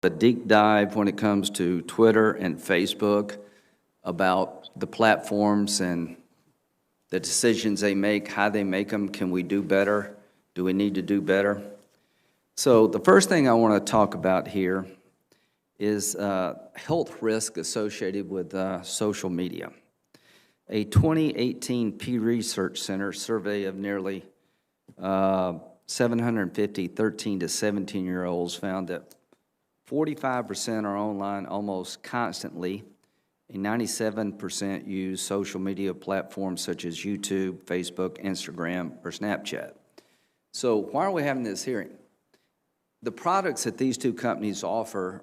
a deep dive when it comes to Twitter and Facebook about the platforms and the decisions they make, how they make them. Can we do better? Do we need to do better? So the first thing I want to talk about here is health risk associated with social media. A 2018 Pew Research Center survey of nearly 750 13 to 17-year-olds found that 45% are online almost constantly, and 97% use social media platforms such as YouTube, Facebook, Instagram, or Snapchat. So why are we having this hearing? The products that these two companies offer,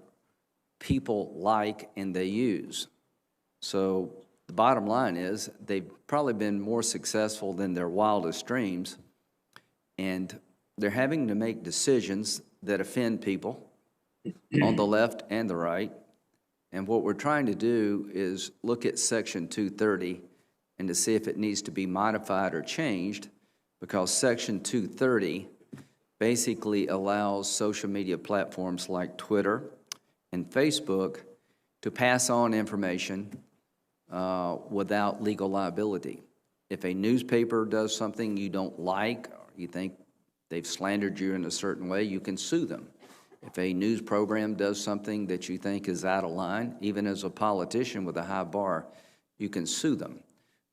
people like and they use. So the bottom line is they've probably been more successful than their wildest dreams, and they're having to make decisions that offend people on the left and the right. And what we're trying to do is look at Section 230 and to see if it needs to be modified or changed, because Section 230 basically allows social media platforms like Twitter and Facebook to pass on information without legal liability. If a newspaper does something you don't like, or you think they've slandered you in a certain way, you can sue them. If a news program does something that you think is out of line, even as a politician with a high bar, you can sue them.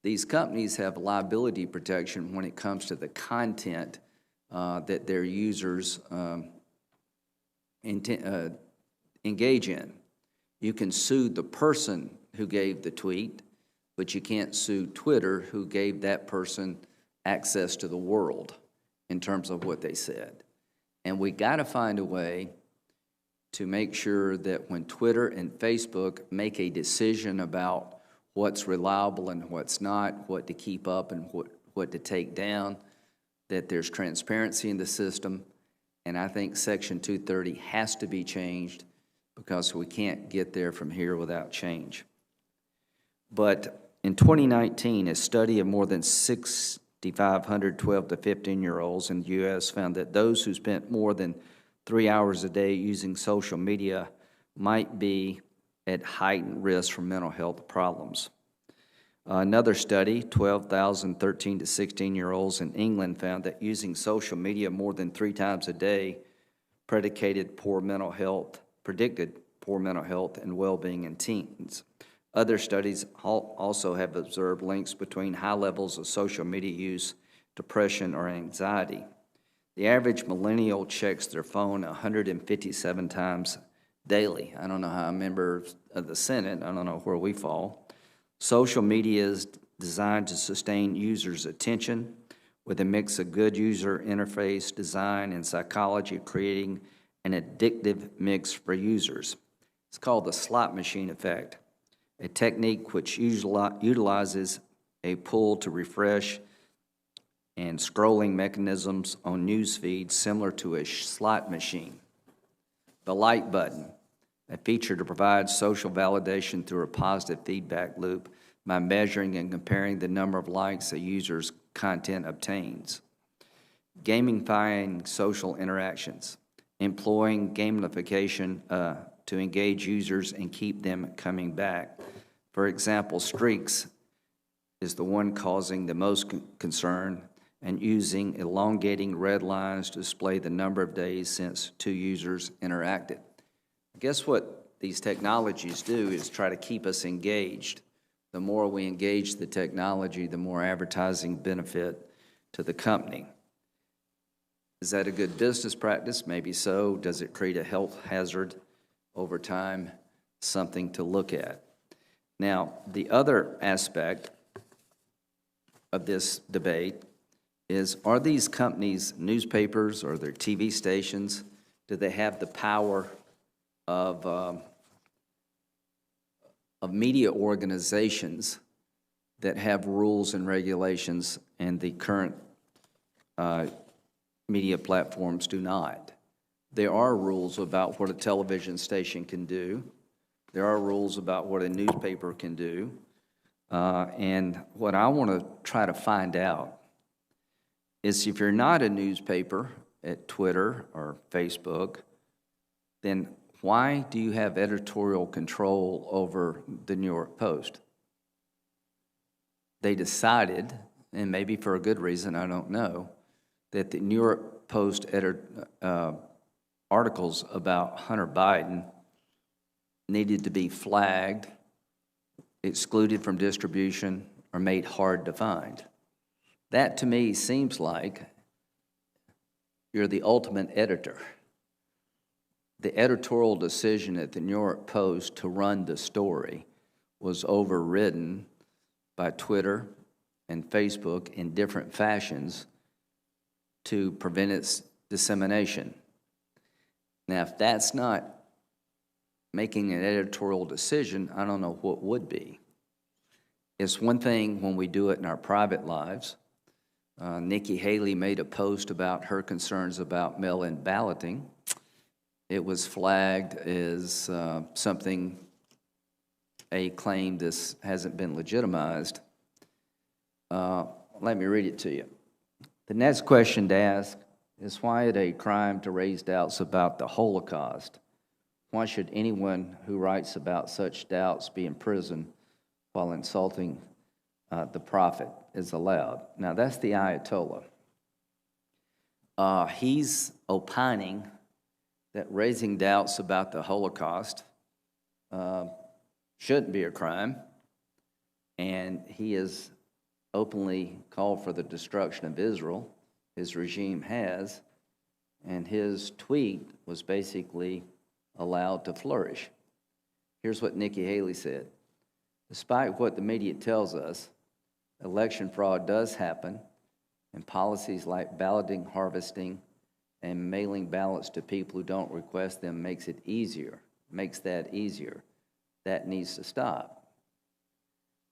These companies have liability protection when it comes to the content that their users engage in. You can sue the person who gave the tweet, but you can't sue Twitter, who gave that person access to the world in terms of what they said. And we got to find a way to make sure that when Twitter and Facebook make a decision about what's reliable and what's not, what to keep up and what to take down, that there's transparency in the system. And I think Section 230 has to be changed, because we can't get there from here without change. But in 2019, a study of more than 6,500 12 to 15-year-olds in the U.S. found that those who spent more than 3 hours a day using social media might be at heightened risk for mental health problems. Another study, 12,000 13 to 16-year-olds in England, found that using social media more than 3 times a day predicted poor mental health and well-being in teens. Other studies also have observed links between high levels of social media use, depression, or anxiety. The average millennial checks their phone 157 times daily. I don't know how a member of the Senate, I don't know where we fall. Social media is designed to sustain users' attention with a mix of good user interface design and psychology, creating an addictive mix for users. It's called the slot machine effect, a technique which utilizes a pull to refresh and scrolling mechanisms on news feeds similar to a slot machine. The like button, a feature to provide social validation through a positive feedback loop by measuring and comparing the number of likes a user's content obtains. Gamifying social interactions, employing gamification to engage users and keep them coming back. For example, streaks is the one causing the most concern, and using elongating red lines to display the number of days since 2 users interacted. I guess what these technologies do is try to keep us engaged. The more we engage the technology, the more advertising benefit to the company. Is that a good business practice? Maybe so. Does it create a health hazard over time? Something to look at. Now, the other aspect of this debate is, are these companies newspapers or their TV stations? Do they have the power of media organizations that have rules and regulations, and the current media platforms do not? There are rules about what a television station can do. There are rules about what a newspaper can do. And what I want to try to find out is, if you're not a newspaper at Twitter or Facebook, then why do you have editorial control over the New York Post? They decided, and maybe for a good reason, I don't know, that the New York Post articles about Hunter Biden needed to be flagged, excluded from distribution, or made hard to find. That, to me, seems like you're the ultimate editor. The editorial decision at the New York Post to run the story was overridden by Twitter and Facebook in different fashions to prevent its dissemination. Now, if that's not making an editorial decision, I don't know what would be. It's one thing when we do it in our private lives. Nikki Haley made a post about her concerns about mail-in balloting. It was flagged as something, a claim this hasn't been legitimized. Let me read it to you. The next question to ask is, why is it a crime to raise doubts about the Holocaust? Why should anyone who writes about such doubts be imprisoned while insulting the prophet is allowed? Now, that's the Ayatollah. He's opining that raising doubts about the Holocaust shouldn't be a crime, and he has openly called for the destruction of Israel. His regime has, and his tweet was basically allowed to flourish. Here's what Nikki Haley said. Despite what the media tells us, election fraud does happen, and policies like balloting, harvesting, and mailing ballots to people who don't request them makes that easier. That needs to stop.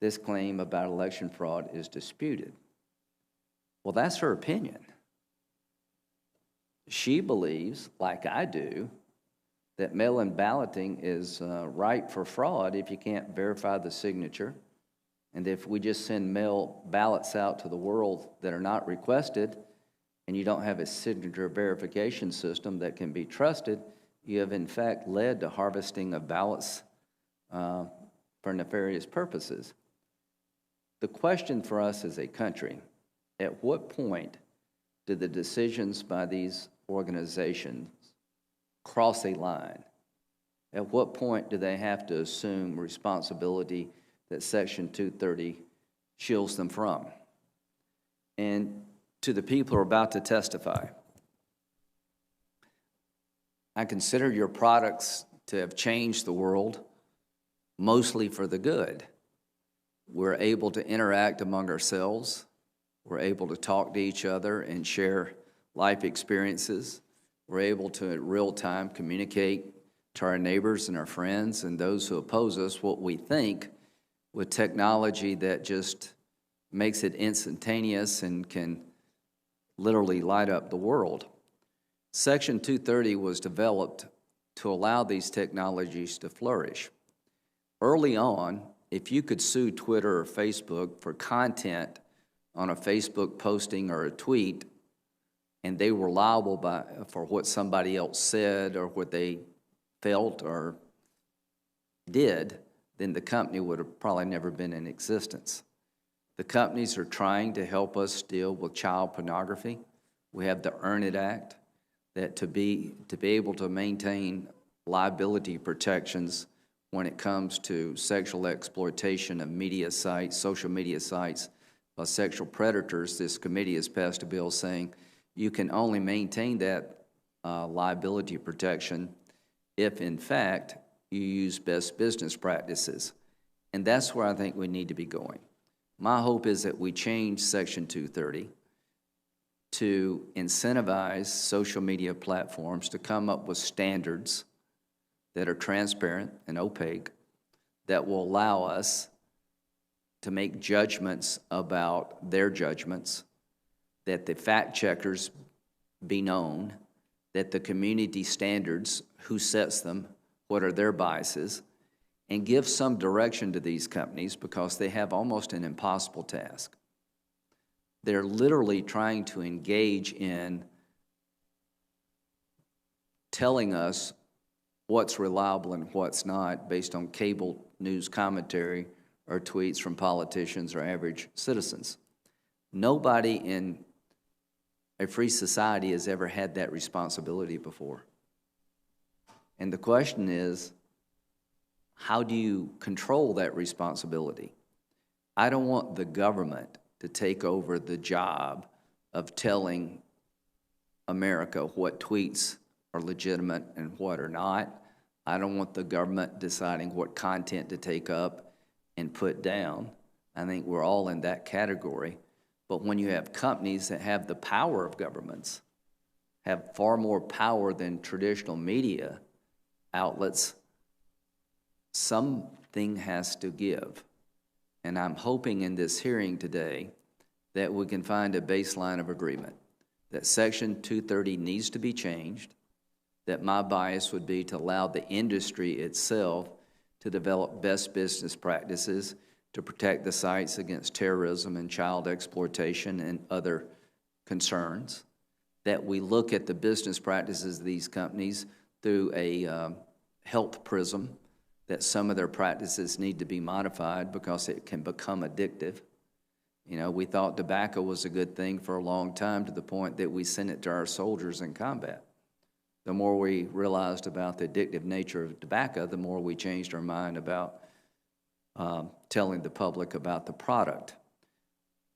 This claim about election fraud is disputed. Well, that's her opinion. She believes, like I do, that mail-in balloting is ripe for fraud if you can't verify the signature. And if we just send mail ballots out to the world that are not requested, and you don't have a signature verification system that can be trusted, you have in fact led to harvesting of ballots for nefarious purposes. The question for us as a country, at what point do the decisions by these organizations cross a line? At what point do they have to assume responsibility that Section 230 shields them from? And to the people who are about to testify, I consider your products to have changed the world mostly for the good. We're able to interact among ourselves. We're able to talk to each other and share life experiences. We're able to, in real time, communicate to our neighbors and our friends and those who oppose us what we think with technology that just makes it instantaneous and can literally light up the world. Section 230 was developed to allow these technologies to flourish. Early on, if you could sue Twitter or Facebook for content on a Facebook posting or a tweet, and they were liable for what somebody else said or what they felt or did, then the company would have probably never been in existence. The companies are trying to help us deal with child pornography. We have the Earn It Act that to be able to maintain liability protections when it comes to sexual exploitation of media sites, social media sites, by sexual predators. This committee has passed a bill saying you can only maintain that liability protection if, in fact, you use best business practices. And that's where I think we need to be going. My hope is that we change Section 230 to incentivize social media platforms to come up with standards that are transparent and opaque, that will allow us to make judgments about their judgments, that the fact checkers be known, that the community standards, who sets them, what are their biases, and give some direction to these companies because they have almost an impossible task. They're literally trying to engage in telling us what's reliable and what's not based on cable news commentary or tweets from politicians or average citizens. Nobody in a free society has ever had that responsibility before. And the question is, how do you control that responsibility? I don't want the government to take over the job of telling America what tweets are legitimate and what are not. I don't want the government deciding what content to take up and put down. I think we're all in that category. But when you have companies that have the power of governments, have far more power than traditional media outlets, something has to give. And I'm hoping in this hearing today that we can find a baseline of agreement, that Section 230 needs to be changed, that my bias would be to allow the industry itself to develop best business practices to protect the sites against terrorism and child exploitation and other concerns, that we look at the business practices of these companies through a health prism, that some of their practices need to be modified because it can become addictive. You know, we thought tobacco was a good thing for a long time to the point that we sent it to our soldiers in combat. The more we realized about the addictive nature of tobacco, the more we changed our mind about telling the public about the product.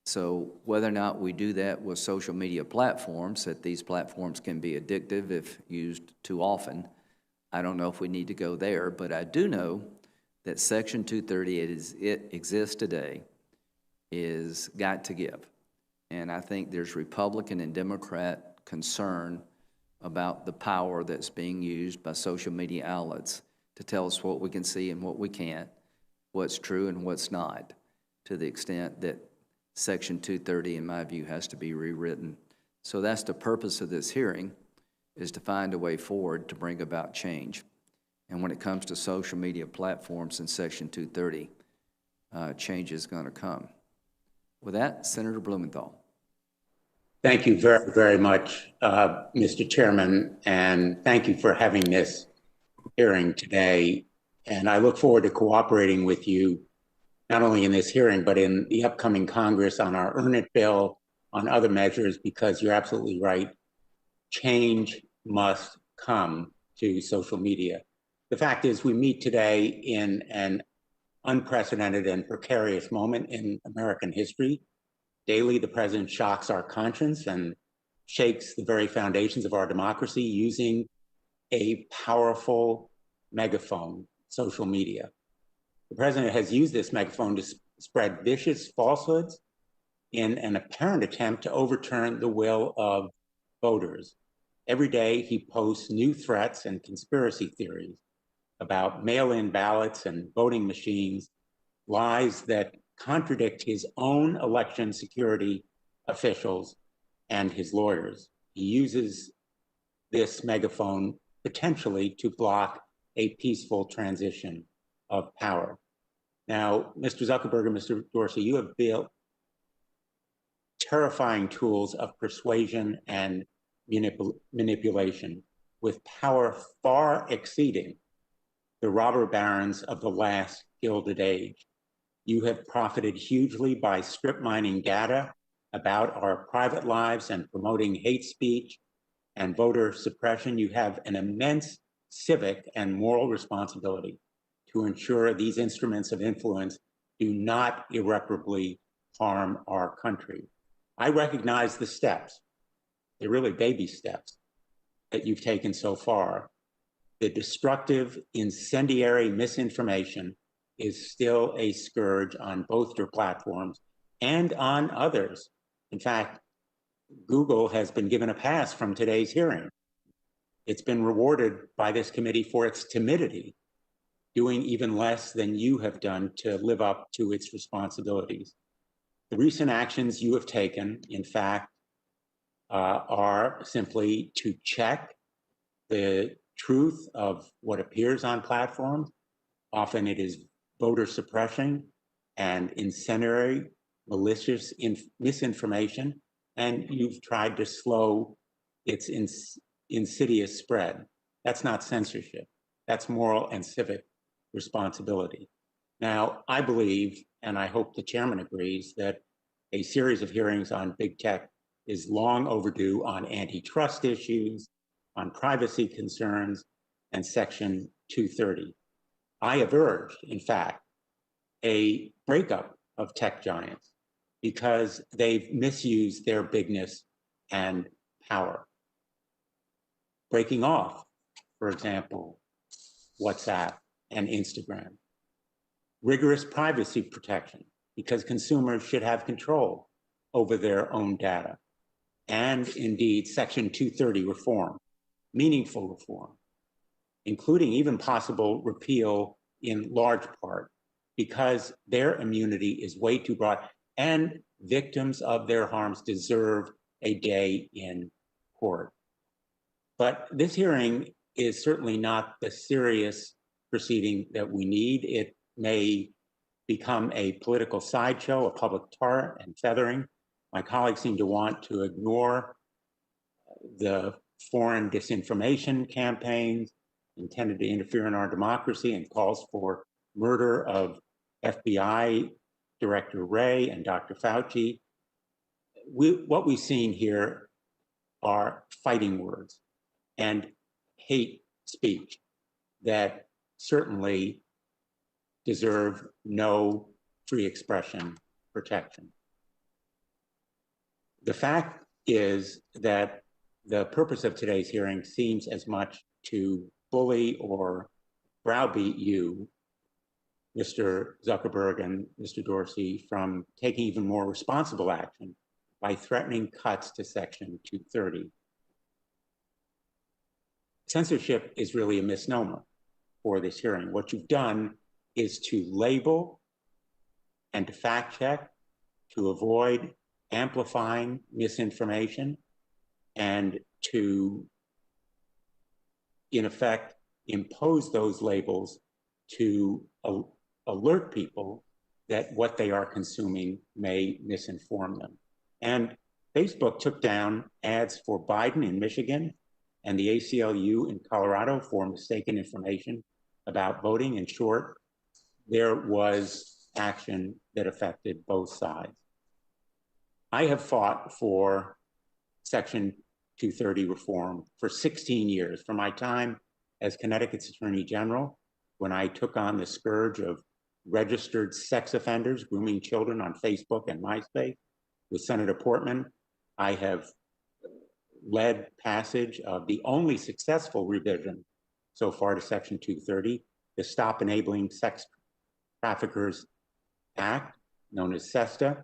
So whether or not we do that with social media platforms, that these platforms can be addictive if used too often, I don't know if we need to go there, but I do know that Section 230, it exists today, is got to give. And I think there's Republican and Democrat concern about the power that's being used by social media outlets to tell us what we can see and what we can't, what's true and what's not, to the extent that Section 230, in my view, has to be rewritten. So that's the purpose of this hearing, is to find a way forward to bring about change. And when it comes to social media platforms in Section 230, change is going to come. With that, Senator Blumenthal. Thank you very, very much, Mr. Chairman, and thank you for having this hearing today. And I look forward to cooperating with you, not only in this hearing, but in the upcoming Congress on our Earn It bill, on other measures, because you're absolutely right. Change must come to social media. The fact is, we meet today in an unprecedented and precarious moment in American history. Daily, the president shocks our conscience and shakes the very foundations of our democracy using a powerful megaphone, social media. The president has used this megaphone to spread vicious falsehoods in an apparent attempt to overturn the will of voters. Every day, he posts new threats and conspiracy theories about mail-in ballots and voting machines, lies that contradict his own election security officials and his lawyers. He uses this megaphone potentially to block a peaceful transition of power. Now, Mr. Zuckerberg and Mr. Dorsey, you have built terrifying tools of persuasion and manipulation with power far exceeding the robber barons of the last Gilded Age. You have profited hugely by strip mining data about our private lives and promoting hate speech and voter suppression. You have an immense civic and moral responsibility to ensure these instruments of influence do not irreparably harm our country. I recognize the steps, they're really baby steps, that you've taken so far. The destructive, incendiary misinformation is still a scourge on both your platforms and on others. In fact, Google has been given a pass from today's hearing. It's been rewarded by this committee for its timidity, doing even less than you have done to live up to its responsibilities. The recent actions you have taken, in fact, are simply to check the truth of what appears on platforms. Often it is voter suppression and incendiary, malicious misinformation, and you've tried to slow its insidious spread. That's not censorship. That's moral and civic responsibility. Now, I believe, and I hope the chairman agrees, that a series of hearings on big tech is long overdue on antitrust issues, on privacy concerns, and Section 230. I have urged, in fact, a breakup of tech giants because they've misused their bigness and power. Breaking off, for example, WhatsApp and Instagram. Rigorous privacy protection because consumers should have control over their own data. And indeed, Section 230 reform, meaningful reform, including even possible repeal in large part because their immunity is way too broad and victims of their harms deserve a day in court. But this hearing is certainly not the serious proceeding that we need. It may become a political sideshow, a public tar and feathering. My colleagues seem to want to ignore the foreign disinformation campaigns intended to interfere in our democracy and calls for murder of FBI Director Wray and Dr. Fauci. What we've seen here are fighting words and hate speech that certainly deserve no free expression protection. The fact is that the purpose of today's hearing seems as much to bully or browbeat you, Mr. Zuckerberg and Mr. Dorsey, from taking even more responsible action by threatening cuts to Section 230. Censorship is really a misnomer for this hearing. What you've done is to label and to fact check, to avoid amplifying misinformation, and to, in effect, impose those labels to alert people that what they are consuming may misinform them. And Facebook took down ads for Biden in Michigan and the ACLU in Colorado for mistaken information about voting. In short, there was action that affected both sides. I have fought for Section 230 reform for 16 years, from my time as Connecticut's Attorney General, when I took on the scourge of registered sex offenders grooming children on Facebook and MySpace. With Senator Portman, I have led passage of the only successful revision so far to Section 230, the Stop Enabling Sex Traffickers Act, known as SESTA.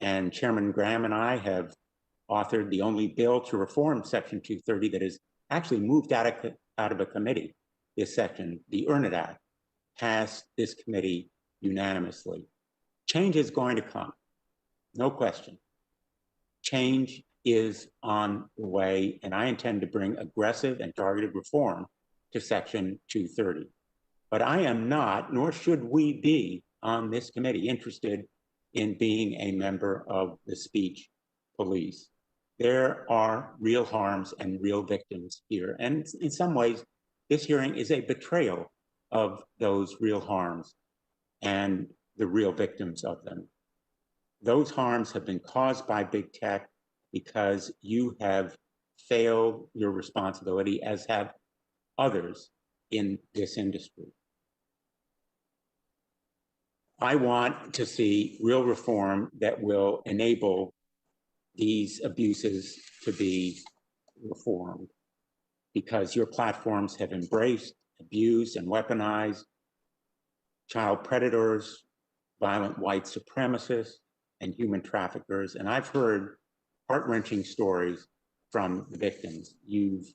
And Chairman Graham and I have authored the only bill to reform Section 230 that is actually moved out of a committee. This section, the Earn It Act, passed this committee unanimously. Change is going to come, no question. Change is on the way, and I intend to bring aggressive and targeted reform to Section 230. But I am not, nor should we be on this committee, interested in being a member of the speech police. There are real harms and real victims here. And in some ways, this hearing is a betrayal of those real harms and the real victims of them. Those harms have been caused by big tech because you have failed your responsibility, as have others in this industry. I want to see real reform that will enable these abuses to be reformed, because your platforms have embraced, abused, and weaponized child predators, violent white supremacists, and human traffickers. And I've heard heart-wrenching stories from the victims. You've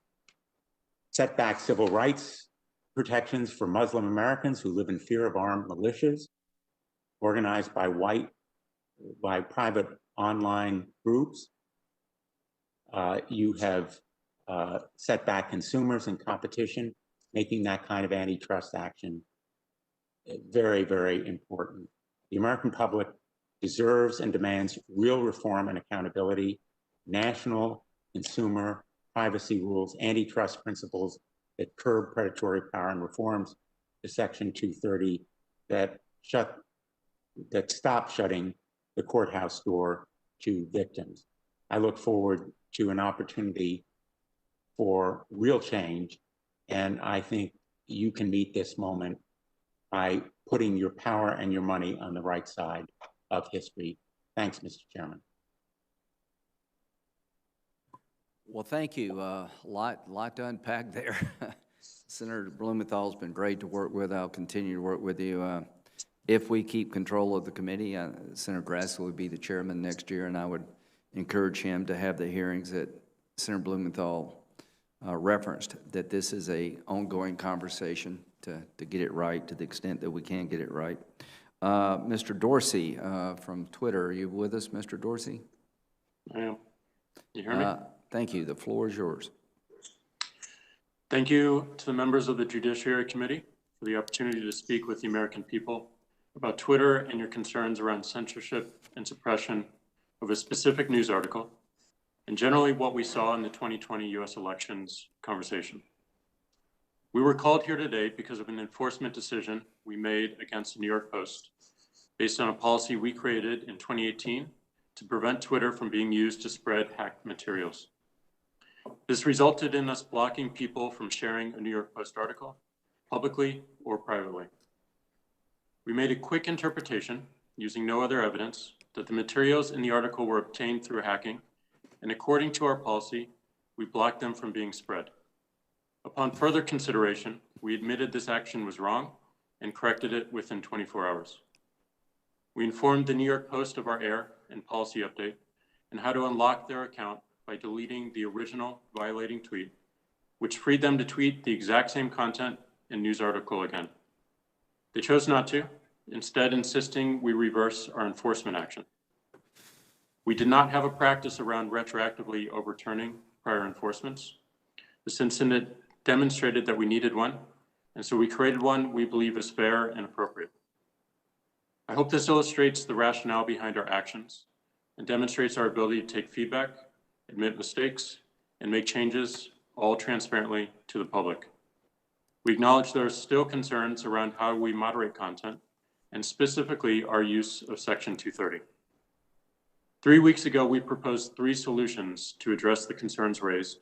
set back civil rights protections for Muslim Americans who live in fear of armed militias, organized by private online groups. You have set back consumers and competition, making that kind of antitrust action very, very important. The American public deserves and demands real reform and accountability, national consumer privacy rules, antitrust principles, that curb predatory power and reforms to Section 230 that stop shutting the courthouse door to victims. I look forward to an opportunity for real change, and I think you can meet this moment by putting your power and your money on the right side of history. Thanks, Mr. Chairman. Well, thank you. Lot to unpack there. Senator Blumenthal's been great to work with. I'll continue to work with you. If we keep control of the committee, Senator Grassley would be the chairman next year, and I would encourage him to have the hearings that Senator Blumenthal referenced, that this is an ongoing conversation to get it right to the extent that we can get it right. Mr. Dorsey from Twitter, are you with us, Mr. Dorsey? I am. You hear me? Thank you. The floor is yours. Thank you to the members of the Judiciary Committee for the opportunity to speak with the American people about Twitter and your concerns around censorship and suppression of a specific news article, and generally what we saw in the 2020 U.S. elections conversation. We were called here today because of an enforcement decision we made against the New York Post based on a policy we created in 2018 to prevent Twitter from being used to spread hacked materials. This resulted in us blocking people from sharing a New York Post article, publicly or privately. We made a quick interpretation, using no other evidence, that the materials in the article were obtained through hacking, and according to our policy, we blocked them from being spread. Upon further consideration, we admitted this action was wrong and corrected it within 24 hours. We informed the New York Post of our error and policy update and how to unlock their account by deleting the original violating tweet, which freed them to tweet the exact same content and news article again. They chose not to, instead insisting we reverse our enforcement action. We did not have a practice around retroactively overturning prior enforcements. This incident demonstrated that we needed one, and so we created one we believe is fair and appropriate. I hope this illustrates the rationale behind our actions and demonstrates our ability to take feedback, admit mistakes, and make changes, all transparently to the public. We acknowledge there are still concerns around how we moderate content, and specifically our use of Section 230. 3 weeks ago, we proposed 3 solutions to address the concerns raised,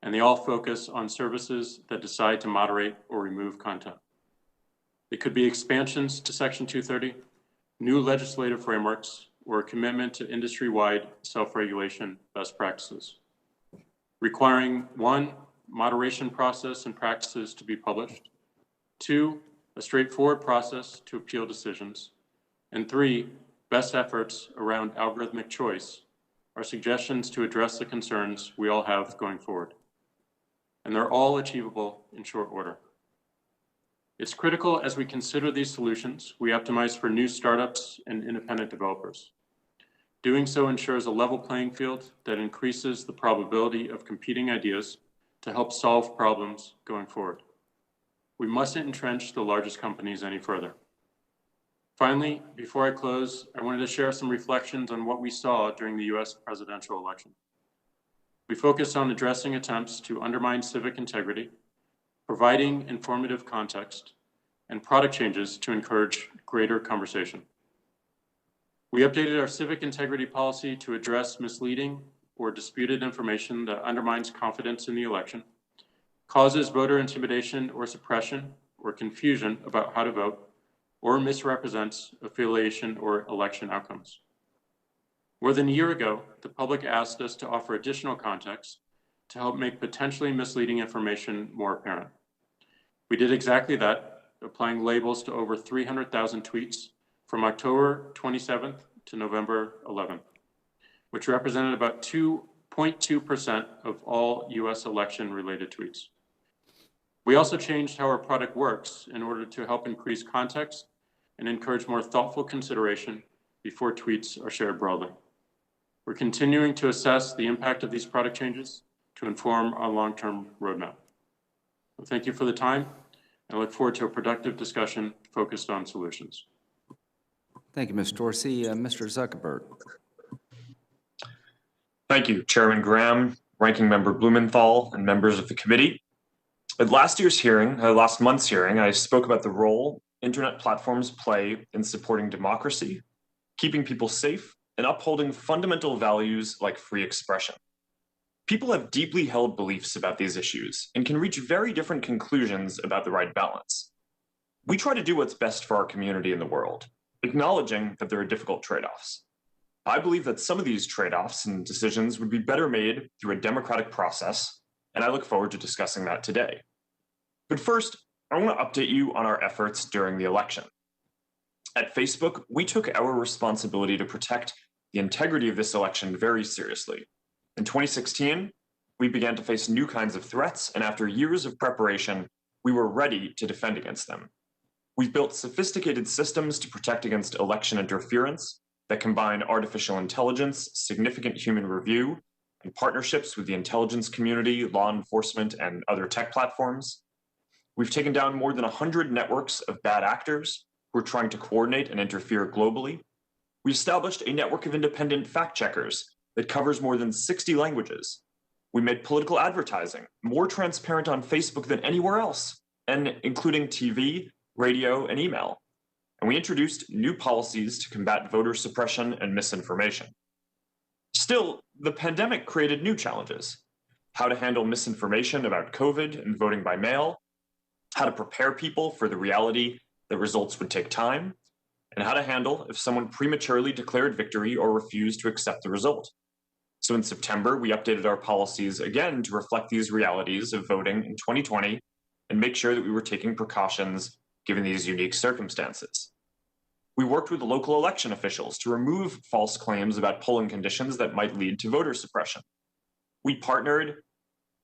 and they all focus on services that decide to moderate or remove content. It could be expansions to Section 230, new legislative frameworks, or a commitment to industry-wide self-regulation best practices, requiring 1, moderation process and practices to be published, 2, a straightforward process to appeal decisions, and 3, best efforts around algorithmic choice are suggestions to address the concerns we all have going forward. And they're all achievable in short order. It's critical as we consider these solutions, we optimize for new startups and independent developers. Doing so ensures a level playing field that increases the probability of competing ideas to help solve problems going forward. We mustn't entrench the largest companies any further. Finally, before I close, I wanted to share some reflections on what we saw during the US presidential election. We focused on addressing attempts to undermine civic integrity, providing informative context, and product changes to encourage greater conversation. We updated our civic integrity policy to address misleading or disputed information that undermines confidence in the election, causes voter intimidation or suppression or confusion about how to vote, or misrepresents affiliation or election outcomes. More than a year ago, the public asked us to offer additional context to help make potentially misleading information more apparent. We did exactly that, applying labels to over 300,000 tweets from October 27th to November 11th, which represented about 2.2% of all US election-related tweets. We also changed how our product works in order to help increase context and encourage more thoughtful consideration before tweets are shared broadly. We're continuing to assess the impact of these product changes to inform our long-term roadmap. Well, thank you for the time. I look forward to a productive discussion focused on solutions. Thank you, Mr. Dorsey. Mr. Zuckerberg. Thank you, Chairman Graham, Ranking Member Blumenthal, and members of the committee. At last month's hearing, I spoke about the role internet platforms play in supporting democracy, keeping people safe, and upholding fundamental values like free expression. People have deeply held beliefs about these issues and can reach very different conclusions about the right balance. We try to do what's best for our community and the world, acknowledging that there are difficult trade-offs. I believe that some of these trade-offs and decisions would be better made through a democratic process, and I look forward to discussing that today. But first, I want to update you on our efforts during the election. At Facebook, we took our responsibility to protect the integrity of this election very seriously. In 2016, we began to face new kinds of threats, and after years of preparation, we were ready to defend against them. We've built sophisticated systems to protect against election interference that combine artificial intelligence, significant human review, and partnerships with the intelligence community, law enforcement, and other tech platforms. We've taken down more than 100 networks of bad actors who are trying to coordinate and interfere globally. We established a network of independent fact-checkers that covers more than 60 languages. We made political advertising more transparent on Facebook than anywhere else, and including TV, radio, and email. And we introduced new policies to combat voter suppression and misinformation. Still, the pandemic created new challenges: how to handle misinformation about COVID and voting by mail, how to prepare people for the reality that results would take time, and how to handle if someone prematurely declared victory or refused to accept the result. So in September, we updated our policies again to reflect these realities of voting in 2020 and make sure that we were taking precautions given these unique circumstances. We worked with local election officials to remove false claims about polling conditions that might lead to voter suppression. We partnered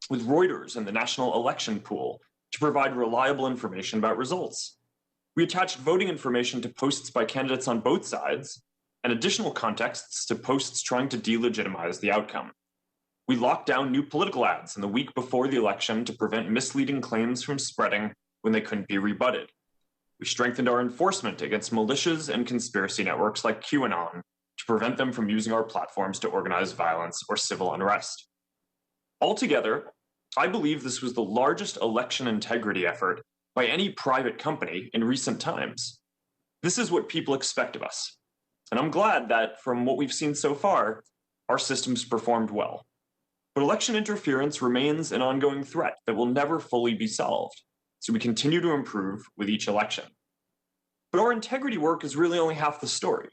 with Reuters and the National Election Pool to provide reliable information about results. We attached voting information to posts by candidates on both sides and additional contexts to posts trying to delegitimize the outcome. We locked down new political ads in the week before the election to prevent misleading claims from spreading when they couldn't be rebutted. We strengthened our enforcement against militias and conspiracy networks like QAnon to prevent them from using our platforms to organize violence or civil unrest. Altogether, I believe this was the largest election integrity effort by any private company in recent times. This is what people expect of us. And I'm glad that from what we've seen so far, our systems performed well. But election interference remains an ongoing threat that will never fully be solved, so we continue to improve with each election. But our integrity work is really only half the story.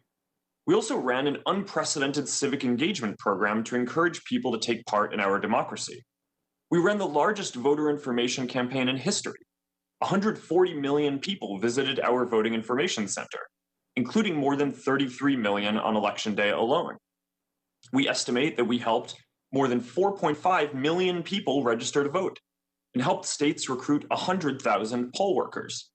We also ran an unprecedented civic engagement program to encourage people to take part in our democracy. We ran the largest voter information campaign in history. 140 million people visited our voting information center, including more than 33 million on election day alone. We estimate that we helped more than 4.5 million people register to vote and helped states recruit 100,000 poll workers.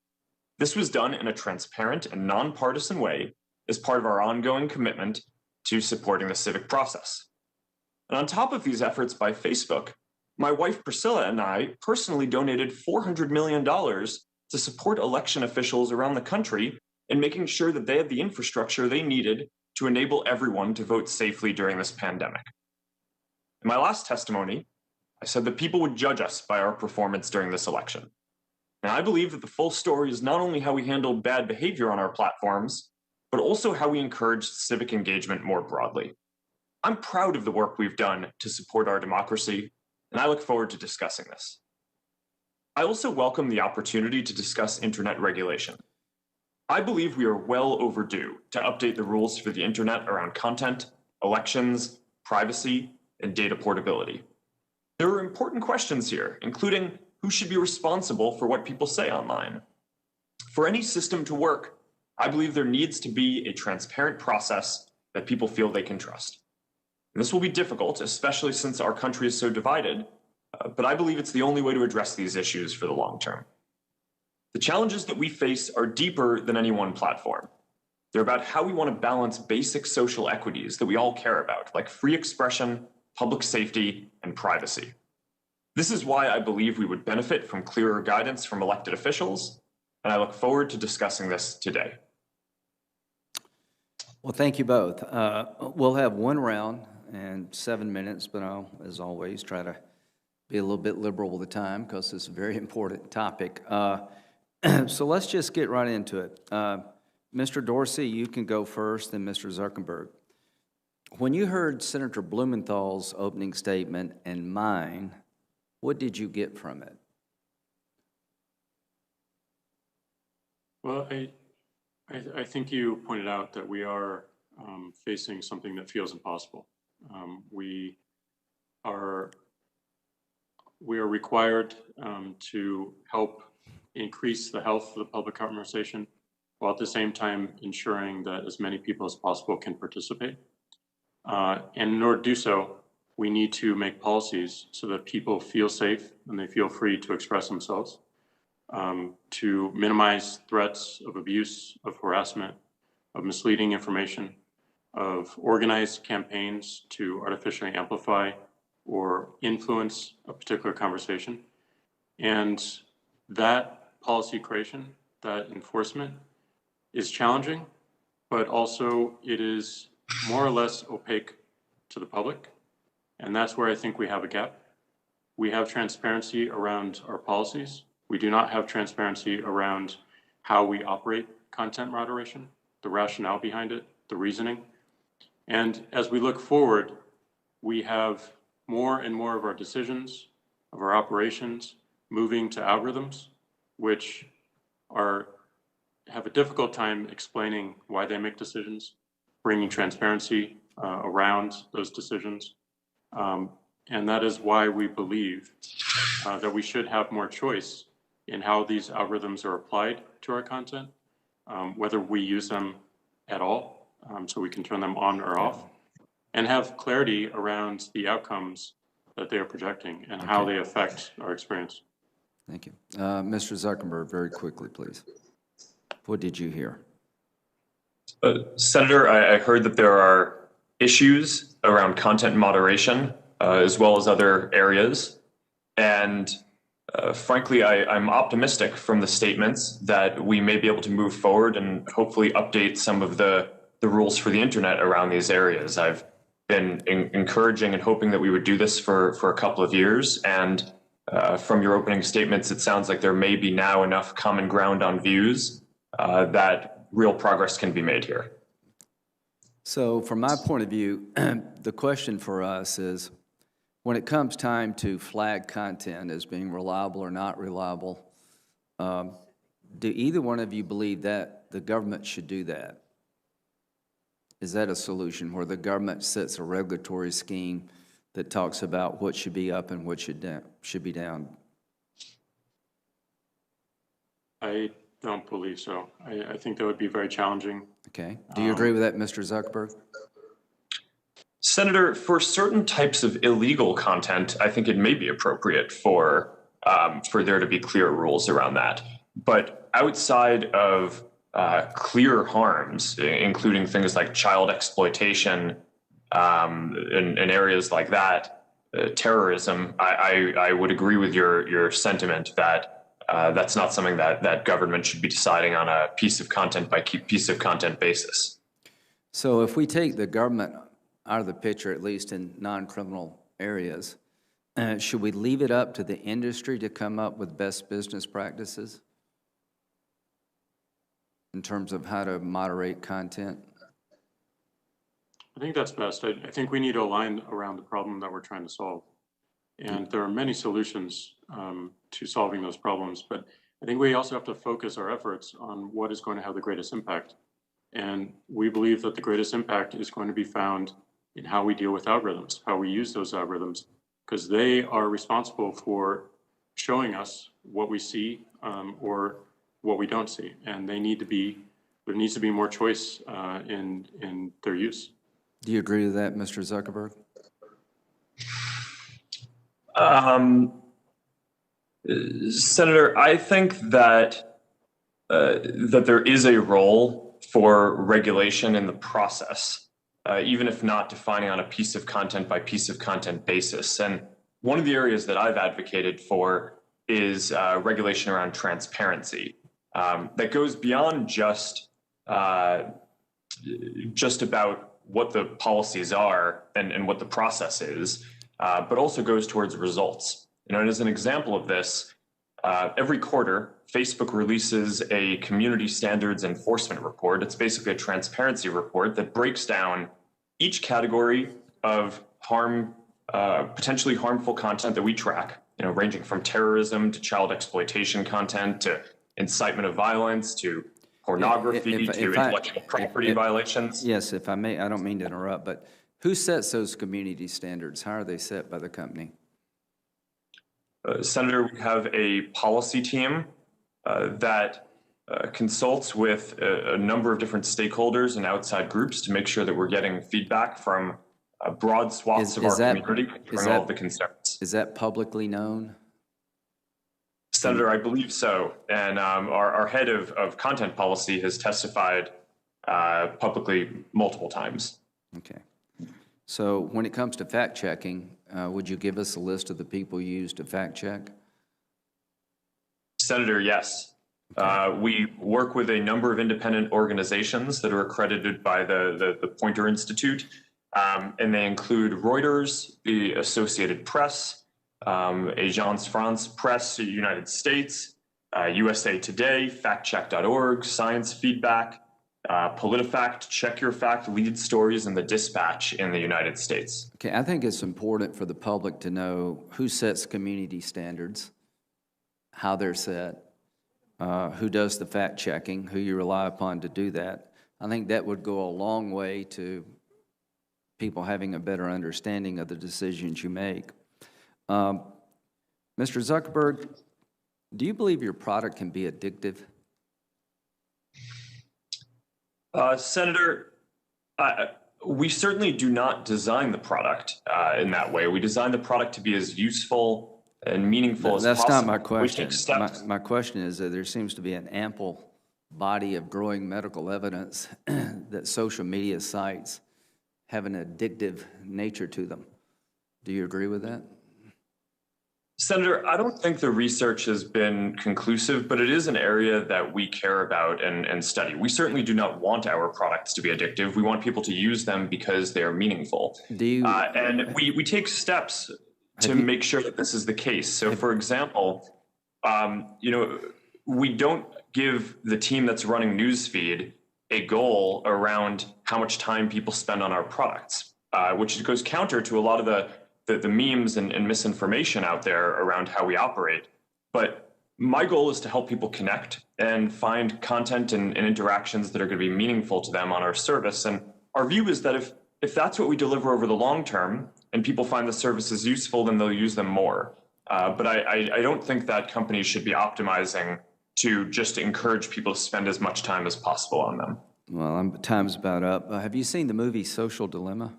This was done in a transparent and nonpartisan way as part of our ongoing commitment to supporting the civic process. And on top of these efforts by Facebook, my wife Priscilla and I personally donated $400 million to support election officials around the country in making sure that they had the infrastructure they needed to enable everyone to vote safely during this pandemic. In my last testimony, I said that people would judge us by our performance during this election. And I believe that the full story is not only how we handled bad behavior on our platforms, but also how we encouraged civic engagement more broadly. I'm proud of the work we've done to support our democracy, and I look forward to discussing this. I also welcome the opportunity to discuss internet regulation. I believe we are well overdue to update the rules for the internet around content, elections, privacy, and data portability. There are important questions here, including who should be responsible for what people say online. For any system to work, I believe there needs to be a transparent process that people feel they can trust. And this will be difficult, especially since our country is so divided, but I believe it's the only way to address these issues for the long term. The challenges that we face are deeper than any one platform. They're about how we want to balance basic social equities that we all care about, like free expression, public safety, and privacy. This is why I believe we would benefit from clearer guidance from elected officials, and I look forward to discussing this today. Well, thank you both. We'll have one round and 7 minutes, but I'll, as always, try to Be a little bit liberal with the time because it's a very important topic. So let's just get right into it. Mr. Dorsey, you can go first, then Mr. Zuckerberg. When you heard Senator Blumenthal's opening statement and mine, what did you get from it? Well, I think you pointed out that we are facing something that feels impossible. We are required to help increase the health of the public conversation, while at the same time ensuring that as many people as possible can participate. And in order to do so, we need to make policies so that people feel safe and they feel free to express themselves, to minimize threats of abuse, of harassment, of misleading information, of organized campaigns to artificially amplify or influence a particular conversation. And that policy creation, that enforcement is challenging, but also it is more or less opaque to the public. And that's where I think we have a gap. We have transparency around our policies. We do not have transparency around how we operate content moderation, the rationale behind it, the reasoning. And as we look forward, we have more and more of our decisions, of our operations, moving to algorithms, which have a difficult time explaining why they make decisions, bringing transparency around those decisions. And that is why we believe that we should have more choice in how these algorithms are applied to our content, whether we use them at all, so we can turn them on or off, and have clarity around the outcomes that they are projecting and how they affect our experience. Thank you. Mr. Zuckerberg, very quickly, please. What did you hear? Senator, I heard that there are issues around content moderation, as well as other areas. And frankly, I'm optimistic from the statements that we may be able to move forward and hopefully update some of the rules for the internet around these areas. I've been encouraging and hoping that we would do this for a couple of years. And from your opening statements, it sounds like there may be now enough common ground on views that real progress can be made here. So from my point of view, the question for us is, when it comes time to flag content as being reliable or not reliable, do either one of you believe that the government should do that? Is that a solution where the government sets a regulatory scheme that talks about what should be up and what should be down? I don't believe so. I think that would be very challenging. Okay. Do you agree with that, Mr. Zuckerberg? Senator, for certain types of illegal content, I think it may be appropriate for there to be clear rules around that. But outside of clear harms, including things like child exploitation in areas like that, terrorism, I would agree with your sentiment that that's not something that government should be deciding on a piece of content by piece of content basis. So if we take the government out of the picture, at least in non-criminal areas, should we leave it up to the industry to come up with best business practices in terms of how to moderate content? I think that's best. I think we need to align around the problem that we're trying to solve. And there are many solutions to solving those problems, but I think we also have to focus our efforts on what is going to have the greatest impact. And we believe that the greatest impact is going to be found in how we deal with algorithms, how we use those algorithms, because they are responsible for showing us what we see or what we don't see. And there needs to be more choice in their use. Do you agree with that, Mr. Zuckerberg? Senator, I think that there is a role for regulation in the process, even if not defining on a piece of content by piece of content basis. And one of the areas that I've advocated for is regulation around transparency that goes beyond just about what the policies are and what the process is, but also goes towards results. And as an example of this, every quarter, Facebook releases a community standards enforcement report. It's basically a transparency report that breaks down each category of potentially harmful content that we track, ranging from terrorism to child exploitation content to incitement of violence to pornography to intellectual property violations. Yes, if I may, I don't mean to interrupt, but who sets those community standards? How are they set by the company? Senator, we have a policy team that consults with a number of different stakeholders and outside groups to make sure that we're getting feedback from broad swaths of our community on all of the concerns. Is that publicly known? Senator, I believe so. And our head of content policy has testified publicly multiple times. Okay. So when it comes to fact checking, would you give us a list of the people you use to fact check? Senator, yes. We work with a number of independent organizations that are accredited by the Poynter Institute, and they include Reuters, the Associated Press, Agence France Presse United States, USA Today, factcheck.org, Science Feedback, PolitiFact, Check Your Fact, Lead Stories, and The Dispatch in the United States. Okay, I think it's important for the public to know who sets community standards, how they're set, who does the fact checking, who you rely upon to do that. I think that would go a long way to people having a better understanding of the decisions you make. Mr. Zuckerberg, do you believe your product can be addictive? Senator, we certainly do not design the product in that way. We design the product to be as useful and meaningful as possible. That's not my question. My question is that there seems to be an ample body of growing medical evidence that social media sites have an addictive nature to them. Do you agree with that? Senator, I don't think the research has been conclusive, but it is an area that we care about and study. We certainly do not want our products to be addictive. We want people to use them because they are meaningful. And we take steps to make sure that this is the case. So, for example, we don't give the team that's running Newsfeed a goal around how much time people spend on our products, which goes counter to a lot of the memes and misinformation out there around how we operate. But my goal is to help people connect and find content and interactions that are going to be meaningful to them on our service. And our view is that if that's what we deliver over the long term and people find the services useful, then they'll use them more. But I don't think that companies should be optimizing to just encourage people to spend as much time as possible on them. Well, time's about up. Have you seen the movie Social Dilemma?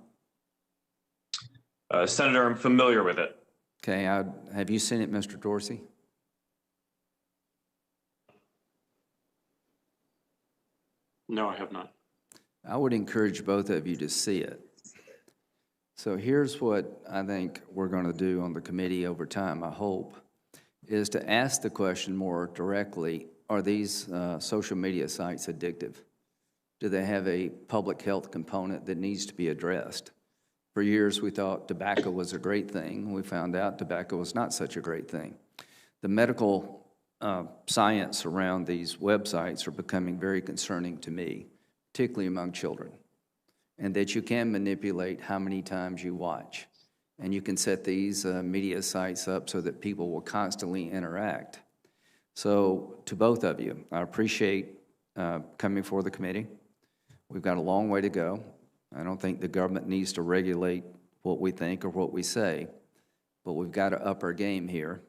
Senator, I'm familiar with it. Okay, have you seen it, Mr. Dorsey? No, I have not. I would encourage both of you to see it. So here's what I think we're going to do on the committee over time, I hope, is to ask the question more directly, are these social media sites addictive? Do they have a public health component that needs to be addressed? For years, we thought tobacco was a great thing. We found out tobacco was not such a great thing. The medical science around these websites are becoming very concerning to me, particularly among children, and that you can manipulate how many times you watch. And you can set these media sites up so that people will constantly interact. So to both of you, I appreciate coming before the committee. We've got a long way to go. I don't think the government needs to regulate what we think or what we say, but we've got to up our game here.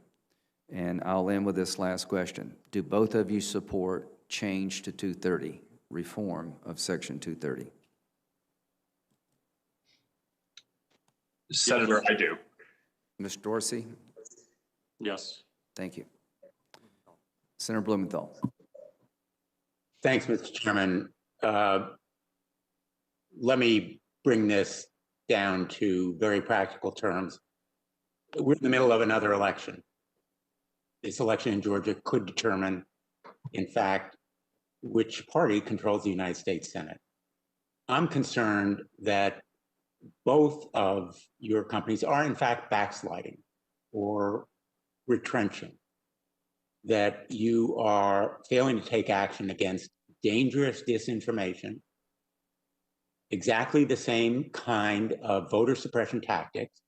And I'll end with this last question. Do both of you support change to 230, reform of Section 230? Senator, I do. Mr. Dorsey? Yes. Thank you. Senator Blumenthal. Thanks, Mr. Chairman. Let me bring this down to very practical terms. We're in the middle of another election. This election in Georgia could determine, in fact, which party controls the United States Senate. I'm concerned that both of your companies are, in fact, backsliding or retrenching, that you are failing to take action against dangerous disinformation, exactly the same kind of voter suppression tactics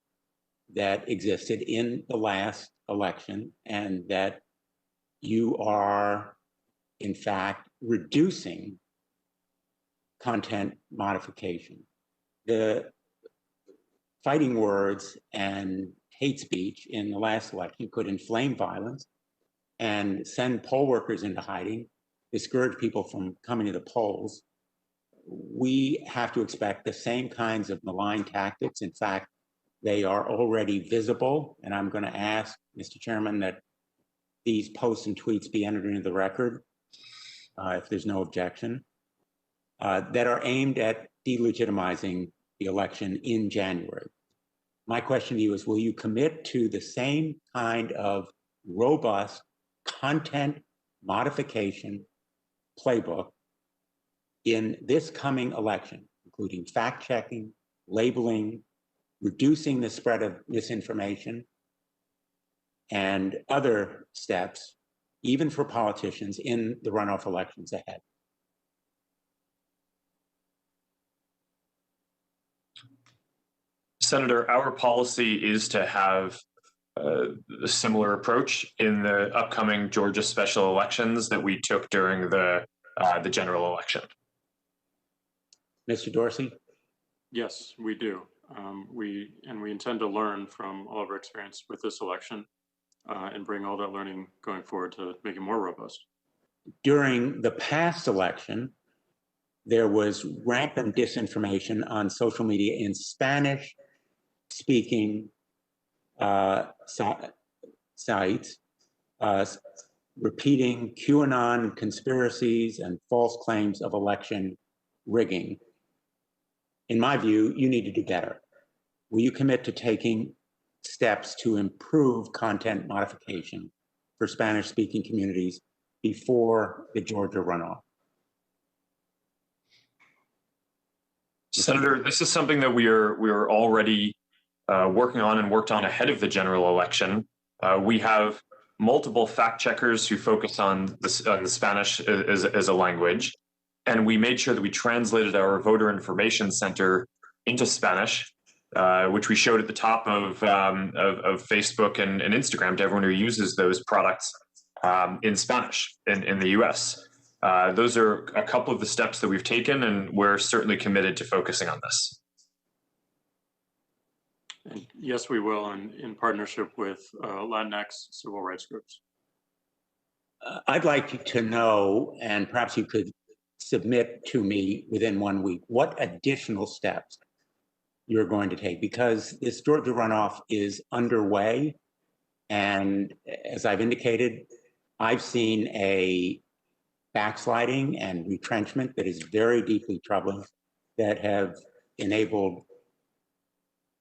that existed in the last election, and that you are, in fact, reducing content modification. The fighting words and hate speech in the last election could inflame violence and send poll workers into hiding, discourage people from coming to the polls. We have to expect the same kinds of malign tactics. In fact, they are already visible, and I'm going to ask, Mr. Chairman, that these posts and tweets be entered into the record, if there's no objection, that are aimed at delegitimizing the election in January. My question to you is, will you commit to the same kind of robust content modification playbook in this coming election, including fact-checking, labeling, reducing the spread of misinformation, and other steps, even for politicians, in the runoff elections ahead? Senator, our policy is to have a similar approach in the upcoming Georgia special elections that we took during the general election. Mr. Dorsey? Yes, we do. We intend to learn from all of our experience with this election and bring all that learning going forward to make it more robust. During the past election, there was rampant disinformation on social media in Spanish-speaking sites, repeating QAnon conspiracies and false claims of election rigging. In my view, you need to do better. Will you commit to taking steps to improve content modification for Spanish-speaking communities before the Georgia runoff? Senator, this is something that we are already working on and worked on ahead of the general election. We have multiple fact checkers who focus on the Spanish as a language, and we made sure that we translated our voter information center into Spanish, which we showed at the top of Facebook and Instagram to everyone who uses those products in Spanish in the U.S. Those are a couple of the steps that we've taken, and we're certainly committed to focusing on this. And yes, we will, in partnership with Latinx civil rights groups. I'd like you to know, and perhaps you could submit to me within 1 week, what additional steps you're going to take, because this Georgia runoff is underway. And as I've indicated, I've seen a backsliding and retrenchment that is very deeply troubling, that have enabled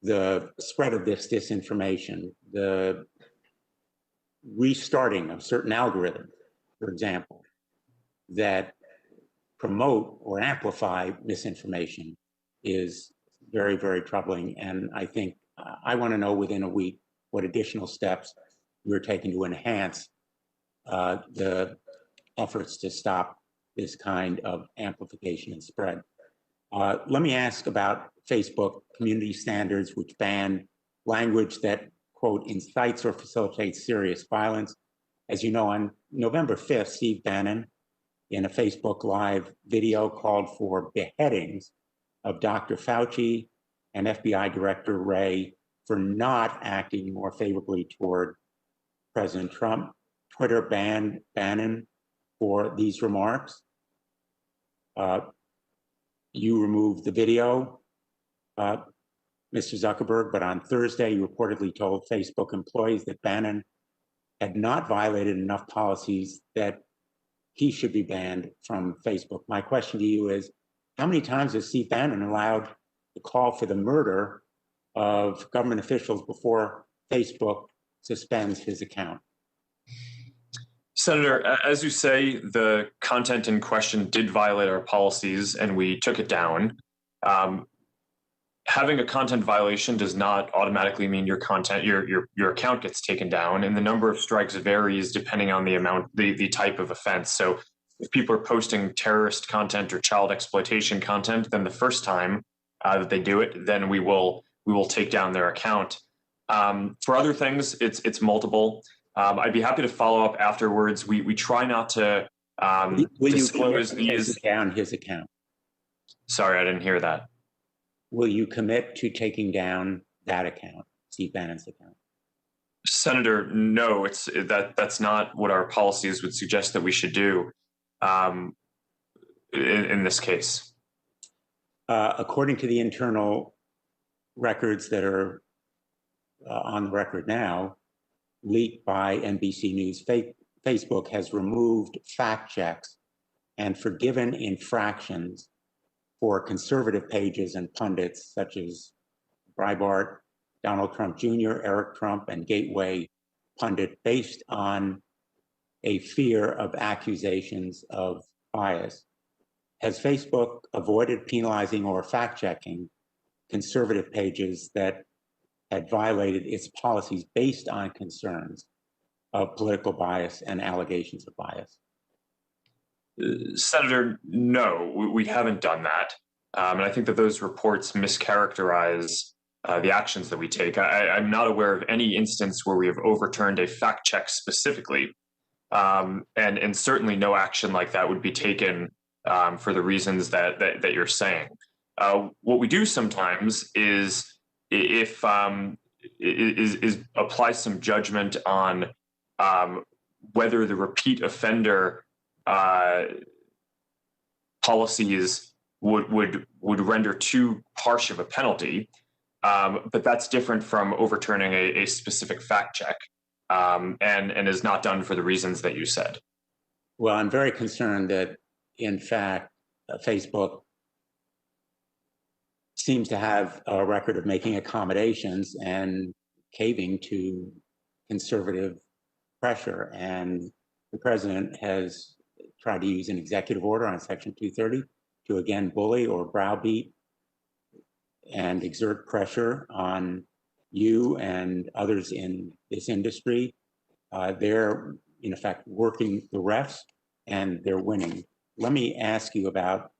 the spread of this disinformation, the restarting of certain algorithms, for example, that promote or amplify misinformation, is very, very troubling. And I think I want to know within a week what additional steps you're taking to enhance the efforts to stop this kind of amplification and spread. Let me ask about Facebook community standards, which ban language that, quote, incites or facilitates serious violence. As you know, on November 5th, Steve Bannon, in a Facebook Live video, called for beheadings of Dr. Fauci and FBI Director Wray for not acting more favorably toward President Trump. Twitter banned Bannon for these remarks. You removed the video, Mr. Zuckerberg, but on Thursday, you reportedly told Facebook employees that Bannon had not violated enough policies that he should be banned from Facebook. My question to you is, how many times has Steve Bannon allowed the call for the murder of government officials before Facebook suspends his account? Senator, as you say, the content in question did violate our policies, and we took it down. having a content violation does not automatically mean your account gets taken down, and the number of strikes varies depending on the type of offense. So if people are posting terrorist content or child exploitation content, then the first time that they do it, then we will take down their account. For other things, it's multiple. I'd be happy to follow up afterwards. We try not to Will disclose you these. take down his account? Sorry, I didn't hear that. Will you commit to taking down that account, Steve Bannon's account? Senator, no, that's not what our policies would suggest that we should do in this case. According to the internal records that are on the record now, leaked by NBC News, Facebook has removed fact checks and forgiven infractions for conservative pages and pundits such as Breitbart, Donald Trump Jr., Eric Trump, and Gateway Pundit, based on a fear of accusations of bias. Has Facebook avoided penalizing or fact-checking conservative pages that had violated its policies based on concerns of political bias and allegations of bias? Senator, no, we haven't done that. And I think that those reports mischaracterize the actions that we take. I'm not aware of any instance where we have overturned a fact check specifically. And certainly no action like that would be taken for the reasons that you're saying. What we do sometimes is apply some judgment on whether the repeat offender policies would render too harsh of a penalty, but that's different from overturning a specific fact check, and is not done for the reasons that you said. Well, I'm very concerned that, in fact, Facebook seems to have a record of making accommodations and caving to conservative pressure, and the president has tried to use an executive order on Section 230 to again bully or browbeat and exert pressure on you and others in this industry. They're, in effect, working the refs, and they're winning. Let me ask you about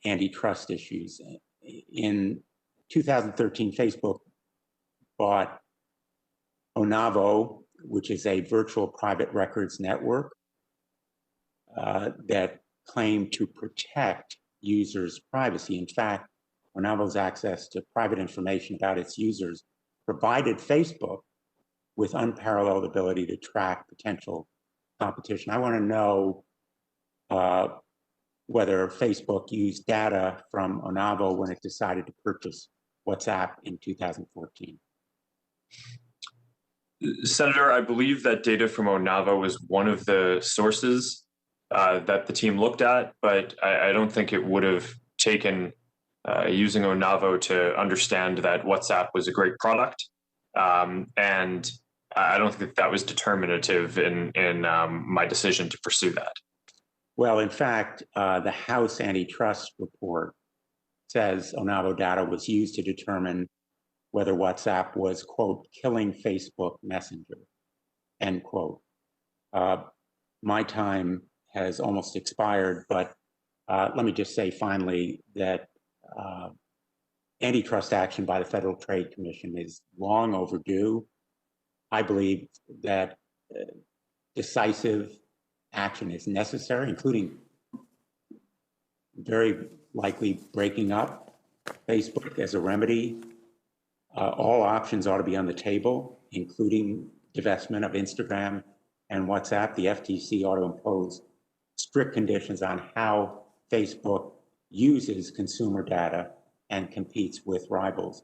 antitrust issues. In 2013, Facebook bought Onavo, which is a virtual private records network that claimed to protect users' privacy. In fact, Onavo's access to private information about its users provided Facebook with unparalleled ability to track potential competition. I want to know whether Facebook used data from Onavo when it decided to purchase WhatsApp in 2014. Senator, I believe that data from Onavo was one of the sources that the team looked at, but I don't think it would have taken using Onavo to understand that WhatsApp was a great product. And I don't think that was determinative in my decision to pursue that. Well, in fact, the House antitrust report says Onavo data was used to determine whether WhatsApp was, quote, killing Facebook Messenger, end quote. My time has almost expired, but let me just say finally that antitrust action by the Federal Trade Commission is long overdue. I believe that decisive action is necessary, including very likely breaking up Facebook as a remedy. All options ought to be on the table, including divestment of Instagram and WhatsApp. The FTC ought to impose strict conditions on how Facebook uses consumer data and competes with rivals,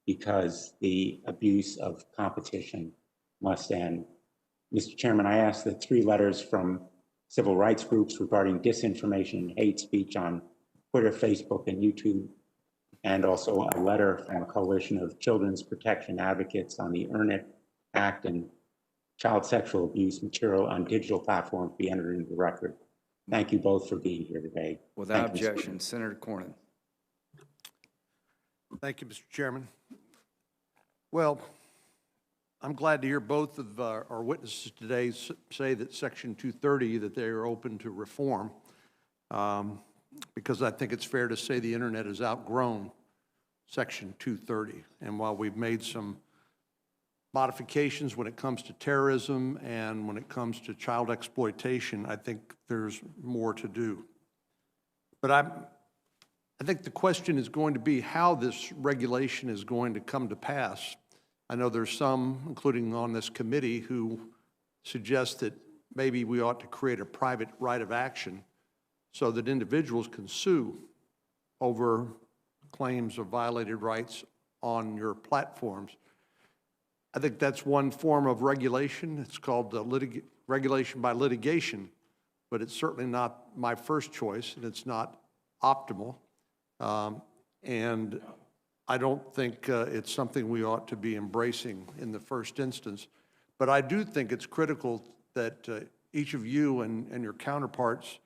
because the abuse of competition must end. Mr. Chairman, I ask that 3 letters from civil rights groups regarding disinformation and hate speech on Twitter, Facebook, and YouTube, and also a letter from a coalition of children's protection advocates on the Earn It Act and child sexual abuse material on digital platforms be entered into the record. Thank you both for being here today. Without objection, Senator Cornyn. Thank you, Mr. Chairman. Well, I'm glad to hear both of our witnesses today say that Section 230, that they are open to reform, because I think it's fair to say the internet has outgrown Section 230. And while we've made some modifications when it comes to terrorism and when it comes to child exploitation, I think there's more to do. But I think the question is going to be how this regulation is going to come to pass. I know there's some, including on this committee, who suggest that maybe we ought to create a private right of action so that individuals can sue over claims of violated rights on your platforms. I think that's one form of regulation. It's called regulation by litigation, but it's certainly not my first choice, and it's not optimal. And I don't think it's something we ought to be embracing in the first instance. But I do think it's critical that each of you and your counterparts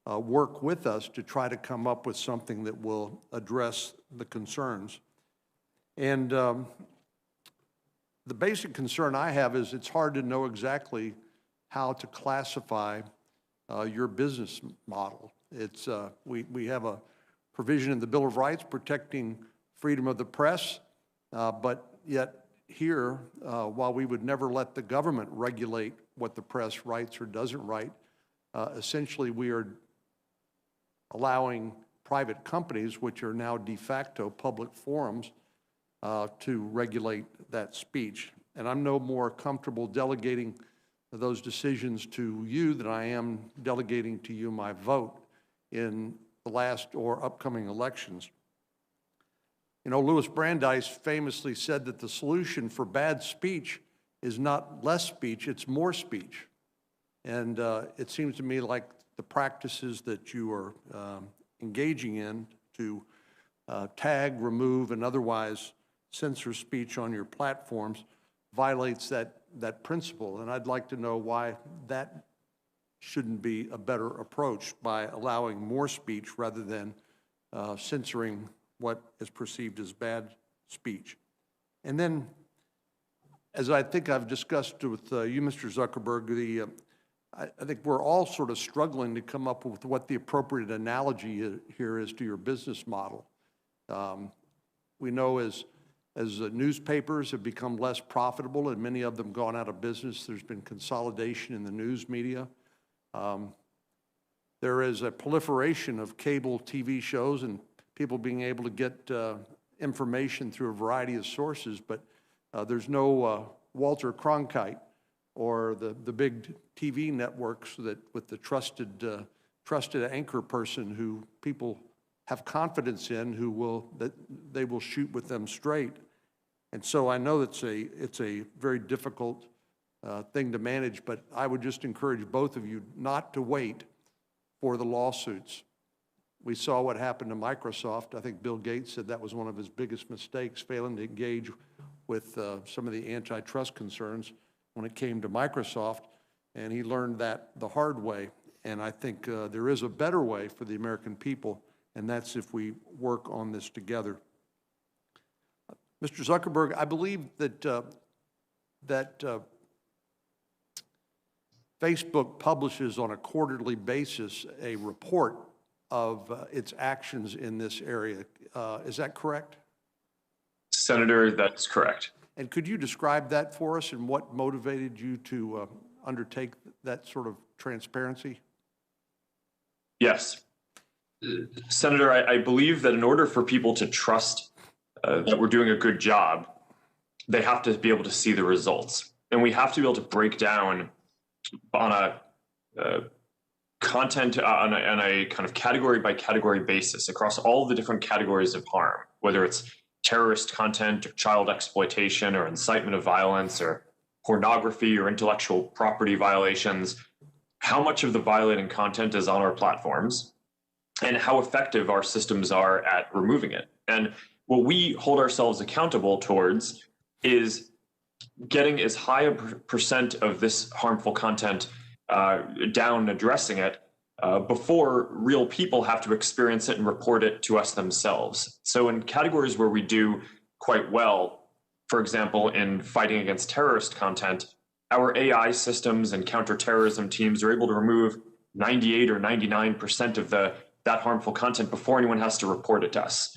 work with us to try to come up with something that will address the concerns. And the basic concern I have is it's hard to know exactly how to classify your business model. It's we have a provision in the Bill of Rights protecting freedom of the press, but yet here, while we would never let the government regulate what the press writes or doesn't write, essentially we are allowing private companies, which are now de facto public forums, to regulate that speech. And I'm no more comfortable delegating those decisions to you than I am delegating to you my vote in the last or upcoming elections. You know, Louis Brandeis famously said that the solution for bad speech is not less speech, it's more speech. And it seems to me like the practices that you are engaging in to tag, remove, and otherwise censor speech on your platforms violates that principle. And I'd like to know why that shouldn't be a better approach by allowing more speech rather than censoring what is perceived as bad speech. And then, as I think I've discussed with you, Mr. Zuckerberg, I think we're all sort of struggling to come up with what the appropriate analogy here is to your business model. We know as newspapers have become less profitable and many of them gone out of business, there's been consolidation in the news media. There is a proliferation of cable TV shows and people being able to get information through a variety of sources, but there's no Walter Cronkite or the big TV networks that with the trusted anchor person who people have confidence in, that they will shoot with them straight. And so I know it's a very difficult thing to manage, but I would just encourage both of you not to wait for the lawsuits. We saw what happened to Microsoft. I think Bill Gates said that was one of his biggest mistakes, failing to engage with some of the antitrust concerns when it came to Microsoft, and he learned that the hard way. And I think there is a better way for the American people, and that's if we work on this together. Mr. Zuckerberg, I believe that Facebook publishes on a quarterly basis a report of its actions in this area. Is that correct? Senator, that's correct. And could you describe that for us and what motivated you to undertake that sort of transparency? Yes. Senator, I believe that in order for people to trust that we're doing a good job, they have to be able to see the results. And we have to be able to break down on a content on a kind of category by category basis across all the different categories of harm, whether it's terrorist content or child exploitation or incitement of violence or pornography or intellectual property violations, how much of the violating content is on our platforms and how effective our systems are at removing it. And what we hold ourselves accountable towards is getting as high a percent of this harmful content down, addressing it, before real people have to experience it and report it to us themselves. So in categories where we do quite well, for example, in fighting against terrorist content, our AI systems and counterterrorism teams are able to remove 98 or 99% of that harmful content before anyone has to report it to us.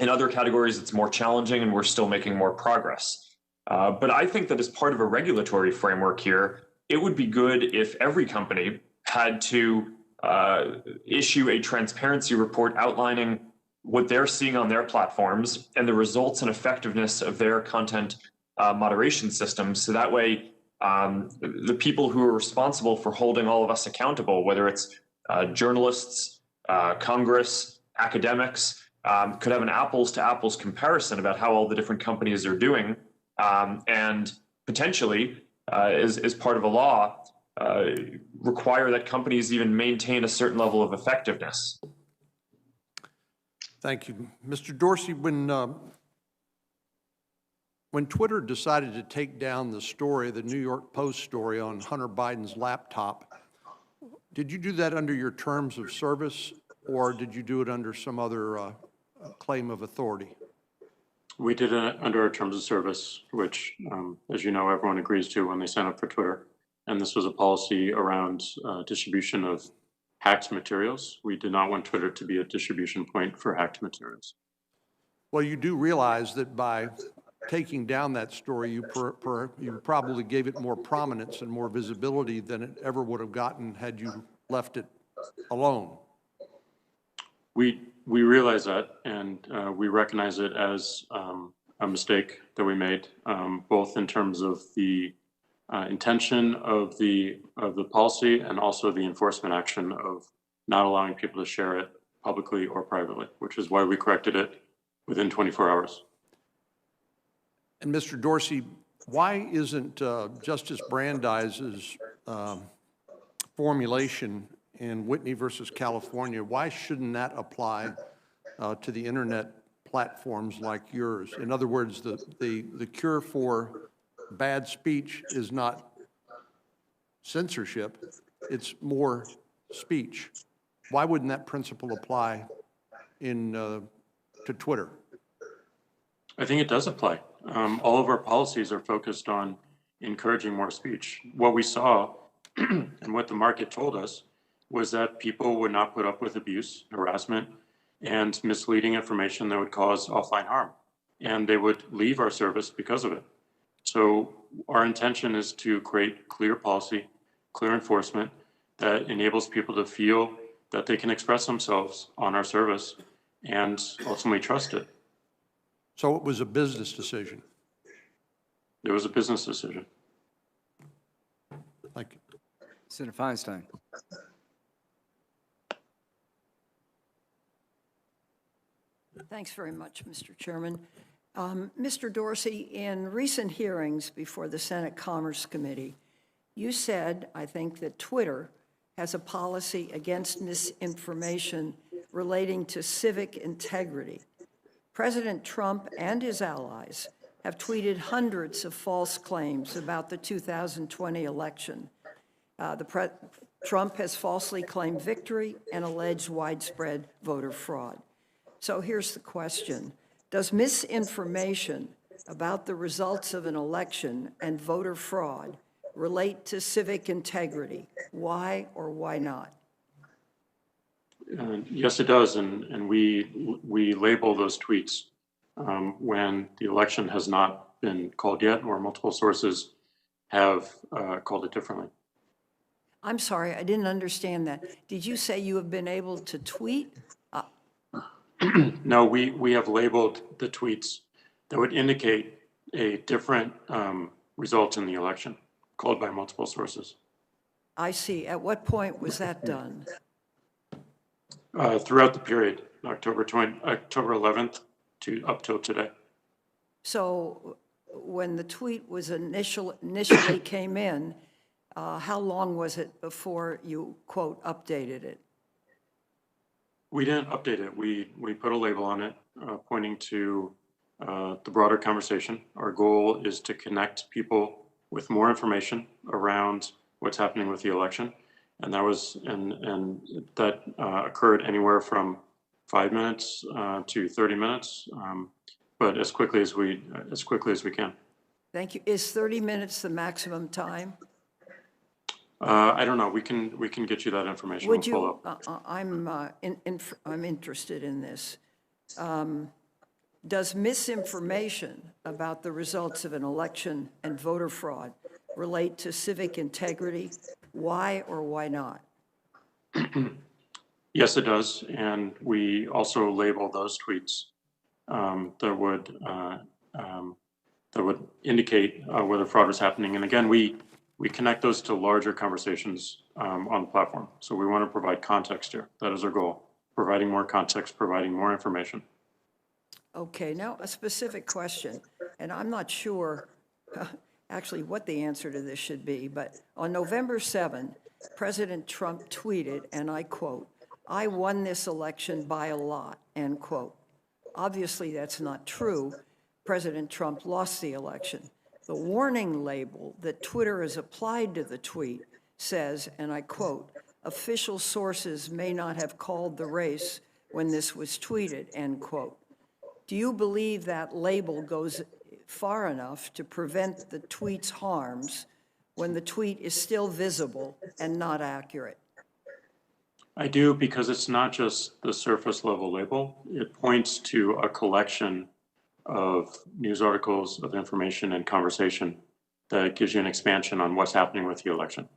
In other categories, it's more challenging and we're still making more progress. But I think that as part of a regulatory framework here, it would be good if every company had to issue a transparency report outlining what they're seeing on their platforms and the results and effectiveness of their content moderation systems. So that way, the people who are responsible for holding all of us accountable, whether it's journalists, Congress, academics, could have an apples to apples comparison about how all the different companies are doing, and potentially, as part of a law, require that companies even maintain a certain level of effectiveness. Thank you. Mr. Dorsey, when Twitter decided to take down the story, the New York Post story on Hunter Biden's laptop, did you do that under your terms of service, or did you do it under some other claim of authority? We did it under our terms of service, which, as you know, everyone agrees to when they sign up for Twitter. And this was a policy around distribution of hacked materials. We did not want Twitter to be a distribution point for hacked materials. Well, you do realize that by taking down that story, you probably gave it more prominence and more visibility than it ever would have gotten had you left it alone. We realize that, and we recognize it as a mistake that we made, both in terms of the intention of the policy and also the enforcement action of not allowing people to share it publicly or privately, which is why we corrected it within 24 hours. And Mr. Dorsey, why isn't Justice Brandeis's formulation in Whitney versus California, why shouldn't that apply to the internet platforms like yours? In other words, the cure for bad speech is not censorship, it's more speech. Why wouldn't that principle apply to Twitter? I think it does apply. All of our policies are focused on encouraging more speech. What we saw and what the market told us was that people would not put up with abuse, harassment, and misleading information that would cause offline harm. And they would leave our service because of it. So our intention is to create clear policy, clear enforcement that enables people to feel that they can express themselves on our service and ultimately trust it. So it was a business decision. It was a business decision. Thank you. Senator Feinstein. Thanks very much, Mr. Chairman. Mr. Dorsey, in recent hearings before the Senate Commerce Committee, you said, I think, that Twitter has a policy against misinformation relating to civic integrity. President Trump and his allies have tweeted hundreds of false claims about the 2020 election. Trump has falsely claimed victory and alleged widespread voter fraud. So here's the question. Does misinformation about the results of an election and voter fraud relate to civic integrity? Why or why not? Yes, it does, and we label those tweets when the election has not been called yet, or multiple sources have called it differently. I'm sorry, I didn't understand that. Did you say you have been able to tweet? No, we have labeled the tweets that would indicate a different result in the election, called by multiple sources. I see. At what point was that done? Throughout the period, October 11th to up till today. So when the tweet was initially came in, how long was it before you, quote, updated it? We didn't update it. We put a label on it, pointing to the broader conversation. Our goal is to connect people with more information around what's happening with the election And that was, and that occurred anywhere from 5 minutes to 30 minutes, but as quickly as we can. Thank you. Is 30 minutes the maximum time? I don't know. We can get you that information. Would We'll follow you, up. I'm interested in this. Does misinformation about the results of an election and voter fraud relate to civic integrity? Why or why not? Yes, it does. And we also label those tweets that would indicate whether fraud was happening. And again, we connect those to larger conversations on the platform. So we want to provide context here. That is our goal, providing more context, providing more information. Okay, now a specific question, and I'm not sure actually what the answer to this should be, but on November 7, President Trump tweeted, and I quote, "I won this election by a lot," end quote. Obviously, that's not true. President Trump lost the election. The warning label that Twitter has applied to the tweet says, and I quote, "Official sources may not have called the race when this was tweeted," end quote. Do you believe that label goes far enough to prevent the tweet's harms when the tweet is still visible and not accurate? I do, because it's not just the surface level label. It points to a collection of news articles, of information and conversation that gives you an expansion on what's happening with the election.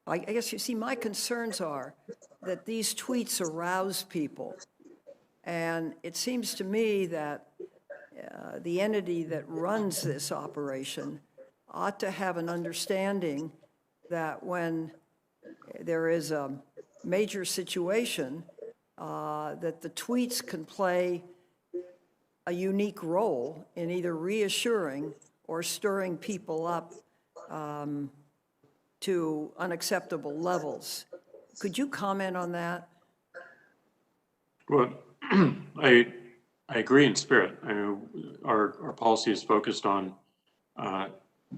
I guess, you see, my concerns are that these tweets arouse people. And it seems to me that the entity that runs this operation ought to have an understanding that when there is a major situation, that the tweets can play a unique role in either reassuring or stirring people up to unacceptable levels. Could you comment on that? Well, I agree in spirit. I mean, our policy is focused on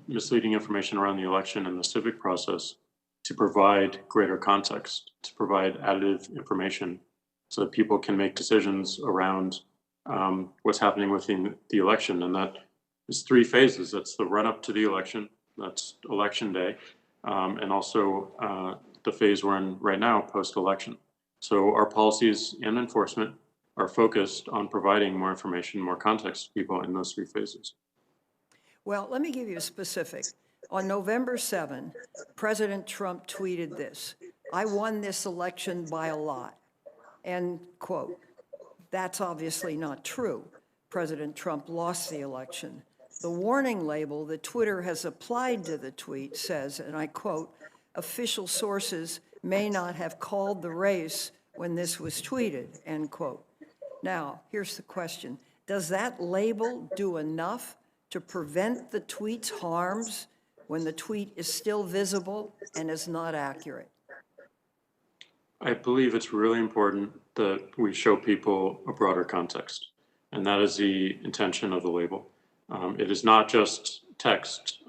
misleading information around the election and the civic process to provide greater context, to provide additive information so that people can make decisions around what's happening within the election. And that is 3 phases. That's the run up to the election, that's election day, and also the phase we're in right now, post-election. So our policies and enforcement are focused on providing more information, more context to people in those 3 phases. Well, let me give you a specific. On November 7, President Trump tweeted this: "I won this election by a lot," end quote. That's obviously not true. President Trump lost the election. The warning label that Twitter has applied to the tweet says, and I quote, "Official sources may not have called the race when this was tweeted," end quote. Now, here's the question. Does that label do enough to prevent the tweet's harms when the tweet is still visible and is not accurate? I believe it's really important that we show people a broader context, and that is the intention of the label. It is not just text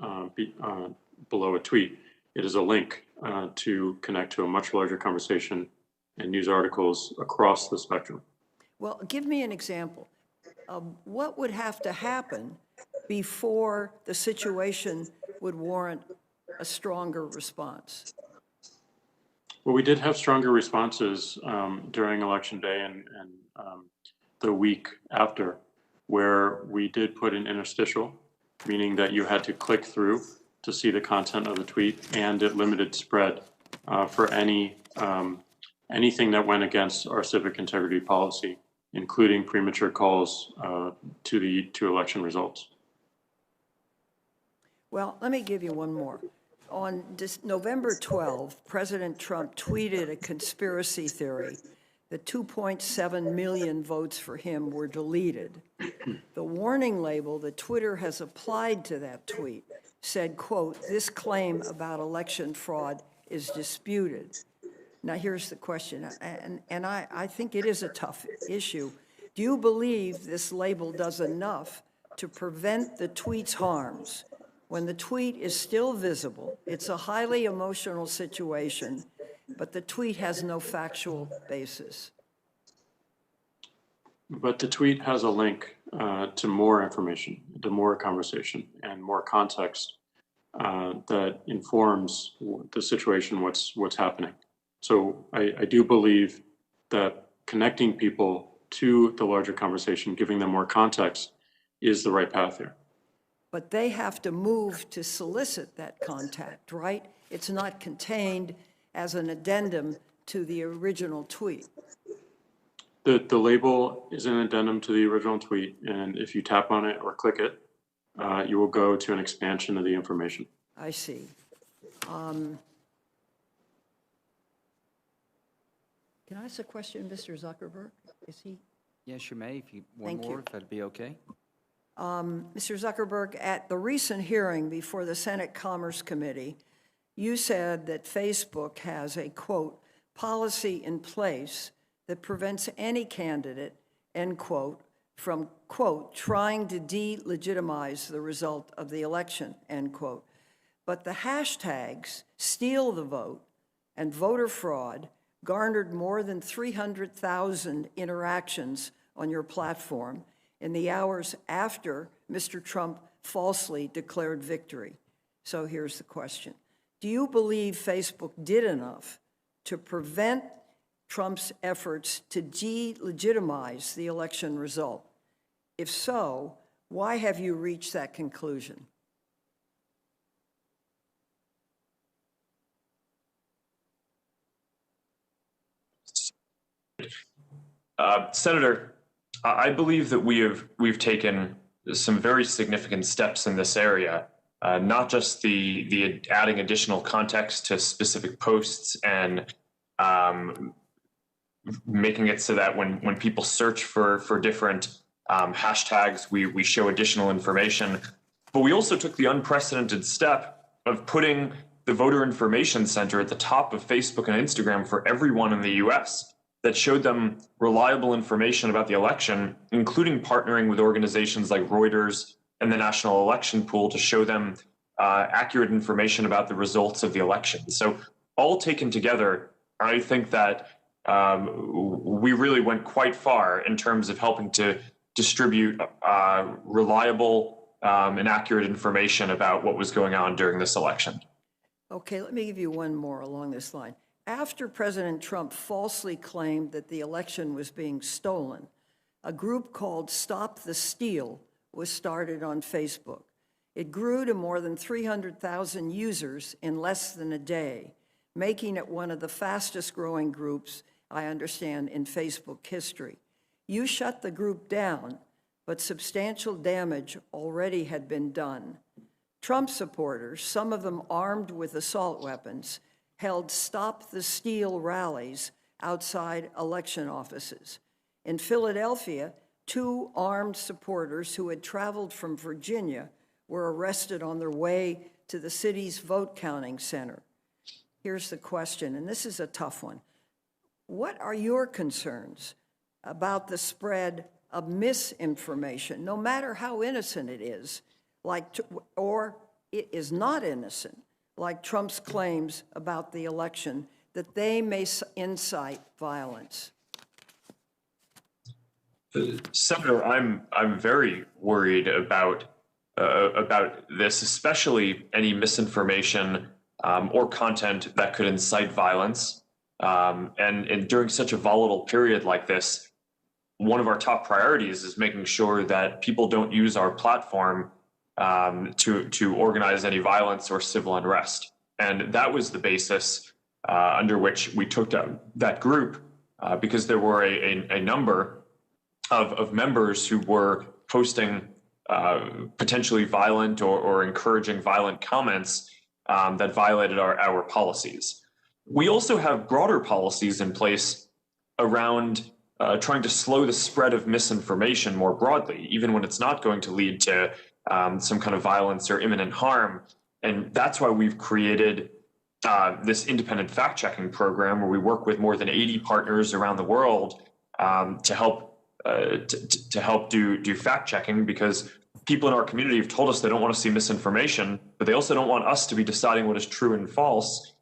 below a tweet. It is a link to connect to a much larger conversation and news articles across the spectrum. Well, give me an example. What would have to happen before the situation would warrant a stronger response? Well, we did have stronger responses during Election Day and the week after, where we did put an interstitial, meaning that you had to click through to see the content of the tweet, and it limited spread for anything that went against our civic integrity policy, including premature calls to election results. Well, let me give you one more. On November 12, President Trump tweeted a conspiracy theory that 2.7 million votes for him were deleted. The warning label that Twitter has applied to that tweet said, quote, "This claim about election fraud is disputed." Now, here's the question, and I think it is a tough issue. Do you believe this label does enough to prevent the tweet's harms when the tweet is still visible, it's a highly emotional situation, but the tweet has no factual basis? But the tweet has a link to more information, to more conversation and more context that informs the situation, what's happening. So I do believe that connecting people to the larger conversation, giving them more context, is the right path here. But they have to move to solicit that contact, right? It's not contained as an addendum to the original tweet. The label is an addendum to the original tweet, and if you tap on it or click it, you will go to an expansion of the information. I see. Can I ask a question, Mr. Zuckerberg? Is he? Yes, you may, if you, one Thank you. more, if that'd be okay. Mr. Zuckerberg, at the recent hearing before the Senate Commerce Committee, you said that Facebook has a, quote, policy in place that prevents any candidate, end quote, from, quote, trying to delegitimize the result of the election, end quote. But the hashtags steal the vote and voter fraud garnered more than 300,000 interactions on your platform in the hours after Mr. Trump falsely declared victory. So here's the question. Do you believe Facebook did enough to prevent Trump's efforts to delegitimize the election result? If so, why have you reached that conclusion? Senator, I believe that we've taken some very significant steps in this area. Not just the adding additional context to specific posts and making it so that when people search for different hashtags, we show additional information. But we also took the unprecedented step of putting the Voter Information Center at the top of Facebook and Instagram for everyone in the US that showed them reliable information about the election, including partnering with organizations like Reuters and the National Election Pool to show them accurate information about the results of the election. So all taken together, I think that we really went quite far in terms of helping to distribute reliable and accurate information about what was going on during this election. Okay, let me give you one more along this line. After President Trump falsely claimed that the election was being stolen, a group called Stop the Steal was started on Facebook. It grew to more than 300,000 users in less than a day, making it one of the fastest growing groups, I understand, in Facebook history. You shut the group down, but substantial damage already had been done. Trump supporters, some of them armed with assault weapons, held Stop the Steal rallies outside election offices. In Philadelphia, 2 armed supporters who had traveled from Virginia were arrested on their way to the city's vote counting center. Here's the question, and this is a tough one. What are your concerns about the spread of misinformation, no matter how innocent it is, or it is not innocent, like Trump's claims about the election, that they may incite violence? Senator, I'm very worried about this, especially any misinformation or content that could incite violence. And during such a volatile period like this, one of our top priorities is making sure that people don't use our platform to organize any violence or civil unrest. And that was the basis under which we took that group, because there were a number of members who were posting potentially violent or encouraging violent comments that violated our policies. We also have broader policies in place around trying to slow the spread of misinformation more broadly, even when it's not going to lead to some kind of violence or imminent harm. And that's why we've created this independent fact-checking program where we work with more than 80 partners around the world to help do fact-checking, because people in our community have told us they don't want to see misinformation, but they also don't want us to be deciding what is true and false.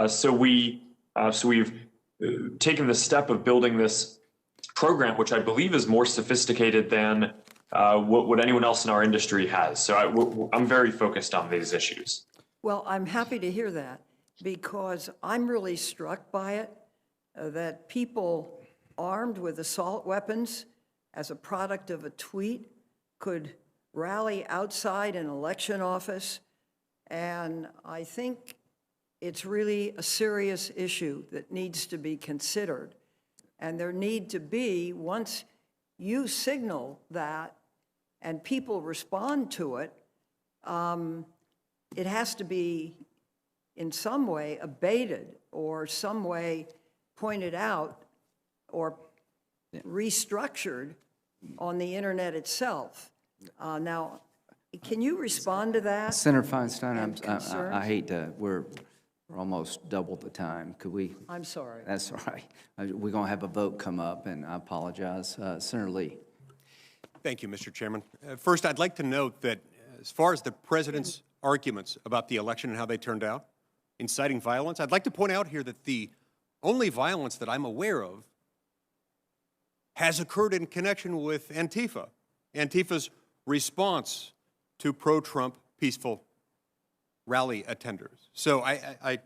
So we've taken the step of building this program, which I believe is more sophisticated than what anyone else in our industry has. So I'm very focused on these issues. Well, I'm happy to hear that, because I'm really struck by it, that people armed with assault weapons as a product of a tweet could rally outside an election office. And I think it's really a serious issue that needs to be considered. And there need to be, once you signal that and people respond to it, it has to be in some way abated or some way pointed out or restructured on the internet itself. Now, can you respond to that? Senator Feinstein, And concerns? I hate to, we're almost double the time. Could we? I'm sorry. That's all right. We're going to have a vote come up, and I apologize. Senator Lee. Thank you, Mr. Chairman. First, I'd like to note that as far as the president's arguments about the election and how they turned out, inciting violence, I'd like to point out here that the only violence that I'm aware of has occurred in connection with Antifa. Antifa's response to pro-Trump peaceful rally attenders. So I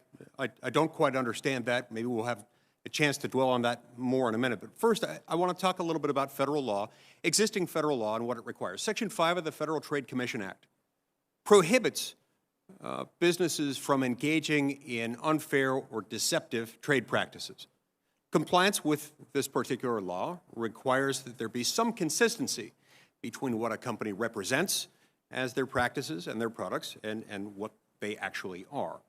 don't quite understand that. Maybe we'll have a chance to dwell on that more in a minute. But first, I want to talk a little bit about federal law, existing federal law, and what it requires. Section 5 of the Federal Trade Commission Act prohibits businesses from engaging in unfair or deceptive trade practices. Compliance with this particular law requires that there be some consistency between what a company represents as their practices and their products and what they actually are.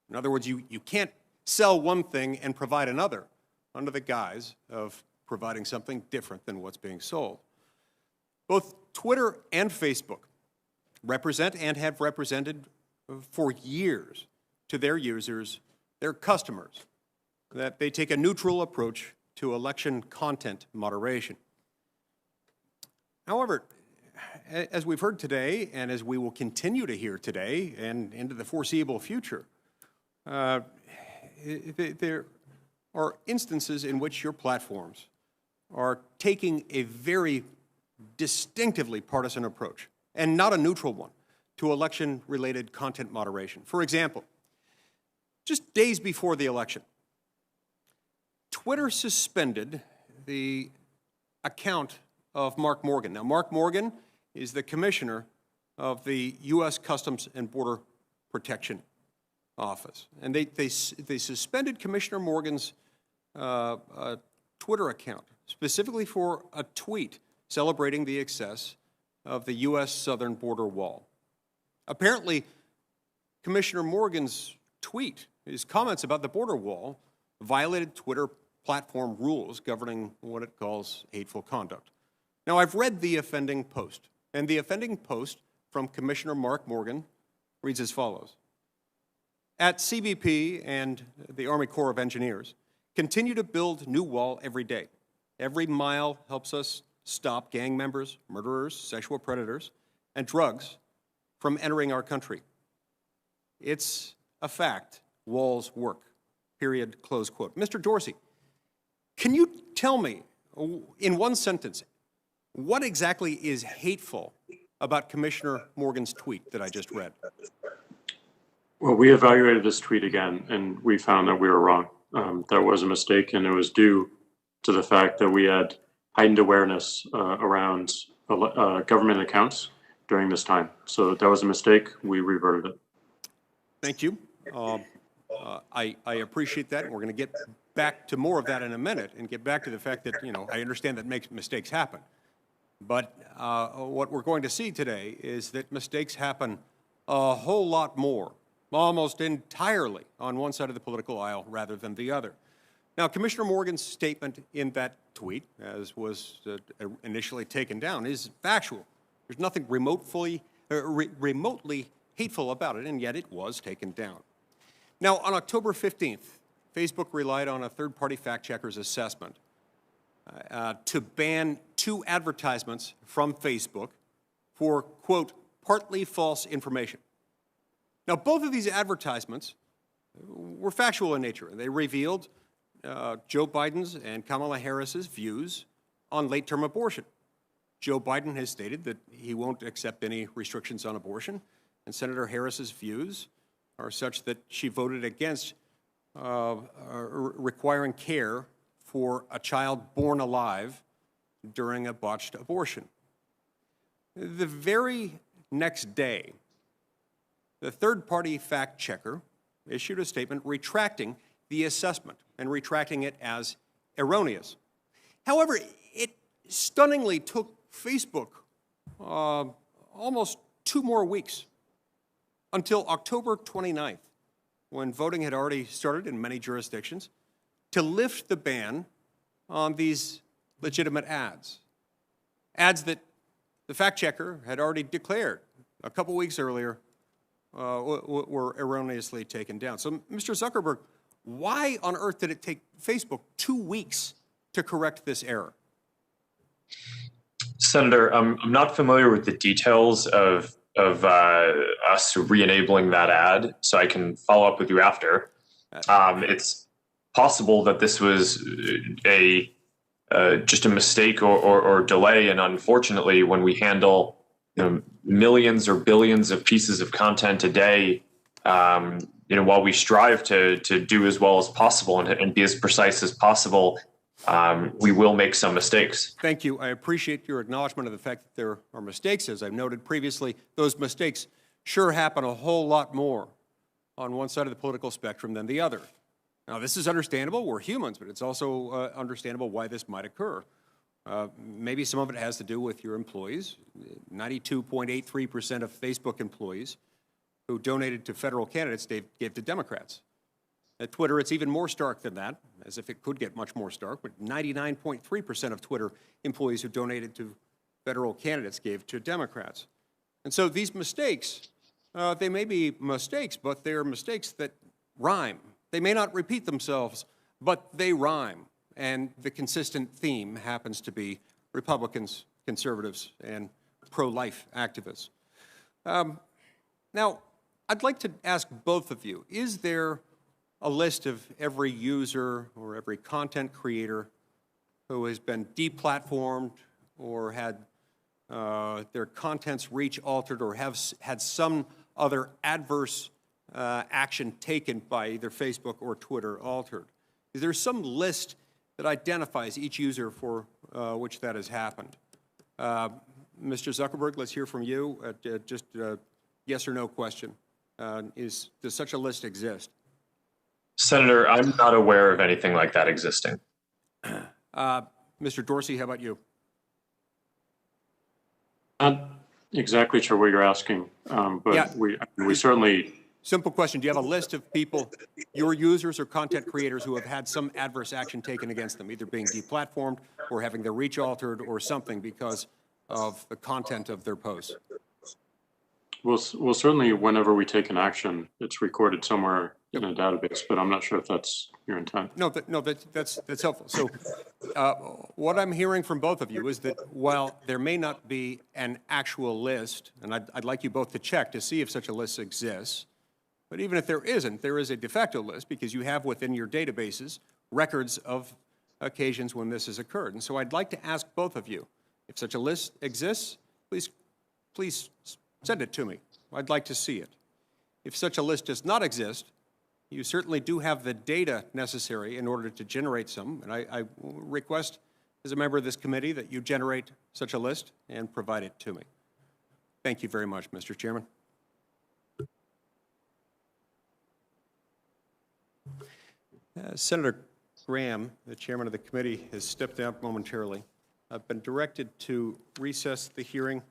In other words, you can't sell one thing and provide another under the guise of providing something different than what's being sold. Both Twitter and Facebook represent and have represented for years to their users, their customers, that they take a neutral approach to election content moderation. However, as we've heard today, and as we will continue to hear today and into the foreseeable future, there are instances in which your platforms are taking a very distinctively partisan approach, and not a neutral one, to election-related content moderation. For example, just days before the election, Twitter suspended the account of Mark Morgan. Now, Mark Morgan is the commissioner of the U.S. Customs and Border Protection Office. And they suspended Commissioner Morgan's Twitter account, specifically for a tweet celebrating the success of the U.S. southern border wall. Apparently, Commissioner Morgan's tweet, his comments about the border wall, violated Twitter platform rules governing what it calls hateful conduct. Now, I've read the offending post, and the offending post from Commissioner Mark Morgan reads as follows. At CBP and the Army Corps of Engineers, continue to build new wall every day. Every mile helps us stop gang members, murderers, sexual predators, and drugs from entering our country. It's a fact. Walls work. Period. Close quote. Mr. Dorsey, can you tell me, in one sentence, what exactly is hateful about Commissioner Morgan's tweet that I just read? Well, we evaluated this tweet again, and we found that we were wrong. That was a mistake, and it was due to the fact that we had heightened awareness around government accounts during this time. So that was a mistake. We reverted it. Thank you. I appreciate that. We're going to get back to more of that in a minute and get back to the fact that, I understand that mistakes happen. But what we're going to see today is that mistakes happen a whole lot more, almost entirely on one side of the political aisle rather than the other. Now, Commissioner Morgan's statement in that tweet, as was initially taken down, is factual. There's nothing remotely hateful about it, and yet it was taken down. Now, on October 15th, Facebook relied on a third-party fact-checker's assessment to ban 2 advertisements from Facebook for, quote, partly false information. Now, both of these advertisements were factual in nature. They revealed Joe Biden's and Kamala Harris's views on late-term abortion. Joe Biden has stated that he won't accept any restrictions on abortion, and Senator Harris's views are such that she voted against requiring care for a child born alive during a botched abortion. The very next day, the third-party fact checker issued a statement retracting the assessment and retracting it as erroneous. However, it stunningly took Facebook almost 2 more weeks until October 29th, when voting had already started in many jurisdictions, to lift the ban on these legitimate ads. Ads that the fact checker had already declared a couple weeks earlier were erroneously taken down. So, Mr. Zuckerberg, why on earth did it take Facebook 2 weeks to correct this error? Senator, I'm not familiar with the details of us re-enabling that ad, so I can follow up with you after. It's possible that this was just a mistake or delay, and unfortunately, when we handle millions or billions of pieces of content a day, while we strive to do as well as possible and be as precise as possible, we will make some mistakes. Thank you. I appreciate your acknowledgement of the fact that there are mistakes. As I've noted previously, those mistakes sure happen a whole lot more on one side of the political spectrum than the other. Now, this is understandable. We're humans, but it's also understandable why this might occur. Maybe some of it has to do with your employees. 92.83% of Facebook employees who donated to federal candidates gave to Democrats. At Twitter, it's even more stark than that, as if it could get much more stark, but 99.3% of Twitter employees who donated to federal candidates gave to Democrats. And so these mistakes, they may be mistakes, but they're mistakes that rhyme. They may not repeat themselves, but they rhyme. And the consistent theme happens to be Republicans, conservatives, and pro-life activists. Now, I'd like to ask both of you, is there a list of every user or every content creator who has been deplatformed or had their content's reach altered or have had some other adverse action taken by either Facebook or Twitter altered? Is there some list that identifies each user for which that has happened? Mr. Zuckerberg, let's hear from you. Just a yes or no question. Does such a list exist? Senator, I'm not aware of anything like that existing. Mr. Dorsey, how about you? Not exactly sure what you're asking, but Yeah. we certainly. Simple question. Do you have a list of people, your users or content creators, who have had some adverse action taken against them, either being deplatformed or having their reach altered or something because of the content of their posts? Well, certainly whenever we take an action, it's recorded somewhere in a database, but I'm not sure if that's your intent. No, that's helpful. So what I'm hearing from both of you is that while there may not be an actual list, and I'd like you both to check to see if such a list exists, but even if there isn't, there is a de facto list because you have within your databases records of occasions when this has occurred. And so I'd like to ask both of you, if such a list exists, please send it to me. I'd like to see it. If such a list does not exist, you certainly do have the data necessary in order to generate some, and I request as a member of this committee that you generate such a list and provide it to me. Thank you very much, Mr. Chairman. Senator Graham, the chairman of the committee, has stepped out momentarily. I've been directed to recess the hearing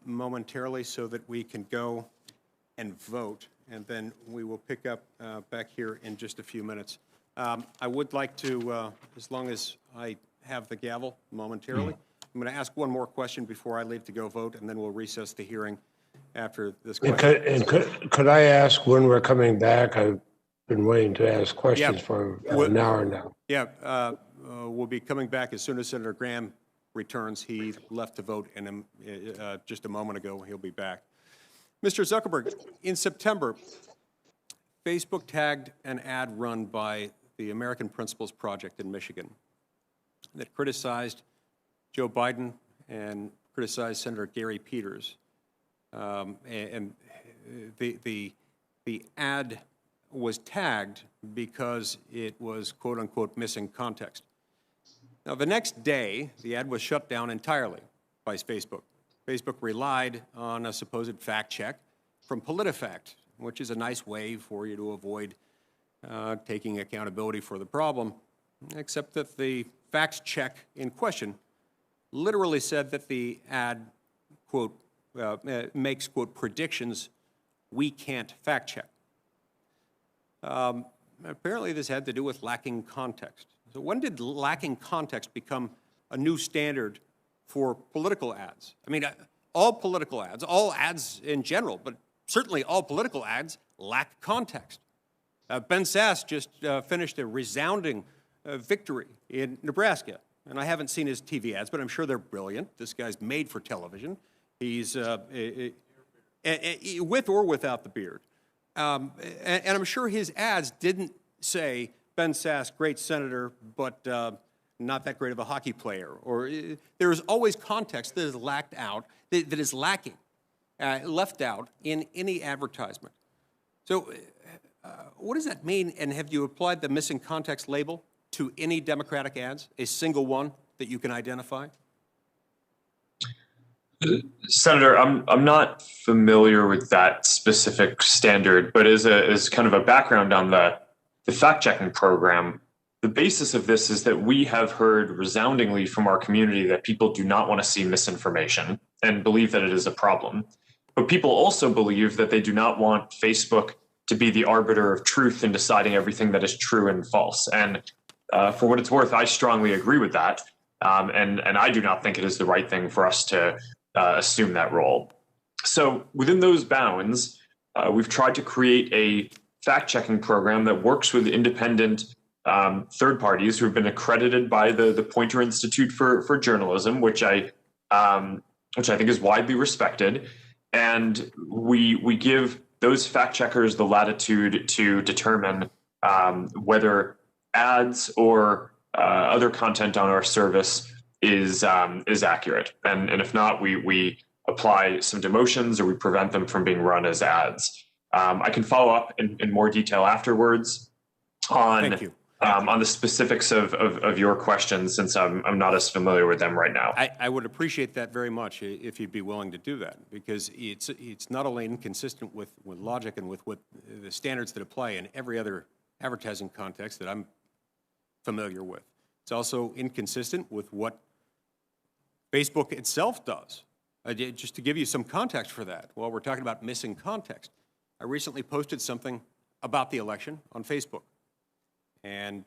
momentarily so that we can go and vote, and then we will pick up back here in just a few minutes. I would like to, as long as I have the gavel momentarily, I'm going to ask one more question before I leave to go vote, and then we'll recess the hearing after this question. Could I ask when we're coming back? I've been waiting to ask questions for an hour now. Yeah, we'll be coming back as soon as Senator Graham returns. He left to vote in just a moment ago. He'll be back. Mr. Zuckerberg, in September, Facebook tagged an ad run by the American Principles Project in Michigan that criticized Joe Biden and criticized Senator Gary Peters. And the ad was tagged because it was, quote unquote, missing context. Now, the next day, the ad was shut down entirely by Facebook. Facebook relied on a supposed fact check from PolitiFact, which is a nice way for you to avoid taking accountability for the problem, except that the fact check in question literally said that the ad, quote, makes, quote, predictions we can't fact check. Apparently this had to do with lacking context. So when did lacking context become a new standard for political ads? I mean, all political ads, all ads in general, but certainly all political ads lack context. Ben Sasse just finished a resounding victory in Nebraska. And I haven't seen his TV ads, but I'm sure they're brilliant. This guy's made for television. He's with or without the beard. And I'm sure his ads didn't say, Ben Sasse, great senator, but not that great of a hockey player. Or there is always context that is lacked out, that is lacking, left out in any advertisement. So what does that mean? And have you applied the missing context label to any Democratic ads, a single one that you can identify? Senator, I'm not familiar with that specific standard, but as kind of a background on the fact-checking program, the basis of this is that we have heard resoundingly from our community that people do not want to see misinformation and believe that it is a problem. But people also believe that they do not want Facebook to be the arbiter of truth in deciding everything that is true and false. And for what it's worth, I strongly agree with that. And I do not think it is the right thing for us to assume that role. So within those bounds, we've tried to create a fact-checking program that works with independent third parties who have been accredited by the Poynter Institute for Journalism, which I think is widely respected. And we give those fact checkers the latitude to determine whether ads or other content on our service is accurate. And if not, we apply some demotions or we prevent them from being run as ads. I can follow up in more detail afterwards on the specifics of your questions, since I'm not as familiar with them right now. I would appreciate that very much if you'd be willing to do that, because it's not only inconsistent with logic and with what the standards that apply in every other advertising context that I'm familiar with. It's also inconsistent with what Facebook itself does. Just to give you some context for that, while we're talking about missing context, I recently posted something about the election on Facebook. And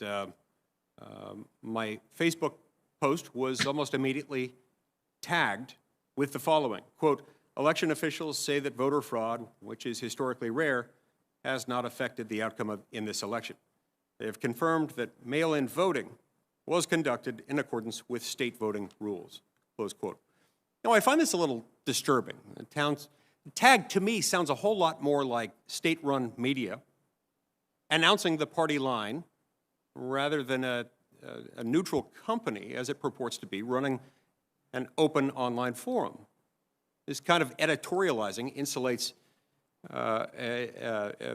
my Facebook post was almost immediately tagged with the following, quote, election officials say that voter fraud, which is historically rare, has not affected the outcome in this election. They have confirmed that mail-in voting was conducted in accordance with state voting rules, close quote. Now, I find this a little disturbing. Tag, to me, sounds a whole lot more like state-run media announcing the party line rather than a neutral company, as it purports to be, running an open online forum. This kind of editorializing insulates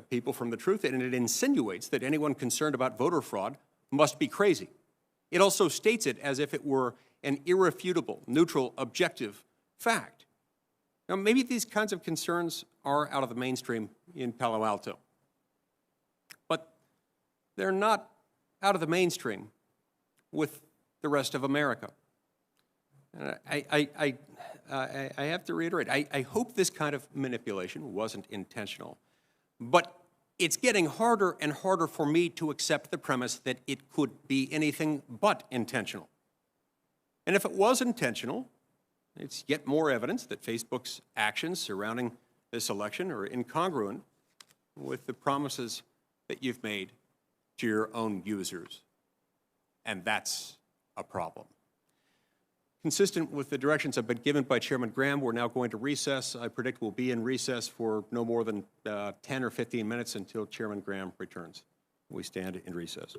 people from the truth, and it insinuates that anyone concerned about voter fraud must be crazy. It also states it as if it were an irrefutable, neutral, objective fact. Now, maybe these kinds of concerns are out of the mainstream in Palo Alto, but they're not out of the mainstream with the rest of America. I have to reiterate, I hope this kind of manipulation wasn't intentional, but it's getting harder and harder for me to accept the premise that it could be anything but intentional. And if it was intentional, it's yet more evidence that Facebook's actions surrounding this election are incongruent with the promises that you've made to your own users. And that's a problem. Consistent with the directions have been given by Chairman Graham, we're now going to recess. I predict we'll be in recess for no more than 10 or 15 minutes until Chairman Graham returns. We stand in recess.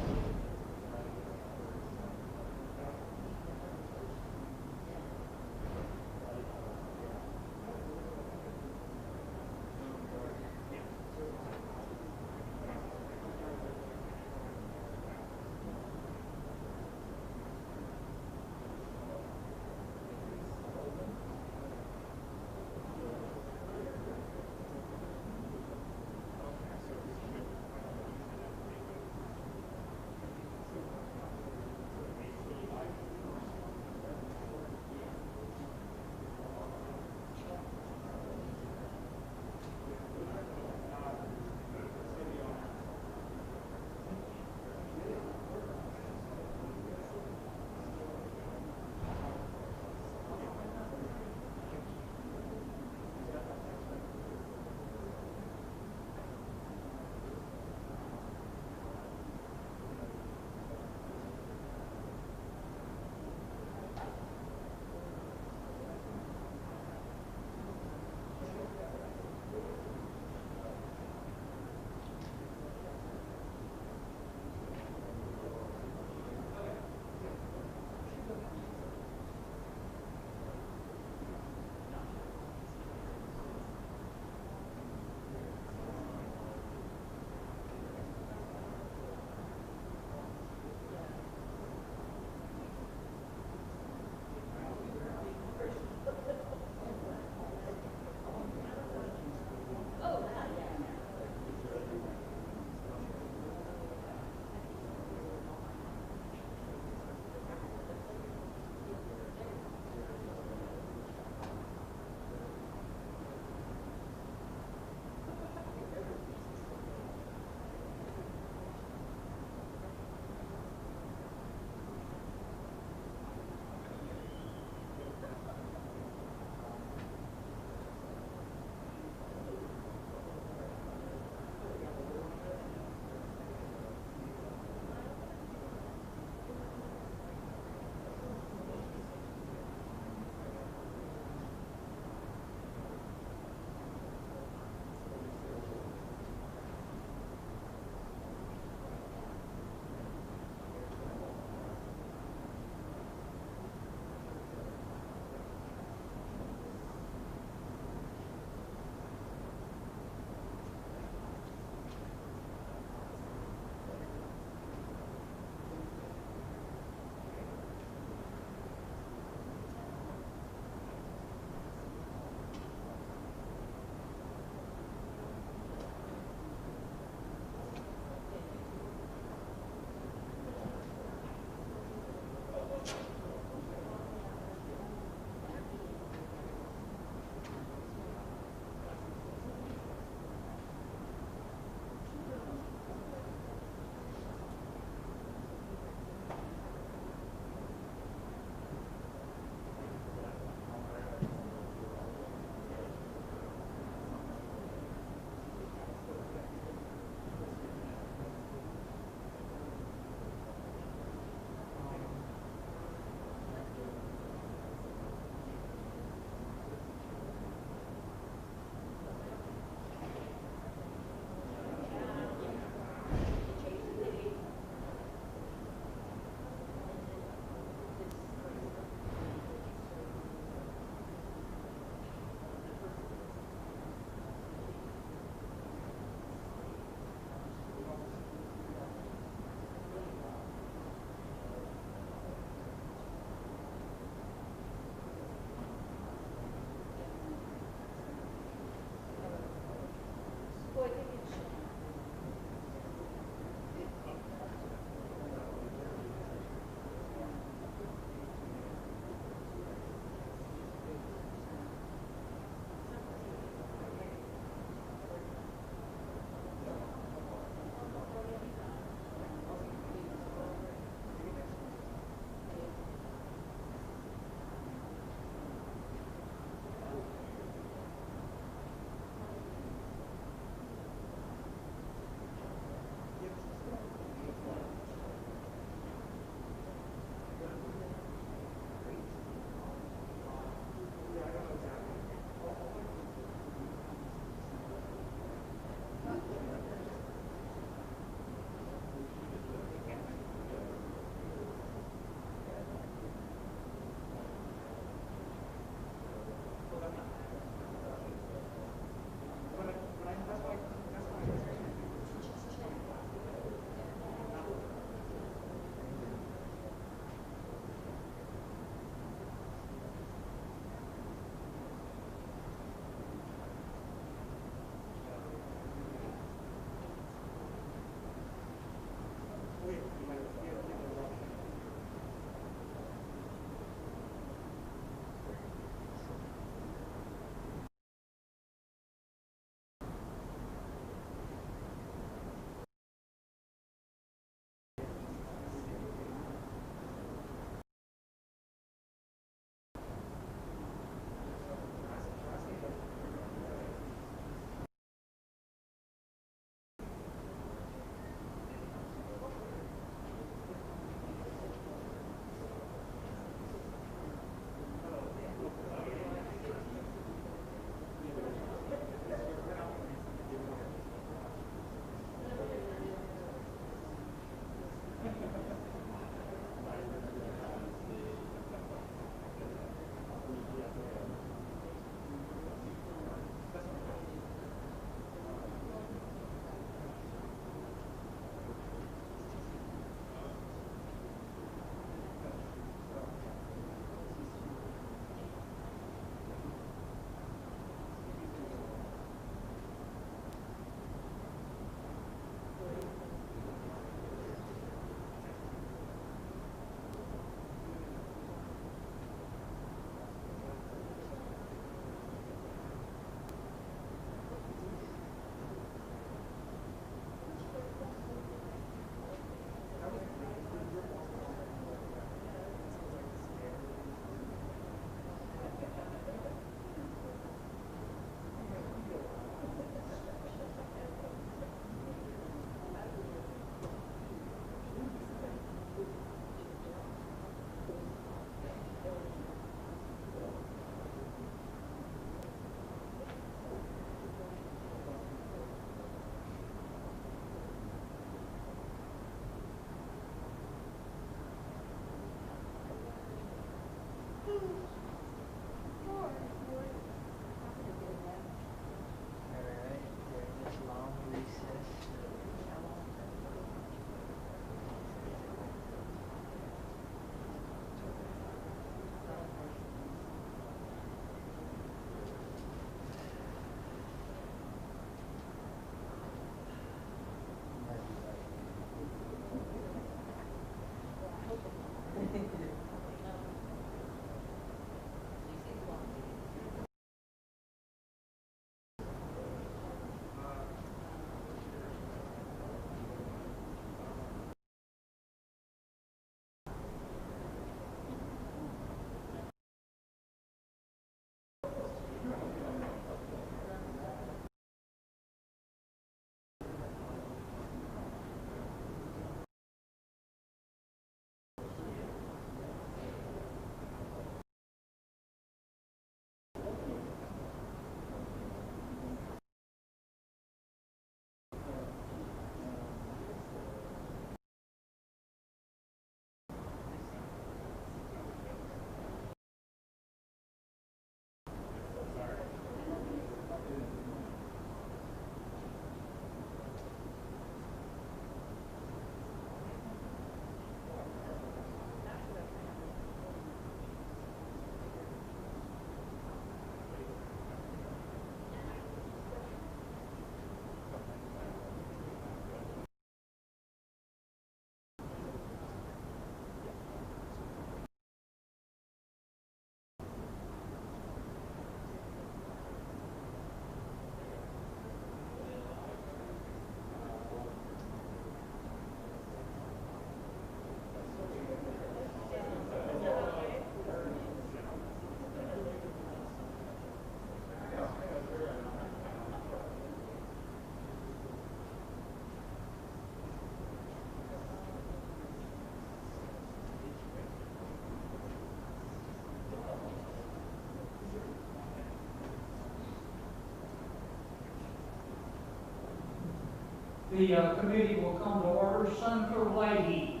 the committee will come to order. Senator Leahy.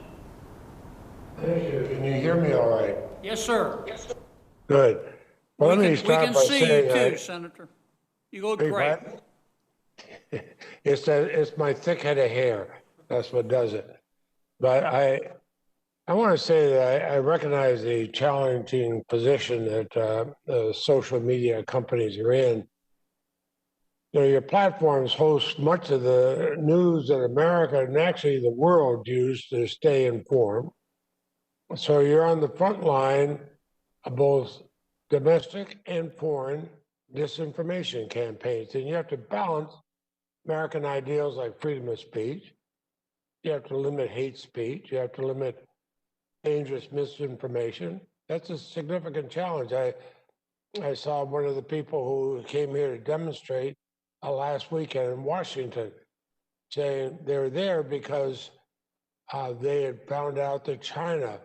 Thank you. Can you hear me all right? Yes, sir. Good. Well, let me We start can by see you saying too, Senator. You look Beg your great. pardon? It's my thick head of hair. That's what does it. But I want to say that I recognize the challenging position that the social media companies are in. You know, your platforms host much of the news that America and actually the world use to stay informed. So you're on the front line of both domestic and foreign disinformation campaigns, and you have to balance American ideals like freedom of speech. You have to limit hate speech. You have to limit dangerous misinformation. That's a significant challenge. I saw one of the people who came here to demonstrate last weekend in Washington saying they were there because they had found out that China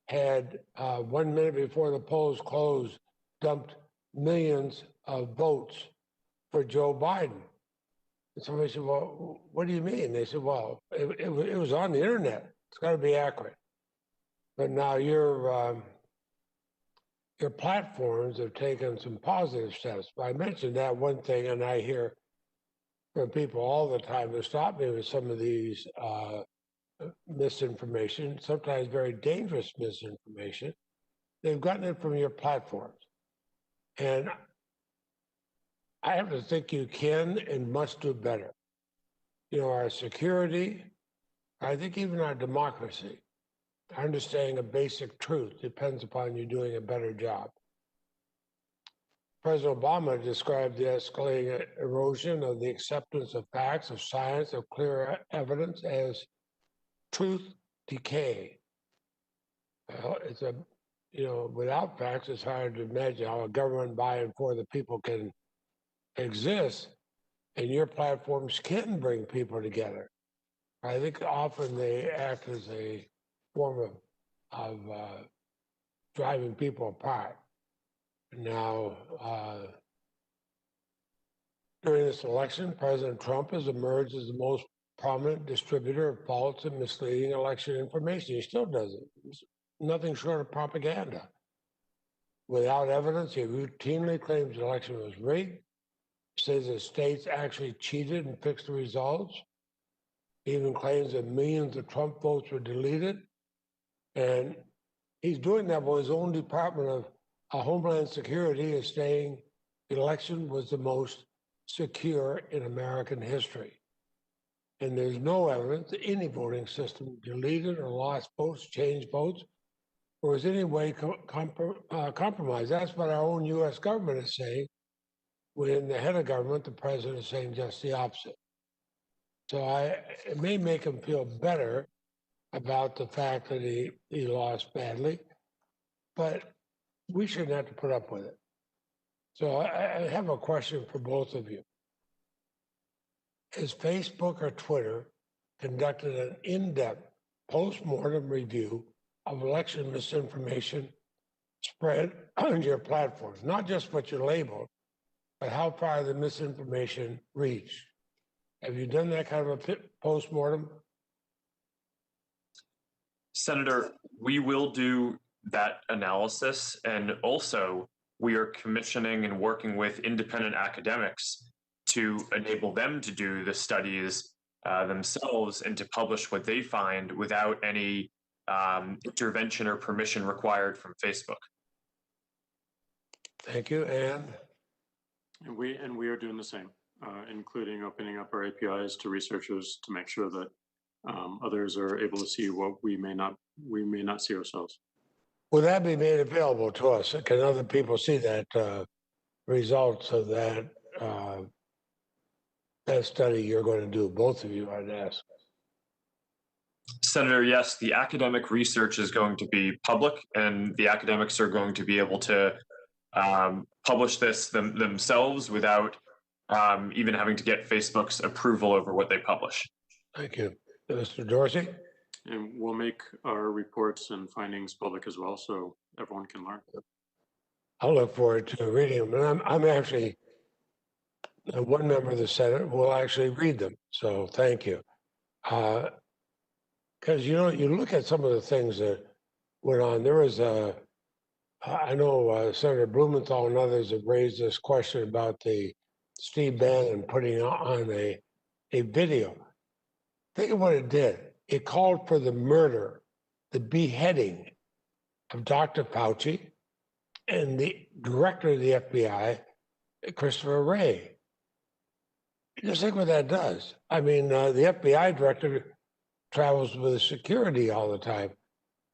had 1 minute before the polls closed dumped millions of votes for Joe Biden. And somebody said, well, what do you mean? They said, well, it was on the internet. It's got to be accurate. But now your platforms have taken some positive steps. I mentioned that one thing, and I hear from people all the time to stop me with some of these misinformation, sometimes very dangerous misinformation. They've gotten it from your platforms. And I have to think you can and must do better. You know, our security, I think even our democracy, understanding a basic truth depends upon you doing a better job. President Obama described the escalating erosion of the acceptance of facts, of science, of clear evidence as truth decay. Without facts, it's hard to imagine how a government by and for the people can exist, and your platforms can bring people together. I think often they act as a form of driving people apart. Now, during this election, President Trump has emerged as the most prominent distributor of false and misleading election information. He still does it. It's nothing short of propaganda. Without evidence, he routinely claims the election was rigged, says that states actually cheated and fixed the results. He even claims that millions of Trump votes were deleted. And he's doing that while his own Department of Homeland Security is saying the election was the most secure in American history. And there's no evidence that any voting system deleted or lost votes, changed votes, or was any way compromised. That's what our own U.S. government is saying, when the head of government, the president, is saying just the opposite. So it may make him feel better about the fact that he lost badly, but we shouldn't have to put up with it. So I have a question for both of you. Has Facebook or Twitter conducted an in-depth post-mortem review of election misinformation spread on your platforms? Not just what you labeled, but how far the misinformation reached. Have you done that kind of a post-mortem? Senator, we will do that analysis, and also we are commissioning and working with independent academics to enable them to do the studies themselves and to publish what they find without any intervention or permission required from Facebook. Thank you, and we are doing the same, including opening up our APIs to researchers to make sure that others are able to see what we may not see ourselves. will that be made available to us? Can other people see that results of that that study you're going to do? Both of you, I'd ask. Senator, yes, the academic research is going to be public, and the academics are going to be able to publish this themselves without even having to get Facebook's approval over what they publish. Thank you. Mr. Dorsey? And we'll make our reports and findings public as well, so everyone can learn. I'll look forward to reading them. And I'm actually and one member of the Senate will actually read them. So thank you. Because, you know, you look at some of the things that went on. There was I know Senator Blumenthal and others have raised this question about the Steve Bannon putting on a video. Think of what it did. It called for the murder, the beheading of Dr. Fauci and the director of the FBI, Christopher Wray. Just think what that does. I mean, the FBI director travels with security all the time.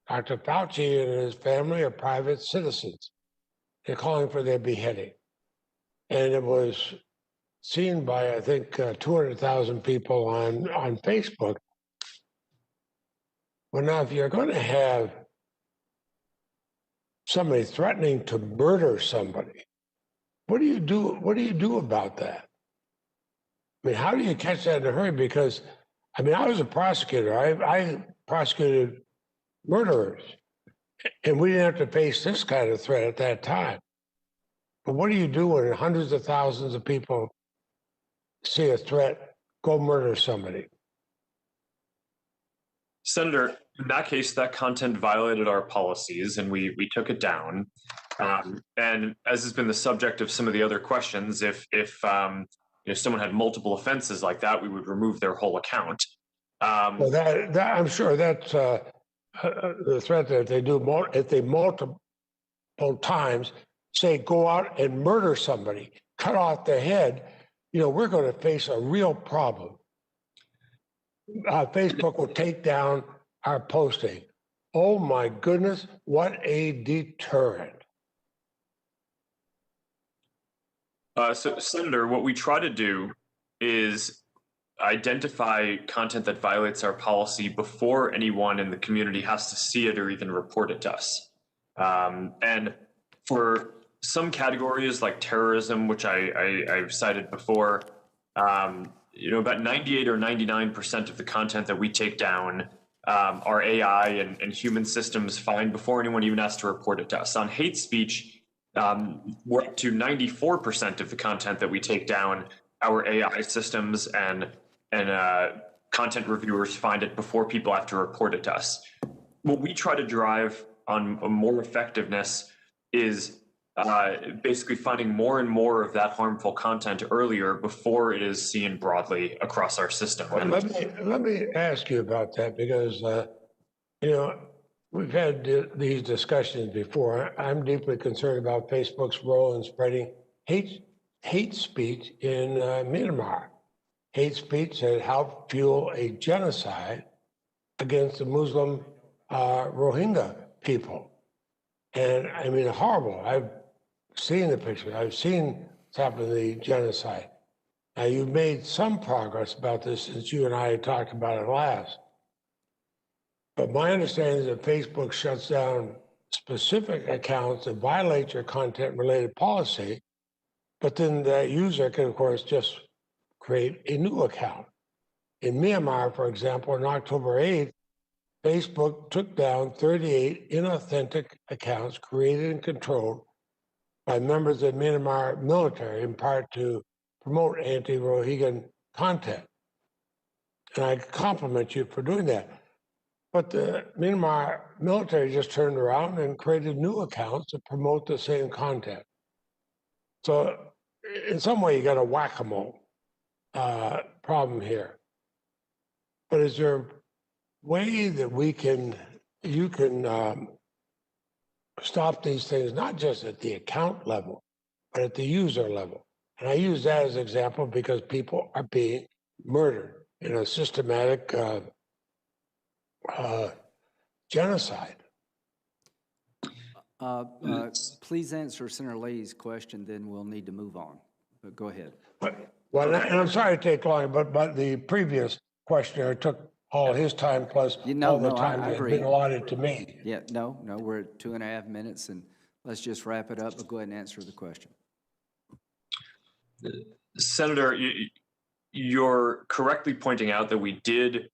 Dr. Fauci and his family are private citizens. They're calling for their beheading. And it was seen by, I think, 200,000 people on Facebook. Well, now, if you're going to have somebody threatening to murder somebody, what do you do? What do you do about that? I mean, how do you catch that in a hurry? Because, I mean, I was a prosecutor. I prosecuted murderers, and we didn't have to face this kind of threat at that time. But what do you do when hundreds of thousands of people see a threat, go murder somebody? Senator, in that case, that content violated our policies and we took it down. And as has been the subject of some of the other questions, if someone had multiple offenses like that, we would remove their whole account. Well, that I'm sure that's the threat that if they multiple times say go out and murder somebody, cut off their head, you know, we're going to face a real problem. Facebook will take down our posting. Oh my goodness, what a deterrent. So, Senator, what we try to do is identify content that violates our policy before anyone in the community has to see it or even report it to us. And for some categories like terrorism, which I've cited before, about 98 or 99% of the content that we take down our AI and human systems find before anyone even has to report it to us. On hate speech, we're up to 94% of the content that we take down, our AI systems and content reviewers find it before people have to report it to us. What we try to drive on more effectiveness is basically finding more and more of that harmful content earlier before it is seen broadly across our system. Let me ask you about that because, we've had these discussions before. I'm deeply concerned about Facebook's role in spreading hate speech in Myanmar. Hate speech that helped fuel a genocide against the Muslim Rohingya people. And I mean, horrible. I've seen the pictures. I've seen what's happened to the genocide. Now, you've made some progress about this since you and I had talked about it last. But my understanding is that Facebook shuts down specific accounts that violate your content-related policy, but then that user can, of course, just create a new account. In Myanmar, for example, on October 8th, Facebook took down 38 inauthentic accounts created and controlled by members of the Myanmar military, in part to promote anti-Rohingya content. And I compliment you for doing that. But the Myanmar military just turned around and created new accounts to promote the same content. So in some way, you got a whack-a-mole problem here. But is there a way that you can stop these things, not just at the account level, but at the user level? And I use that as an example because people are being murdered in a systematic genocide. Please answer Senator Leahy's question, then we'll need to move on. But go ahead. Well, and I'm sorry to take long, but the previous questioner took all his time plus all the time that had been allotted to me. Yeah, no, we're at 2.5 minutes, and let's just wrap it up, but go ahead and answer the question. Senator, you're correctly pointing out that we did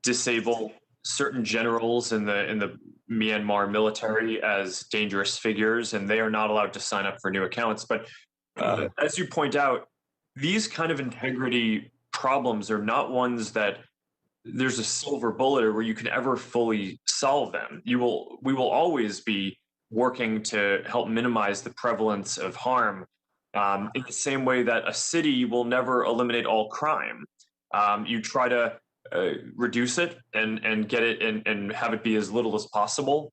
disable certain generals in the Myanmar military as dangerous figures, and they are not allowed to sign up for new accounts. But as you point out, these kind of integrity problems are not ones that there's a silver bullet or where you can ever fully solve them. We will always be working to help minimize the prevalence of harm, in the same way that a city will never eliminate all crime. You try to reduce it and get it and have it be as little as possible.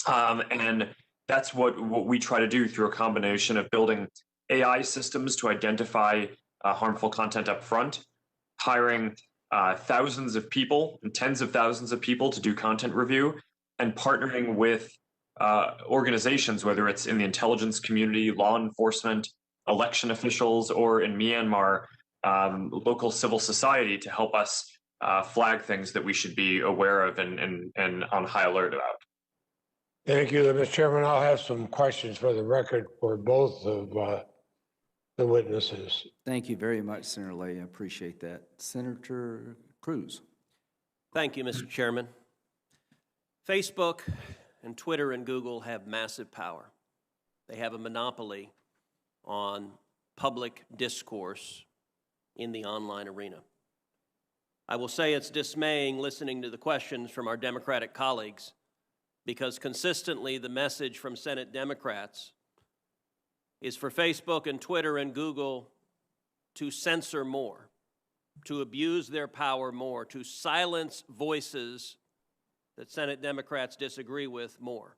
And that's what we try to do through a combination of building AI systems to identify harmful content up front, hiring thousands of people and tens of thousands of people to do content review, and partnering with organizations, whether it's in the intelligence community, law enforcement, election officials, or in Myanmar, local civil society, to help us flag things that we should be aware of and on high alert about. Thank you, Mr. Chairman. I'll have some questions for the record for both of the witnesses. Thank you very much, Senator Lay. I appreciate that. Senator Cruz. Thank you, Mr. Chairman. Facebook and Twitter and Google have massive power. They have a monopoly on public discourse in the online arena. I will say it's dismaying listening to the questions from our Democratic colleagues, because consistently the message from Senate Democrats is for Facebook and Twitter and Google to censor more, to abuse their power more, to silence voices that Senate Democrats disagree with more.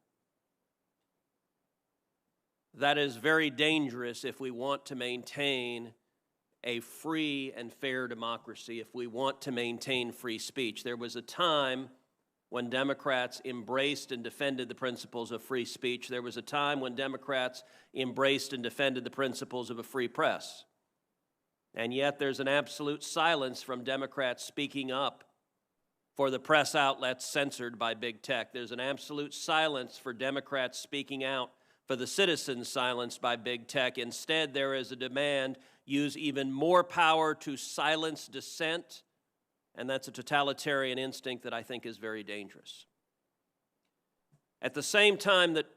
That is very dangerous if we want to maintain a free and fair democracy, if we want to maintain free speech. There was a time when Democrats embraced and defended the principles of free speech. There was a time when Democrats embraced and defended the principles of a free press. And yet there's an absolute silence from Democrats speaking up for the press outlets censored by big tech. There's an absolute silence for Democrats speaking out for the citizens silenced by big tech. Instead, there is a demand: use even more power to silence dissent, and that's a totalitarian instinct that I think is very dangerous. At the same time that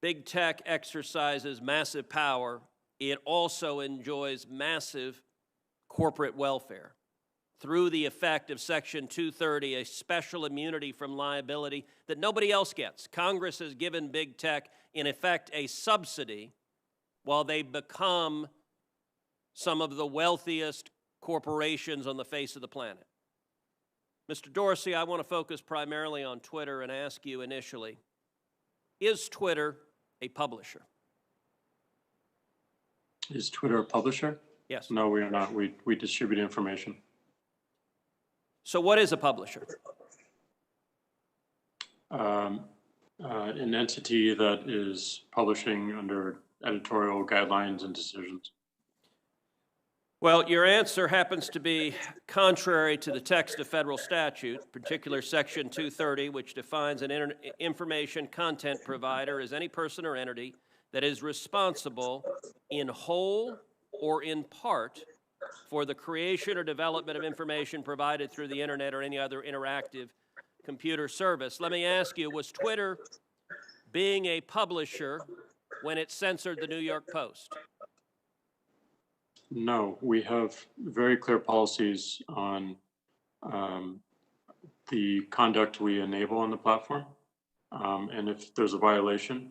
big tech exercises massive power, it also enjoys massive corporate welfare through the effect of Section 230, a special immunity from liability that nobody else gets. Congress has given big tech, in effect, a subsidy while they become some of the wealthiest corporations on the face of the planet. Mr. Dorsey, I want to focus primarily on Twitter and ask you initially, is Twitter a publisher? Is Twitter a publisher? Yes. No, we are not. We distribute information. So what is a publisher? An entity that is publishing under editorial guidelines and decisions. Well, your answer happens to be contrary to the text of federal statute, particular Section 230, which defines an information content provider as any person or entity that is responsible in whole or in part for the creation or development of information provided through the internet or any other interactive computer service. Let me ask you, was Twitter being a publisher when it censored the New York Post? No, we have very clear policies on the conduct we enable on the platform. And if there's a violation,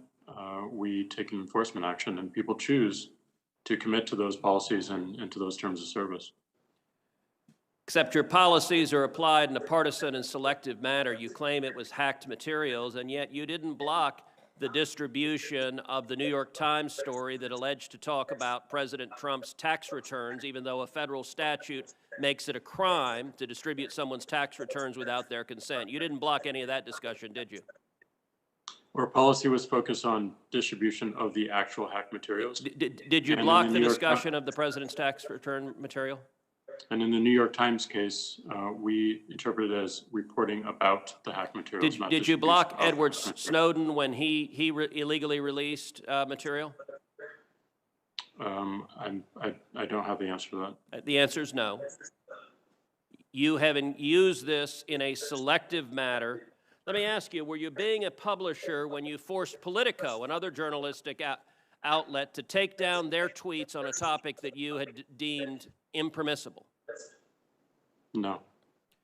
we take an enforcement action, and people choose to commit to those policies and to those terms of service. Except your policies are applied in a partisan and selective manner. You claim it was hacked materials, and yet you didn't block the distribution of the New York Times story that alleged to talk about President Trump's tax returns, even though a federal statute makes it a crime to distribute someone's tax returns without their consent. You didn't block any of that discussion, did you? Our policy was focused on distribution of the actual hacked materials. Did you And block in the New York discussion of the president's tax return material? And in the New York Times case, we interpreted it as reporting about the hacked materials. not Did you block distribution of Edward hacked materials. Snowden when he illegally released material? I don't have the answer to that. The answer is no. You haven't used this in a selective manner. Let me ask you, were you being a publisher when you forced Politico and other journalistic outlet to take down their tweets on a topic that you had deemed impermissible? No.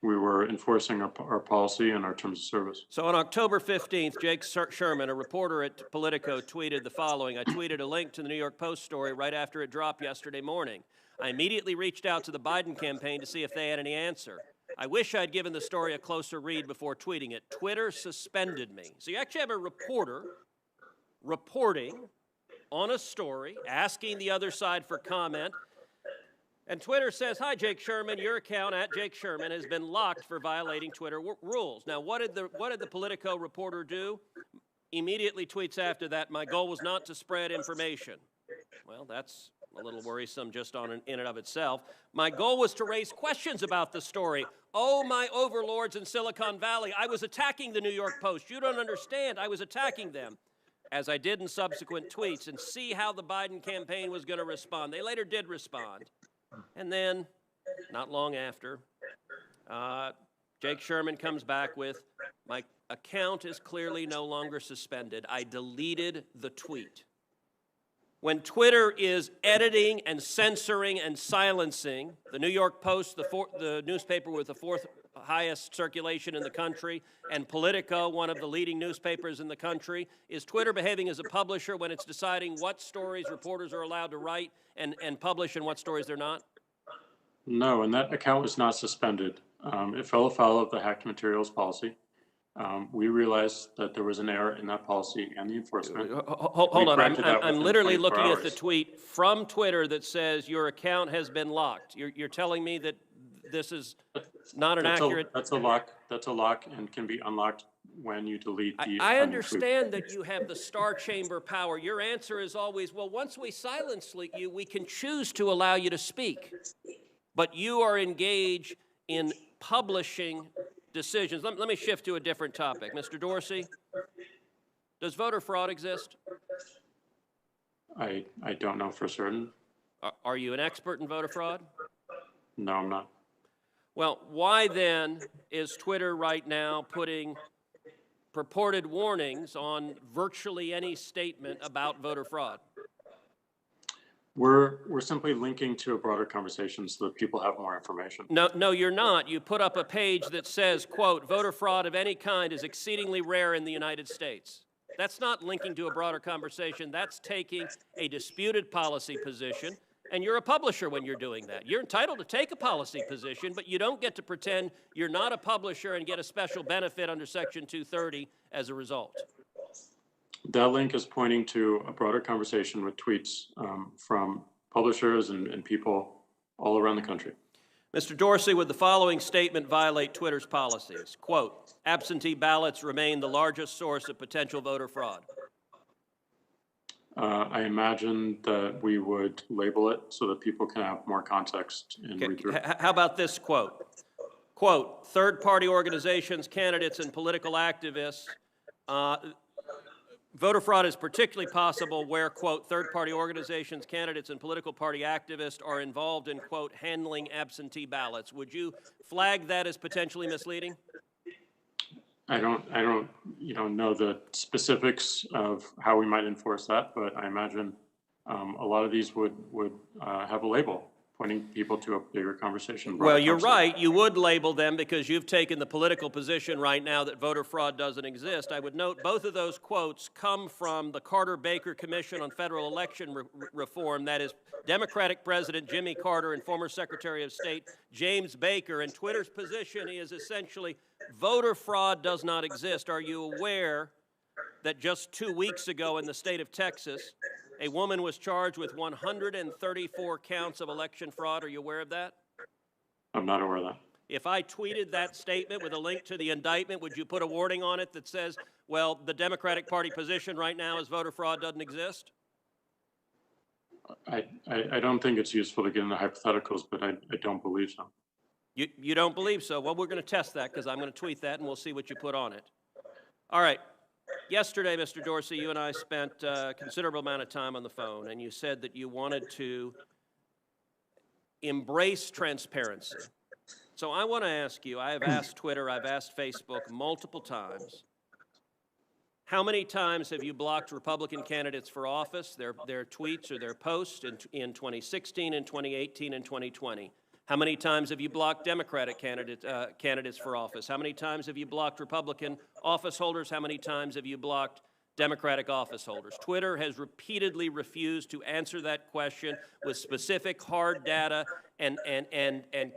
We were enforcing our policy and our terms of service. So on October 15th, Jake Sherman, a reporter at Politico, tweeted the following. I tweeted a link to the New York Post story right after it dropped yesterday morning. I immediately reached out to the Biden campaign to see if they had any answer. I wish I'd given the story a closer read before tweeting it. Twitter suspended me. So you actually have a reporter reporting on a story, asking the other side for comment, and Twitter says, hi, Jake Sherman, your account at Jake Sherman has been locked for violating Twitter rules. Now, what did the Politico reporter do? Immediately tweets after that, my goal was not to spread information. Well, that's a little worrisome just in and of itself. My goal was to raise questions about the story. Oh, my overlords in Silicon Valley, I was attacking the New York Post. You don't understand, I was attacking them, as I did in subsequent tweets, and see how the Biden campaign was going to respond. They later did respond. And then, not long after, Jake Sherman comes back with, my account is clearly no longer suspended. I deleted the tweet. When Twitter is editing and censoring and silencing, the New York Post, the newspaper with the fourth highest circulation in the country, and Politico, one of the leading newspapers in the country, is Twitter behaving as a publisher when it's deciding what stories reporters are allowed to write and publish and what stories they're not? No, and that account was not suspended. It fell afoul of the hacked materials policy. We realized that there was an error in that policy and the enforcement. Hold on, I'm literally looking at the tweet from Twitter that says your account has been locked. You're telling me that this is not an accurate... That's a lock and can be unlocked when you delete the... I understand that you have the star chamber power. Your answer is always, well, once we silence you, we can choose to allow you to speak. But you are engaged in publishing decisions. Let me shift to a different topic. Mr. Dorsey, does voter fraud exist? I don't know for certain. Are you an expert in voter fraud? No, I'm not. Well, why then is Twitter right now putting purported warnings on virtually any statement about voter fraud? We're simply linking to a broader conversation so that people have more information. No, you're not. You put up a page that says, quote, voter fraud of any kind is exceedingly rare in the United States. That's not linking to a broader conversation. That's taking a disputed policy position, and you're a publisher when you're doing that. You're entitled to take a policy position, but you don't get to pretend you're not a publisher and get a special benefit under Section 230 as a result. That link is pointing to a broader conversation with tweets from publishers and people all around the country. Mr. Dorsey, would the following statement violate Twitter's policies? Quote, absentee ballots remain the largest source of potential voter fraud. I imagine that we would label it so that people can have more context and read through. How about this quote? Quote, third-party organizations, candidates, and political activists. Voter fraud is particularly possible where, quote, third-party organizations, candidates, and political party activists are involved in, quote, handling absentee ballots. Would you flag that as potentially misleading? I don't know the specifics of how we might enforce that, but I imagine a lot of these would have a label pointing people to a bigger conversation. Well, you're right. You would label them because you've taken the political position right now that voter fraud doesn't exist. I would note both of those quotes come from the Carter-Baker Commission on Federal Election Reform. That is Democratic President Jimmy Carter and former Secretary of State James Baker. And Twitter's position is essentially voter fraud does not exist. Are you aware that just 2 weeks ago in the state of Texas, a woman was charged with 134 counts of election fraud? Are you aware of that? I'm not aware of that. If I tweeted that statement with a link to the indictment, would you put a warning on it that says, well, the Democratic Party position right now is voter fraud doesn't exist? I don't think it's useful to get into hypotheticals, but I don't believe so. You don't believe so? Well, we're going to test that because I'm going to tweet that and we'll see what you put on it. All right. Yesterday, Mr. Dorsey, you and I spent a considerable amount of time on the phone, and you said that you wanted to embrace transparency. So I want to ask you, I have asked Twitter, I've asked Facebook multiple times, How many times have you blocked Republican candidates for office, their tweets or their posts in 2016 and 2018 and 2020? How many times have you blocked Democratic candidates for office? How many times have you blocked Republican office holders? How many times have you blocked Democratic office holders? Twitter has repeatedly refused to answer that question with specific hard data and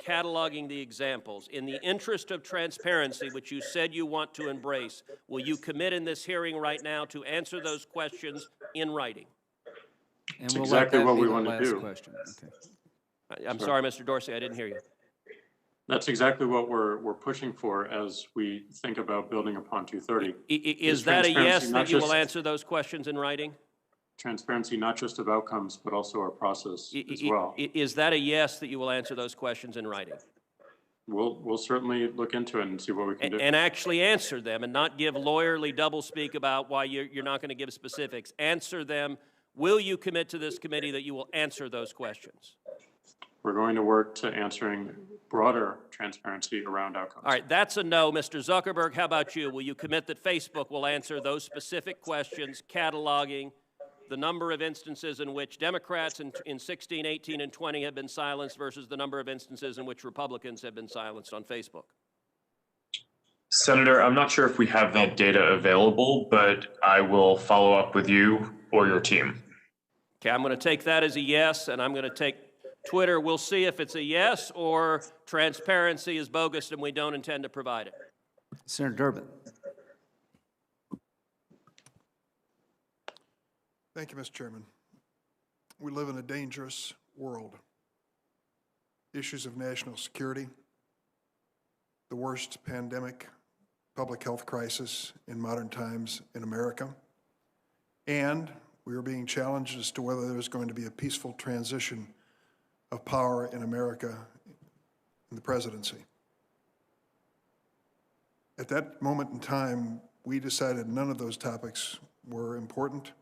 cataloging the examples. In the interest of transparency, which you said you want to embrace, will you commit in this hearing right now to answer those questions in writing? And That's we'll let exactly that what be we the want to last do. question. Okay. I'm sorry, Mr. Dorsey, I didn't hear you. That's exactly what we're pushing for as we think about building upon 230. Is that a yes transparency, that you will just- answer those questions in writing? Transparency, not just of outcomes, but also our process as well. Is that a yes that you will answer those questions in writing? We'll certainly look into it and see what we can do. And actually answer them and not give lawyerly doublespeak about why you're not going to give specifics. Answer them. Will you commit to this committee that you will answer those questions? We're going to work to answering broader transparency around outcomes. All right, that's a no. Mr. Zuckerberg, how about you? Will you commit that Facebook will answer those specific questions, cataloging the number of instances in which Democrats in 16, 18, and 20 have been silenced versus the number of instances in which Republicans have been silenced on Facebook? Senator, I'm not sure if we have that data available, but I will follow up with you or your team. Okay, I'm going to take that as a yes, and I'm going to take Twitter. We'll see if it's a yes or transparency is bogus and we don't intend to provide it. Senator Durbin. Thank you, Mr. Chairman. We live in a dangerous world. Issues of national security, the worst pandemic, public health crisis in modern times in America, and we are being challenged as to whether there's going to be a peaceful transition of power in America in the presidency. At that moment in time, we decided none of those topics were important,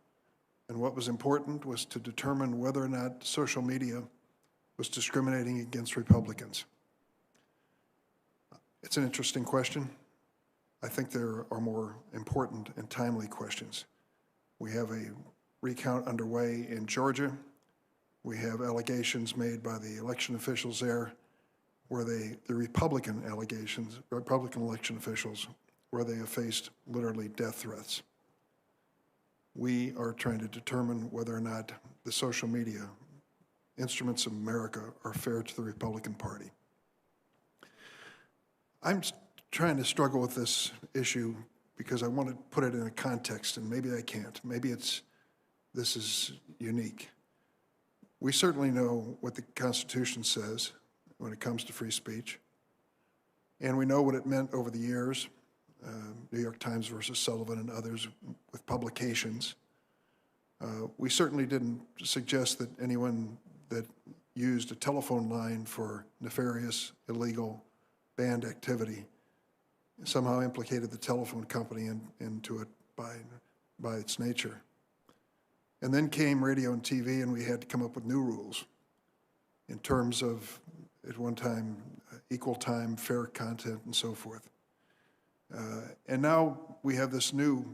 and what was important was to determine whether or not social media was discriminating against Republicans. It's an interesting question. I think there are more important and timely questions. We have a recount underway in Georgia. We have allegations made by the election officials there, where the Republican election officials, where they have faced literally death threats. We are trying to determine whether or not the social media instruments of America are fair to the Republican Party. I'm trying to struggle with this issue because I want to put it in a context, and maybe I can't. Maybe this is unique. We certainly know what the Constitution says when it comes to free speech, and we know what it meant over the years, New York Times versus Sullivan and others with publications. We certainly didn't suggest that anyone that used a telephone line for nefarious, illegal, banned activity somehow implicated the telephone company into it by its nature. And then came radio and TV, and we had to come up with new rules in terms of, at one time, equal time, fair content, and so forth. And now we have this new,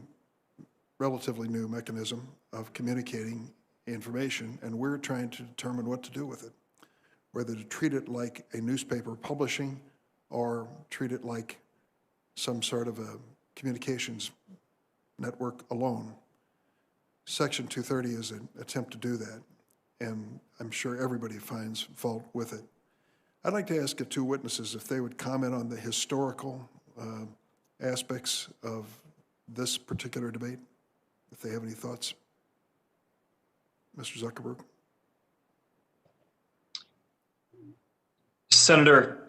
relatively new mechanism of communicating information, and we're trying to determine what to do with it, whether to treat it like a newspaper publishing or treat it like some sort of a communications network alone. Section 230 is an attempt to do that, and I'm sure everybody finds fault with it. I'd like to ask the two witnesses if they would comment on the historical aspects of this particular debate, if they have any thoughts. Mr. Zuckerberg. Senator,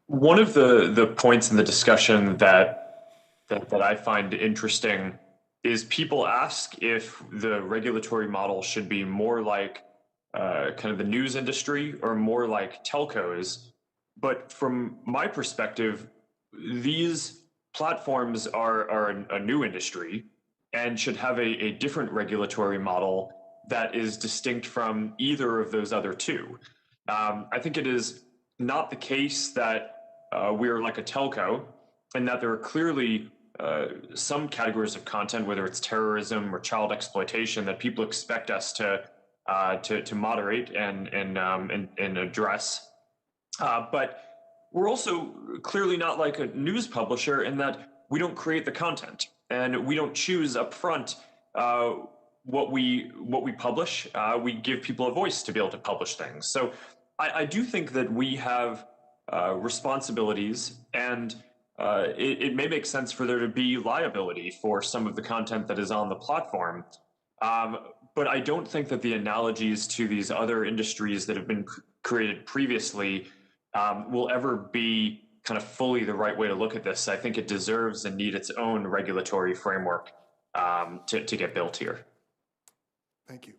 one of the points in the discussion that I find interesting is people ask if the regulatory model should be more like kind of the news industry or more like telcos. But from my perspective, these platforms are a new industry and should have a different regulatory model that is distinct from either of those other two. I think it is not the case that we're like a telco and that there are clearly some categories of content, whether it's terrorism or child exploitation, that people expect us to moderate and address. But we're also clearly not like a news publisher in that we don't create the content and we don't choose up front what we publish. We give people a voice to be able to publish things. So I do think that we have responsibilities, and it may make sense for there to be liability for some of the content that is on the platform. But I don't think that the analogies to these other industries that have been created previously will ever be kind of fully the right way to look at this. I think it deserves and needs its own regulatory framework to get built here. Thank you.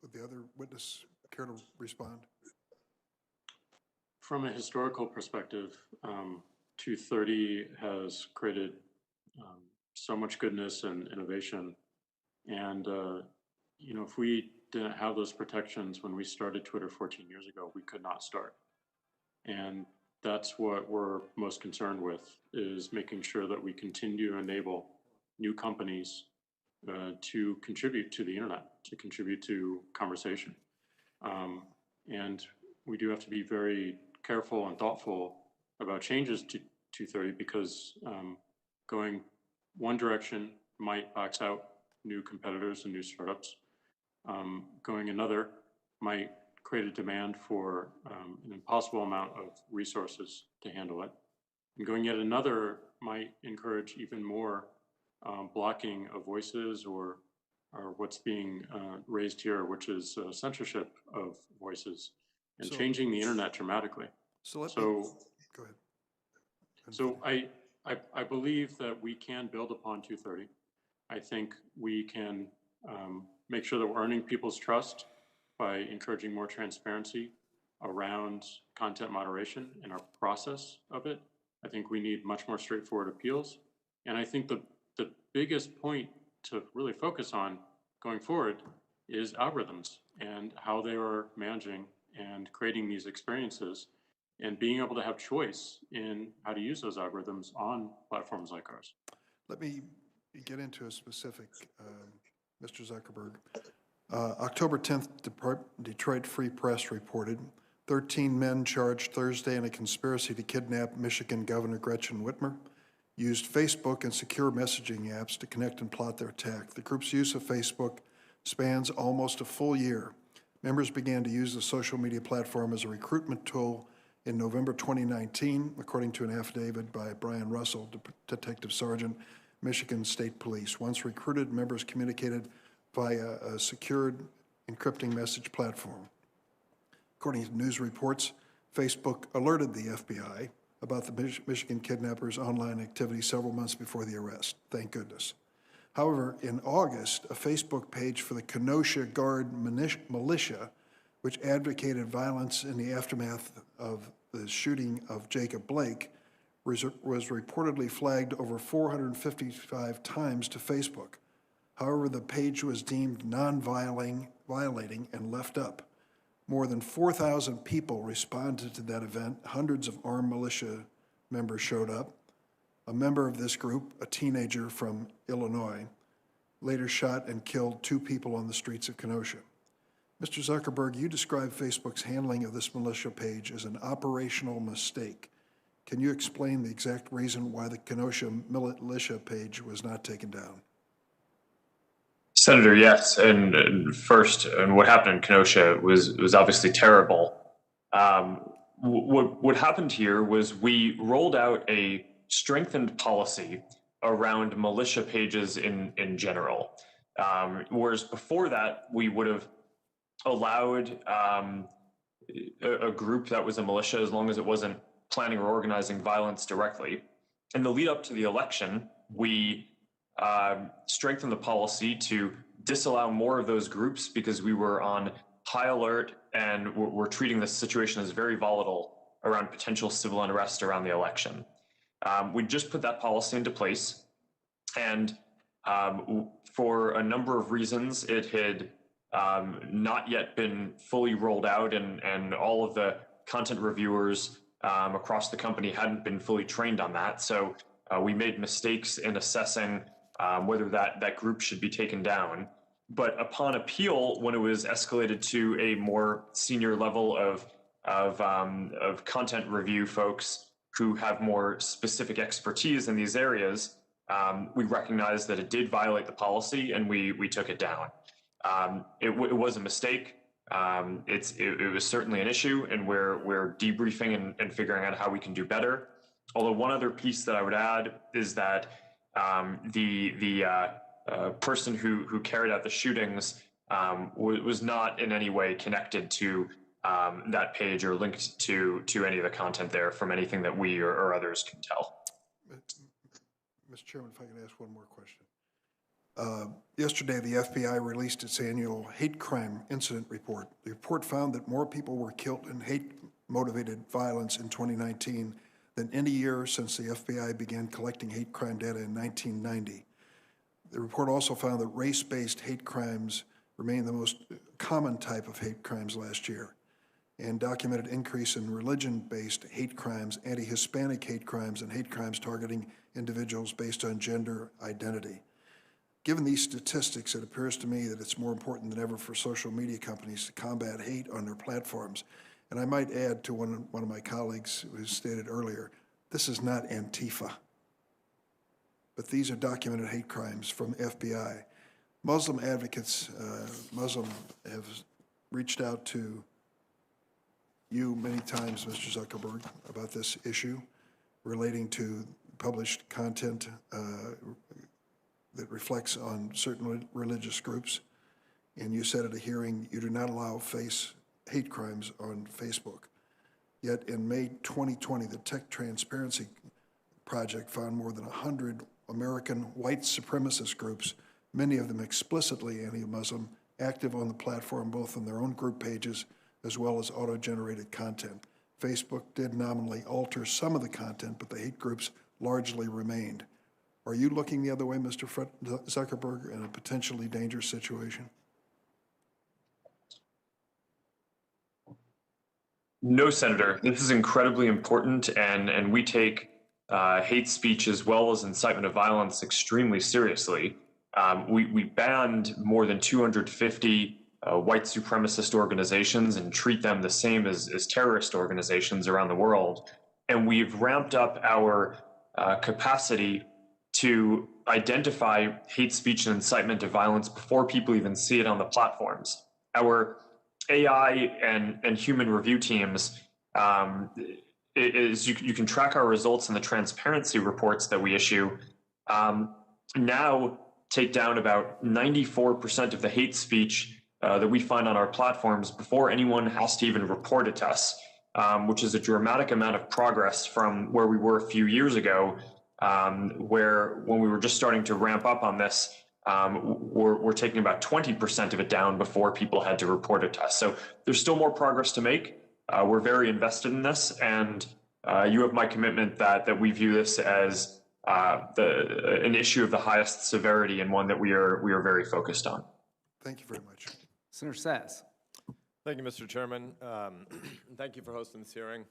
Would the other witness care to respond? From a historical perspective, 230 has created so much goodness and innovation. And, you know, if we didn't have those protections when we started Twitter 14 years ago, we could not start. And that's what we're most concerned with, is making sure that we continue to enable new companies to contribute to the internet, to contribute to conversation. And we do have to be very careful and thoughtful about changes to 230, because going one direction might box out new competitors and new startups. Going another might create a demand for an impossible amount of resources to handle it. And going yet another might encourage even more blocking of voices, or what's being raised here, which is censorship of voices, and changing the internet dramatically. Go ahead. So I believe that we can build upon 230. I think we can make sure that we're earning people's trust by encouraging more transparency around content moderation and our process of it. I think we need much more straightforward appeals. And I think the biggest point to really focus on going forward is algorithms and how they are managing and creating these experiences, and being able to have choice in how to use those algorithms on platforms like ours. Let me get into a specific, Mr. Zuckerberg. October 10th, Detroit Free Press reported 13 men charged Thursday in a conspiracy to kidnap Michigan Governor Gretchen Whitmer used Facebook and secure messaging apps to connect and plot their attack. The group's use of Facebook spans almost a full year. Members began to use the social media platform as a recruitment tool in November 2019, according to an affidavit by Brian Russell, Detective Sergeant, Michigan State Police. Once recruited, members communicated via a secured encrypting message platform. According to news reports, Facebook alerted the FBI about the Michigan kidnappers' online activity several months before the arrest. Thank goodness. However, in August, a Facebook page for the Kenosha Guard militia, which advocated violence in the aftermath of the shooting of Jacob Blake, was reportedly flagged over 455 times to Facebook. However, the page was deemed non-violating and left up. More than 4,000 people responded to that event. Hundreds of armed militia members showed up. A member of this group, a teenager from Illinois, later shot and killed 2 people on the streets of Kenosha. Mr. Zuckerberg, you described Facebook's handling of this militia page as an operational mistake. Can you explain the exact reason why the Kenosha militia page was not taken down? Senator, yes. And first, and what happened in Kenosha was obviously terrible. What happened here was we rolled out a strengthened policy around militia pages in general. Whereas before that, we would have allowed a group that was a militia as long as it wasn't planning or organizing violence directly. In the lead up to the election, we strengthened the policy to disallow more of those groups because we were on high alert and we're treating this situation as very volatile around potential civil unrest around the election. We just put that policy into place, and for a number of reasons, it had not yet been fully rolled out, and all of the content reviewers across the company hadn't been fully trained on that. So We made mistakes in assessing whether that group should be taken down. But upon appeal, when it was escalated to a more senior level of content review folks who have more specific expertise in these areas, we recognized that it did violate the policy, and we took it down. It was a mistake. It was certainly an issue, and we're debriefing and figuring out how we can do better. Although one other piece that I would add is that the person who carried out the shootings was not in any way connected to that page or linked to any of the content there from anything that we or others can tell. Mr. Chairman, if I could ask one more question. Yesterday, the FBI released its annual hate crime incident report. The report found that more people were killed in hate-motivated violence in 2019 than any year since the FBI began collecting hate crime data in 1990. The report also found that race-based hate crimes remain the most common type of hate crimes last year, and documented increase in religion-based hate crimes, anti-Hispanic hate crimes, and hate crimes targeting individuals based on gender identity. Given these statistics, it appears to me that it's more important than ever for social media companies to combat hate on their platforms. And I might add to one of my colleagues who stated earlier, this is not Antifa, but these are documented hate crimes from FBI. Muslim advocates, Muslim have reached out to you many times, Mr. Zuckerberg, about this issue relating to published content that reflects on certain religious groups. And you said at a hearing, you do not allow hate crimes on Facebook. Yet in May 2020, the Tech Transparency Project found more than 100 American white supremacist groups, many of them explicitly anti-Muslim, active on the platform both on their own group pages as well as auto-generated content. Facebook did nominally alter some of the content, but the hate groups largely remained. Are you looking the other way, Mr. Zuckerberg, in a potentially dangerous situation? No, Senator. This is incredibly important, and we take hate speech as well as incitement of violence extremely seriously. We banned more than 250 white supremacist organizations and treat them the same as terrorist organizations around the world. And we've ramped up our capacity to identify hate speech and incitement to violence before people even see it on the platforms. Our AI and human review teams, you can track our results in the transparency reports that we issue, now take down about 94% of the hate speech that we find on our platforms before anyone has to even report it to us, which is a dramatic amount of progress from where we were a few years ago, where when we were just starting to ramp up on this, we're taking about 20% of it down before people had to report it to us. So there's still more progress to make. We're very invested in this, and you have my commitment that we view this as an issue of the highest severity and one that we are very focused on. Thank you very much. Senator Sass. Thank you, Mr. Chairman. Thank you for hosting this hearing.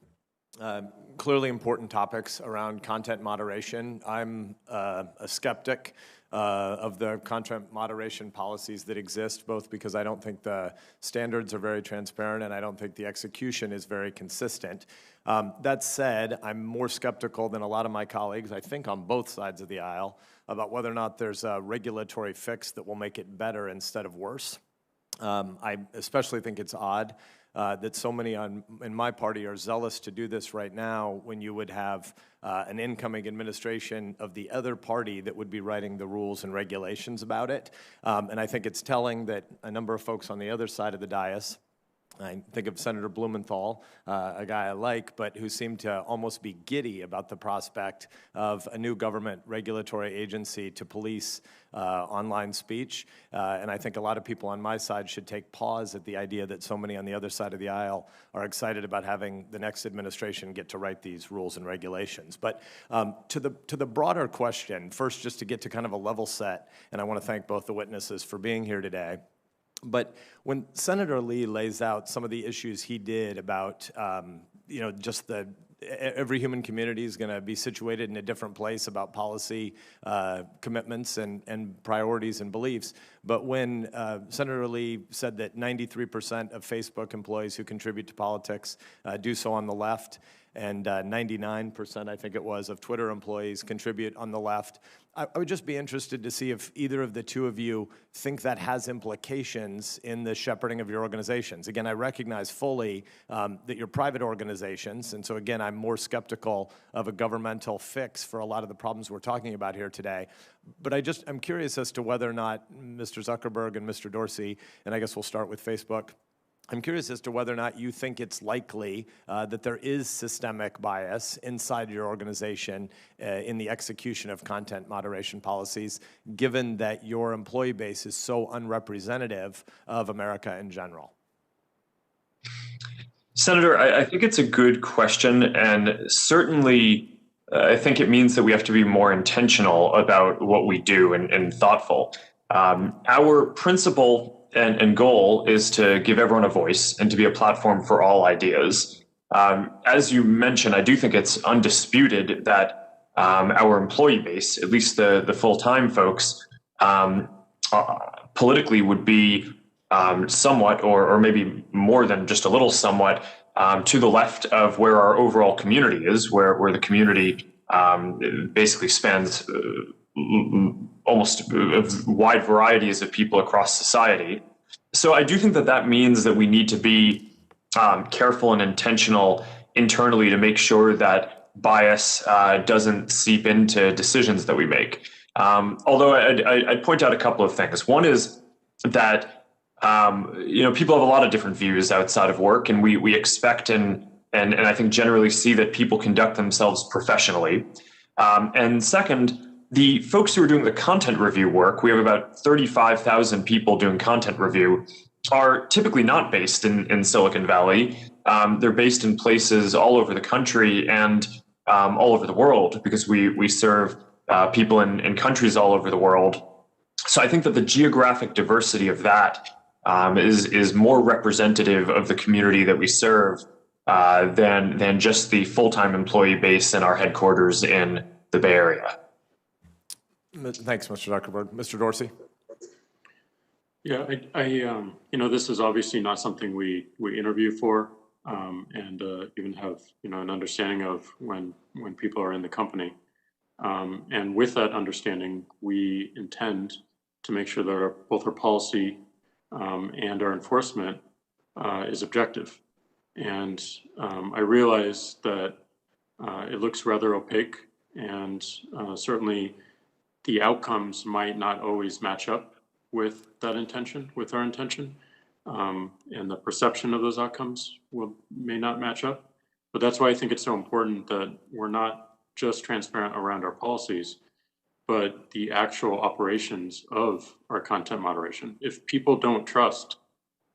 Clearly important topics around content moderation. I'm a skeptic of the content moderation policies that exist, both because I don't think the standards are very transparent and I don't think the execution is very consistent. That said, I'm more skeptical than a lot of my colleagues, I think on both sides of the aisle, about whether or not there's a regulatory fix that will make it better instead of worse. I especially think it's odd that so many in my party are zealous to do this right now when you would have an incoming administration of the other party that would be writing the rules and regulations about it. And I think it's telling that a number of folks on the other side of the dais, I think of Senator Blumenthal, a guy I like, but who seemed to almost be giddy about the prospect of a new government regulatory agency to police online speech. And I think a lot of people on my side should take pause at the idea that so many on the other side of the aisle are excited about having the next administration get to write these rules and regulations. But to the broader question, first just to get to kind of a level set, and I want to thank both the witnesses for being here today. But when Senator Lee lays out some of the issues he did about, just the every human community is going to be situated in a different place about policy commitments and priorities and beliefs. But when Senator Lee said that 93% of Facebook employees who contribute to politics do so on the left, and 99%, I think it was, of Twitter employees contribute on the left, I would just be interested to see if either of the two of you think that has implications in the shepherding of your organizations. Again, I recognize fully that you're private organizations, and so again, I'm more skeptical of a governmental fix for a lot of the problems we're talking about here today. But I'm curious as to whether or not Mr. Zuckerberg and Mr. Dorsey, and I guess we'll start with Facebook, I'm curious as to whether or not you think it's likely that there is systemic bias inside your organization in the execution of content moderation policies, given that your employee base is so unrepresentative of America in general. Senator, I think it's a good question, and certainly I think it means that we have to be more intentional about what we do and thoughtful. Our principle and goal is to give everyone a voice and to be a platform for all ideas. As you mentioned, I do think it's undisputed that our employee base, at least the full-time folks, politically would be somewhat, or maybe more than just a little somewhat, to the left of where our overall community is, where the community basically spans almost wide varieties of people across society. So I do think that means that we need to be careful and intentional internally to make sure that bias doesn't seep into decisions that we make. Although I'd point out a couple of things. One is that people have a lot of different views outside of work, and we expect and I think generally see that people conduct themselves professionally. And second, the folks who are doing the content review work, we have about 35,000 people doing content review, are typically not based in Silicon Valley. They're based in places all over the country and all over the world, because we serve people in countries all over the world. So I think that the geographic diversity of that is more representative of the community that we serve than just the full-time employee base in our headquarters in the Bay Area. Thanks, Mr. Zuckerberg. Mr. Dorsey? Yeah, this is obviously not something we interview for, and even have an understanding of when people are in the company. And with that understanding, we intend to make sure that both our policy and our enforcement is objective. And I realize that it looks rather opaque, and certainly the outcomes might not always match up with that intention, with our intention, and the perception of those outcomes may not match up. But that's why I think it's so important that we're not just transparent around our policies, but the actual operations of our content moderation. If people don't trust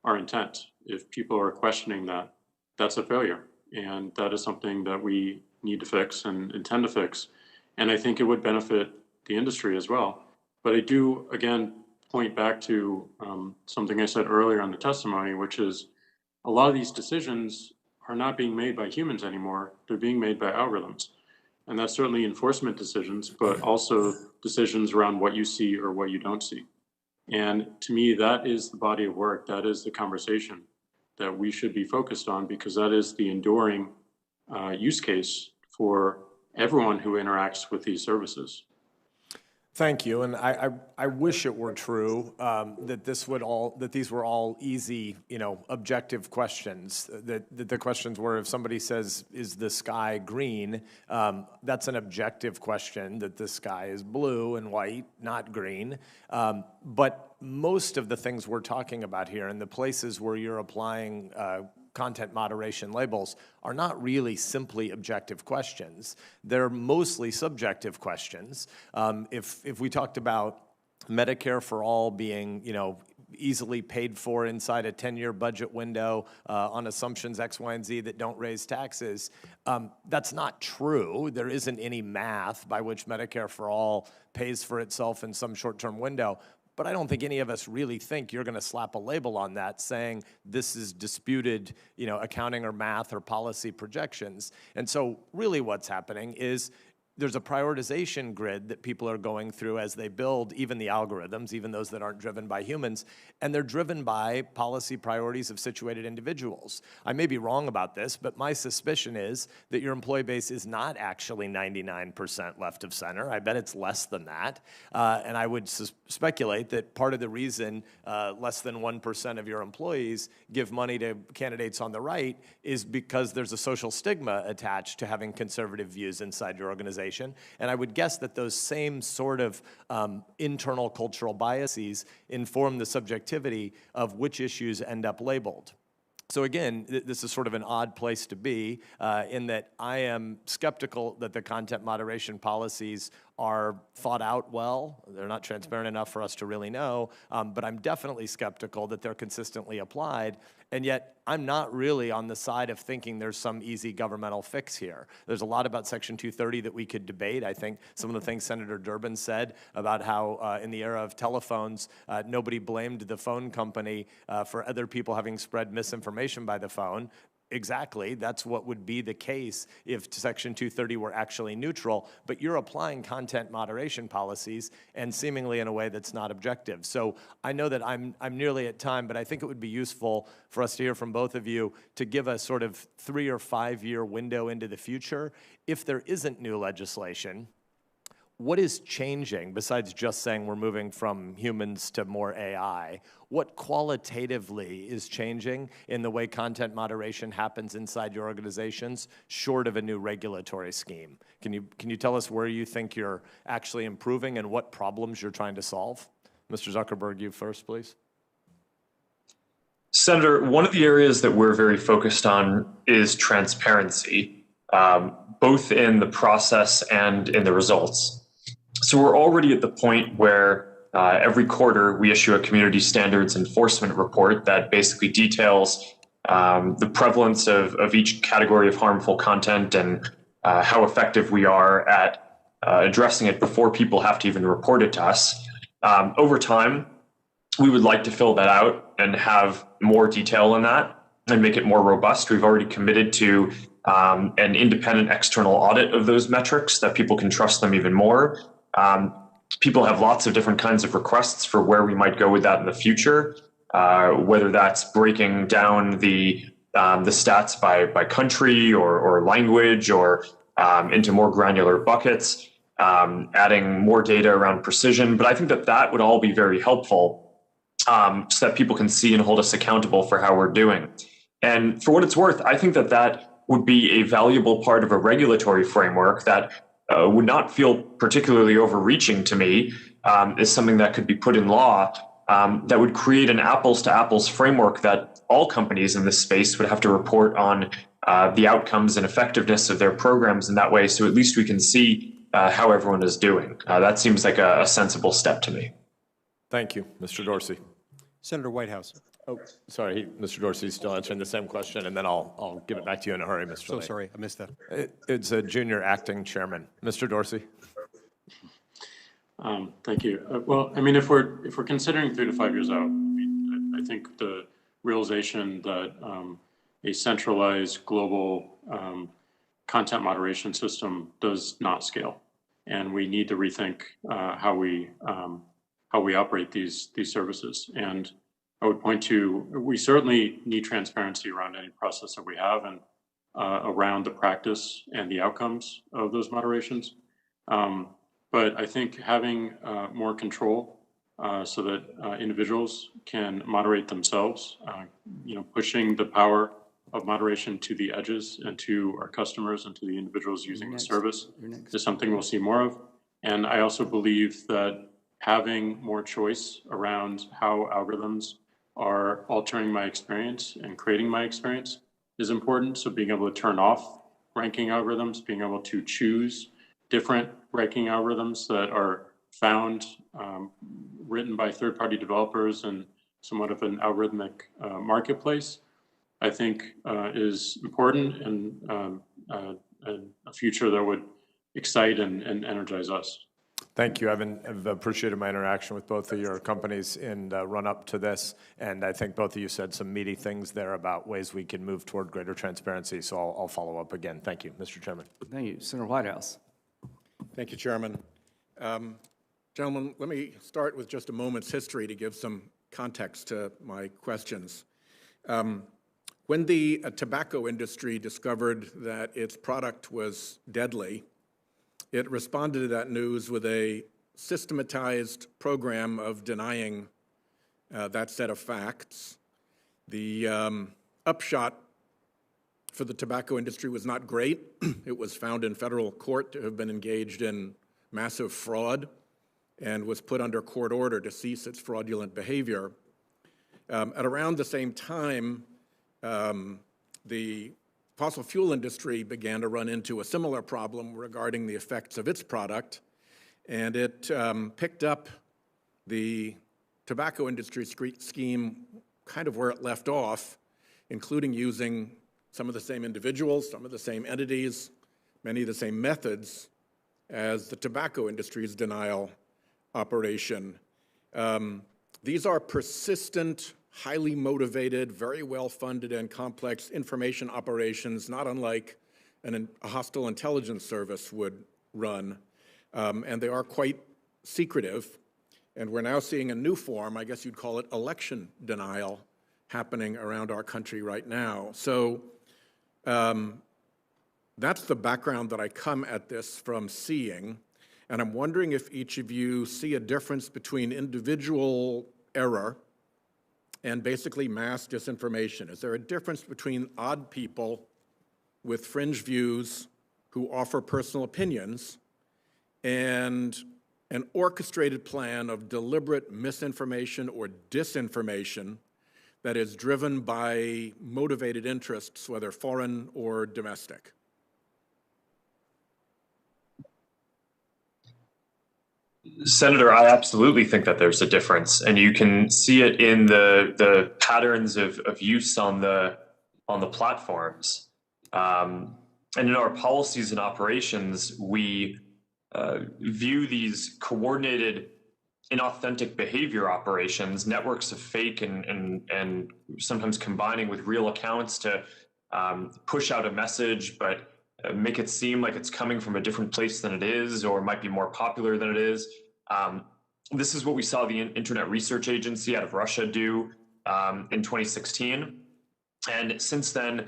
our intent, if people are questioning that, that's a failure. And that is something that we need to fix and intend to fix. And I think it would benefit the industry as well. But I do, again, point back to something I said earlier on the testimony, which is a lot of these decisions are not being made by humans anymore. They're being made by algorithms. And that's certainly enforcement decisions, but also decisions around what you see or what you don't see. And to me, that is the body of work. That is the conversation that we should be focused on, because that is the enduring use case for everyone who interacts with these services. Thank you, and I wish it were true that these were all easy, objective questions. That the questions were, if somebody says, "Is the sky green?" That's an objective question. That the sky is blue and white, not green. But most of the things we're talking about here, and the places where you're applying content moderation labels, are not really simply objective questions. They're mostly subjective questions. If we talked about Medicare for all being, easily paid for inside a 10-year budget window on assumptions X, Y, and Z that don't raise taxes, that's not true. There isn't any math by which Medicare for all pays for itself in some short-term window. but I don't think any of us really think you're going to slap a label on that saying this is disputed, accounting or math or policy projections. And so really what's happening is there's a prioritization grid that people are going through as they build even the algorithms, even those that aren't driven by humans, and they're driven by policy priorities of situated individuals. I may be wrong about this, but my suspicion is that your employee base is not actually 99% left of center. I bet it's less than that. And I would speculate that part of the reason less than 1% of your employees give money to candidates on the right is because there's a social stigma attached to having conservative views inside your organization. And I would guess that those same sort of internal cultural biases inform the subjectivity of which issues end up labeled. So again, this is sort of an odd place to be in that I am skeptical that the content moderation policies are thought out well. They're not transparent enough for us to really know, but I'm definitely skeptical that they're consistently applied. And yet, I'm not really on the side of thinking there's some easy governmental fix here. There's a lot about Section 230 that we could debate. I think some of the things Senator Durbin said about how in the era of telephones, nobody blamed the phone company for other people having spread misinformation by the phone. Exactly, that's what would be the case if Section 230 were actually neutral, but you're applying content moderation policies and seemingly in a way that's not objective. So I know that I'm nearly at time, but I think it would be useful for us to hear from both of you to give a sort of 3 or 5 year window into the future. If there isn't new legislation, what is changing besides just saying we're moving from humans to more AI? What qualitatively is changing in the way content moderation happens inside your organizations, short of a new regulatory scheme? Can you tell us where you think you're actually improving and what problems you're trying to solve? Mr. Zuckerberg, you first, please. Senator, one of the areas that we're very focused on is transparency, both in the process and in the results. So we're already at the point where every quarter we issue a community standards enforcement report that basically details the prevalence of each category of harmful content and how effective we are at addressing it before people have to even report it to us. Over time, we would like to fill that out and have more detail in that and make it more robust. We've already committed to an independent external audit of those metrics that people can trust them even more. People have lots of different kinds of requests for where we might go with that in the future, whether that's breaking down the stats by country or language or into more granular buckets, adding more data around precision. But I think that would all be very helpful so that people can see and hold us accountable for how we're doing. And for what it's worth, I think that would be a valuable part of a regulatory framework that would not feel particularly overreaching to me, is something that could be put in law that would create an apples to apples framework that all companies in this space would have to report on the outcomes and effectiveness of their programs in that way. So at least we can see how everyone is doing. That seems like a sensible step to me. Thank you. Mr. Dorsey. Senator Whitehouse. Oh, sorry, Mr. Dorsey's still answering the same question, and then I'll give it back to you in a hurry, Mr. So Lane. sorry, I missed that. It's a junior acting chairman. Mr. Dorsey. Thank you. Well, I mean, if we're considering 3 to 5 years out, I think the realization that a centralized global content moderation system does not scale, and we need to rethink how we operate these services. And I would point to, we certainly need transparency around any process that we have and around the practice and the outcomes of those moderations. But I think having more control so that individuals can moderate themselves, pushing the power of moderation to the edges and to our customers and to the individuals using the service is something we'll see more of. And I also believe that having more choice around how algorithms are altering my experience and creating my experience is important. So being able to turn off ranking algorithms, being able to choose different ranking algorithms that are found, written by third-party developers and somewhat of an algorithmic marketplace, I think is important and a future that would excite and energize us. Thank you. I've appreciated my interaction with both of your companies in the run-up to this, and I think both of you said some meaty things there about ways we can move toward greater transparency, so I'll follow up again. Thank you, Mr. Chairman. Thank you. Senator Whitehouse. Thank you, Chairman. Gentlemen, let me start with just a moment's history to give some context to my questions. When the tobacco industry discovered that its product was deadly, it responded to that news with a systematized program of denying that set of facts. The upshot for the tobacco industry was not great. It was found in federal court to have been engaged in massive fraud and was put under court order to cease its fraudulent behavior. At around the same time, the fossil fuel industry began to run into a similar problem regarding the effects of its product, and it picked up the tobacco industry scheme kind of where it left off, including using some of the same individuals, some of the same entities, many of the same methods as the tobacco industry's denial operation. These are persistent, highly motivated, very well-funded and complex information operations, not unlike a hostile intelligence service would run. And they are quite secretive. And we're now seeing a new form, I guess you'd call it election denial, happening around our country right now. So that's the background that I come at this from seeing. And I'm wondering if each of you see a difference between individual error and basically mass disinformation. Is there a difference between odd people with fringe views who offer personal opinions and an orchestrated plan of deliberate misinformation or disinformation that is driven by motivated interests, whether foreign or domestic? Senator, I absolutely think that there's a difference, and you can see it in the patterns of use on the platforms. And in our policies and operations, we view these coordinated, inauthentic behavior operations, networks of fake and sometimes combining with real accounts to push out a message, but make it seem like it's coming from a different place than it is, or might be more popular than it is. This is what we saw the Internet Research Agency out of Russia do in 2016. And since then,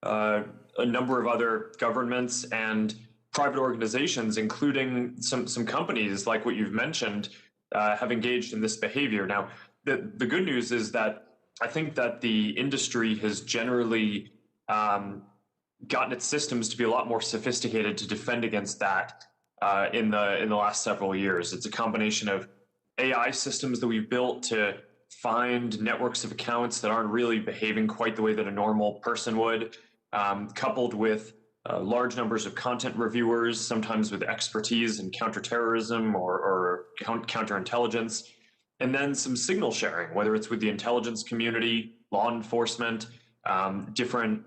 a number of other governments and private organizations, including some companies like what you've mentioned, have engaged in this behavior. Now, the good news is that I think that the industry has generally gotten its systems to be a lot more sophisticated to defend against that in the last several years. It's a combination of AI systems that we've built to find networks of accounts that aren't really behaving quite the way that a normal person would, coupled with large numbers of content reviewers, sometimes with expertise in counterterrorism or counterintelligence, and then some signal sharing, whether it's with the intelligence community, law enforcement, different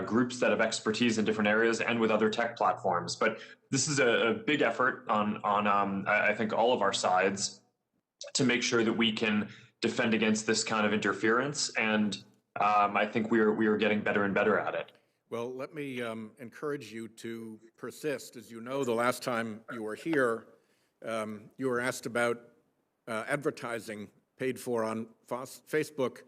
groups that have expertise in different areas, and with other tech platforms. But this is a big effort on I think all of our sides to make sure that we can defend against this kind of interference, and I think we are getting better and better at it. Well, let me encourage you to persist. As you know, the last time you were here, you were asked about advertising paid for on Facebook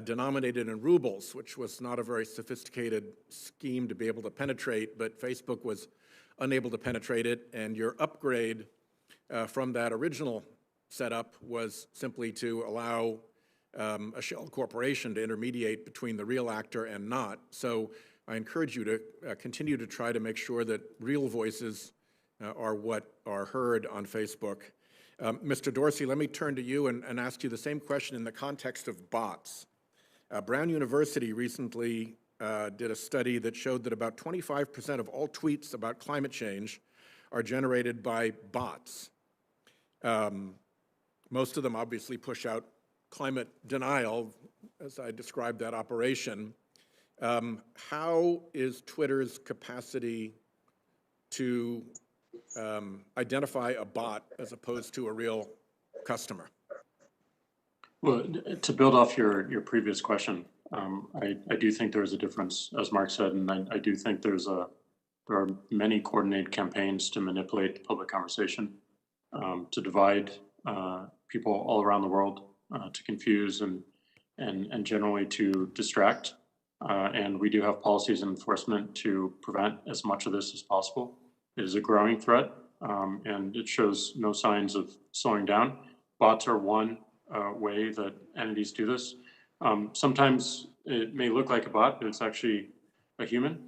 denominated in rubles, which was not a very sophisticated scheme to be able to penetrate, but Facebook was unable to penetrate it, and your upgrade from that original setup was simply to allow a shell corporation to intermediate between the real actor and not. So I encourage you to continue to try to make sure that real voices are what are heard on Facebook. Mr. Dorsey, let me turn to you and ask you the same question in the context of bots. Brown University recently did a study that showed that about 25% of all tweets about climate change are generated by bots. Most of them obviously push out climate denial, as I described that operation. How is Twitter's capacity to identify a bot as opposed to a real customer? Well, to build off your previous question, I do think there's a difference, as Mark said, and I do think there are many coordinated campaigns to manipulate the public conversation, to divide people all around the world, to confuse and generally to distract. And we do have policies and enforcement to prevent as much of this as possible. It is a growing threat, and it shows no signs of slowing down. Bots are one way that entities do this. Sometimes it may look like a bot, but it's actually a human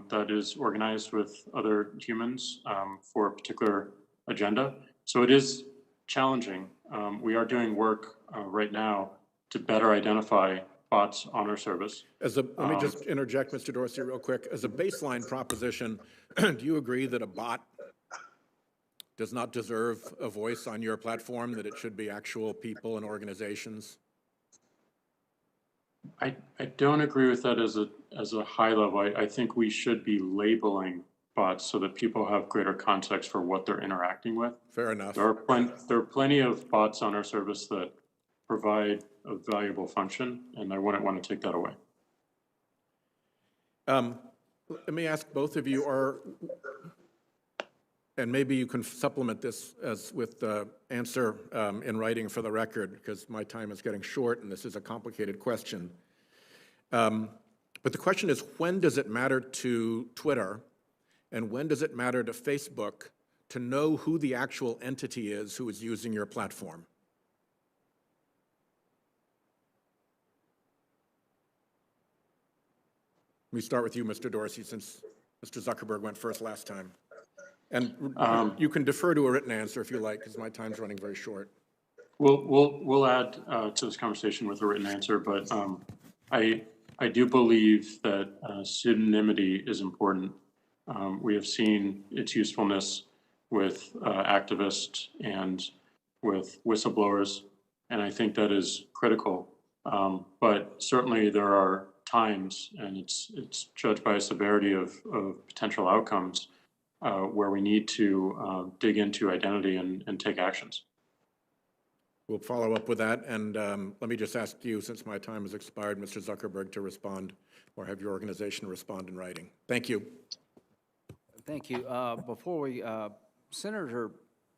that is organized with other humans for a particular agenda. So it is challenging. We are doing work right now to better identify bots on our service. Let me just interject, Mr. Dorsey, real quick. As a baseline proposition, do you agree that a bot does not deserve a voice on your platform, that it should be actual people and organizations? I don't agree with that as a high level. I think we should be labeling bots so that people have greater context for what they're interacting with. Fair enough. There are plenty of bots on our service that provide a valuable function, and I wouldn't want to take that away. Let me ask both of you, and maybe you can supplement this with the answer in writing for the record, because my time is getting short and this is a complicated question. But the question is, when does it matter to Twitter and when does it matter to Facebook to know who the actual entity is who is using your platform? Let me start with you, Mr. Dorsey, since Mr. Zuckerberg went first last time. And you can defer to a written answer if you like, because my time's running very short. We'll add to this conversation with a written answer, but I do believe that pseudonymity is important. We have seen its usefulness with activists and with whistleblowers, and I think that is critical. But certainly there are times, and it's judged by a severity of potential outcomes, where we need to dig into identity and take actions. We'll follow up with that, and let me just ask you, since my time has expired, Mr. Zuckerberg, to respond or have your organization respond in writing. Thank you. Thank you. Before we, Senator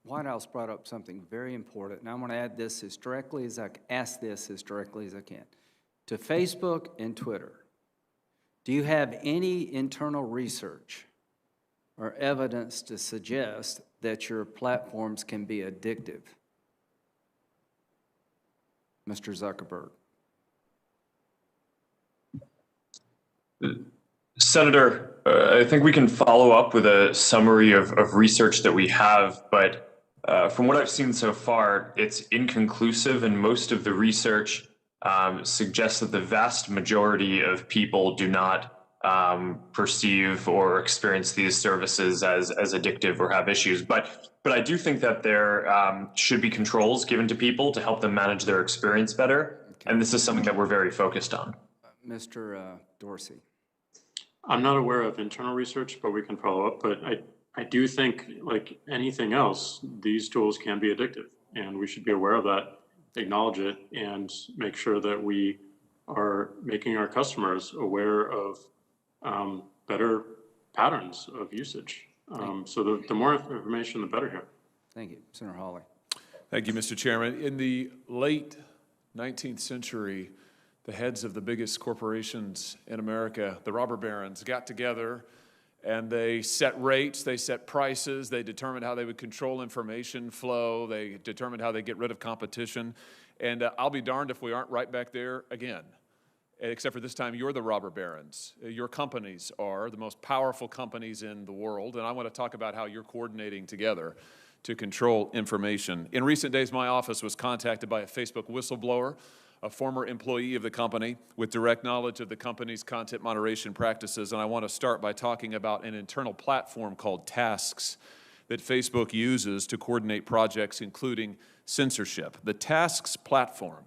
Whitehouse brought up something very important, and I'm going to add this as directly as I can. To Facebook and Twitter, do you have any internal research or evidence to suggest that your platforms can be addictive? Mr. Zuckerberg. Senator, I think we can follow up with a summary of research that we have, but from what I've seen so far, it's inconclusive, and most of the research suggests that the vast majority of people do not perceive or experience these services as addictive or have issues. But I do think that there should be controls given to people to help them manage their experience better. Okay. And this is something that we're very focused on. Mr. Dorsey. I'm not aware of internal research, but we can follow up. But I do think, like anything else, these tools can be addictive, and we should be aware of that, acknowledge it, and make sure that we are making our customers aware of better patterns of usage. So the more information, the better here. Thank you. Senator Hawley. Thank you, Mr. Chairman. In the late 19th century, the heads of the biggest corporations in America, the robber barons, got together and they set rates, they set prices, they determined how they would control information flow, they determined how they get rid of competition. And I'll be darned if we aren't right back there again. Except for this time, you're the robber barons. Your companies are the most powerful companies in the world, and I want to talk about how you're coordinating together to control information. In recent days, my office was contacted by a Facebook whistleblower, a former employee of the company with direct knowledge of the company's content moderation practices, and I want to start by talking about an internal platform called Tasks that Facebook uses to coordinate projects, including censorship. The Tasks platform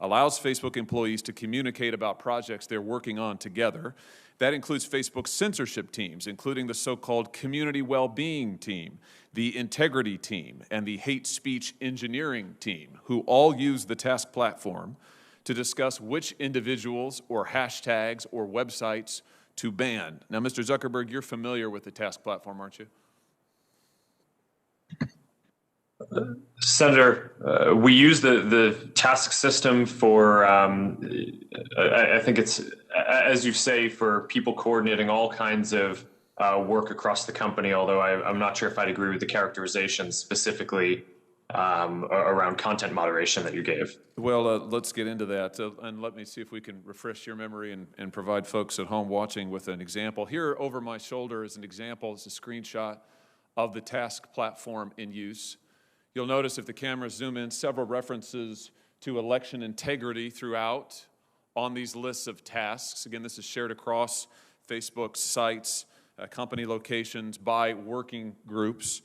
allows Facebook employees to communicate about projects they're working on together, That includes Facebook's censorship teams, including the so-called community well-being team, the integrity team, and the hate speech engineering team, who all use the task platform to discuss which individuals or hashtags or websites to ban. Now, Mr. Zuckerberg, you're familiar with the task platform, aren't you? Senator, we use the task system for, I think it's, as you say, for people coordinating all kinds of work across the company, although I'm not sure if I'd agree with the characterization specifically around content moderation that you gave. Well, let's get into that, and let me see if we can refresh your memory and provide folks at home watching with an example. Here over my shoulder is an example. It's a screenshot of the task platform in use. You'll notice if the cameras zoom in, several references to election integrity throughout on these lists of tasks. Again, this is shared across Facebook's sites, company locations, by working groups.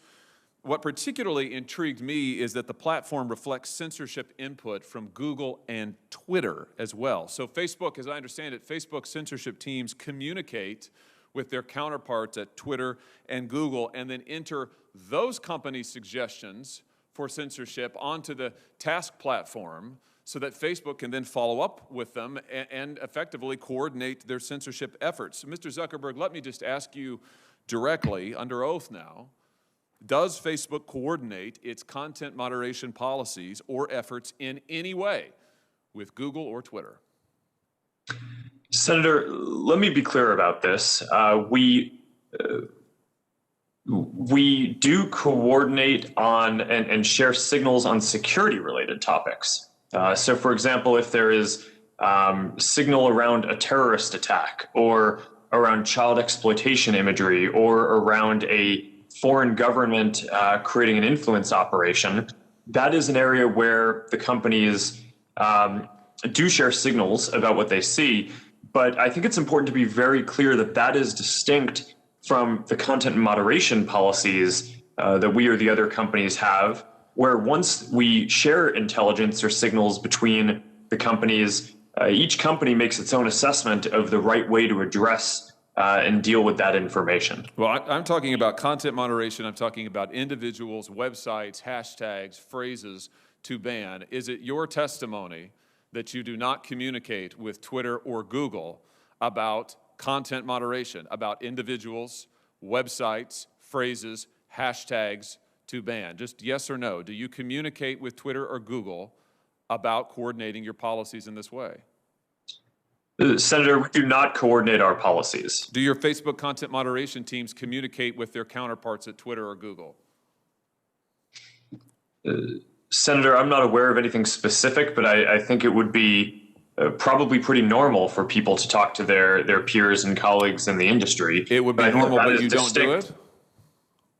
What particularly intrigued me is that the platform reflects censorship input from Google and Twitter as well. So Facebook, as I understand it, Facebook censorship teams communicate with their counterparts at Twitter and Google and then enter those companies' suggestions for censorship onto the task platform so that Facebook can then follow up with them and effectively coordinate their censorship efforts. So Mr. Zuckerberg, let me just ask you directly, under oath now, does Facebook coordinate its content moderation policies or efforts in any way with Google or Twitter? Senator, let me be clear about this. We do coordinate on and share signals on security-related topics. So, for example, if there is signal around a terrorist attack or around child exploitation imagery or around a foreign government creating an influence operation, that is an area where the companies do share signals about what they see. But I think it's important to be very clear that that is distinct from the content moderation policies that we or the other companies have, where once we share intelligence or signals between the companies, each company makes its own assessment of the right way to address and deal with that information. Well, I'm talking about content moderation. I'm talking about individuals, websites, hashtags, phrases to ban. Is it your testimony that you do not communicate with Twitter or Google about content moderation, about individuals, websites, phrases, hashtags to ban? Just yes or no. Do you communicate with Twitter or Google about coordinating your policies in this way? Senator, we do not coordinate our policies. Do your Facebook content moderation teams communicate with their counterparts at Twitter or Google? Senator, I'm not aware of anything specific, but I think it would be probably pretty normal for people to talk to their peers and colleagues in the industry. It would be normal, but you don't do it?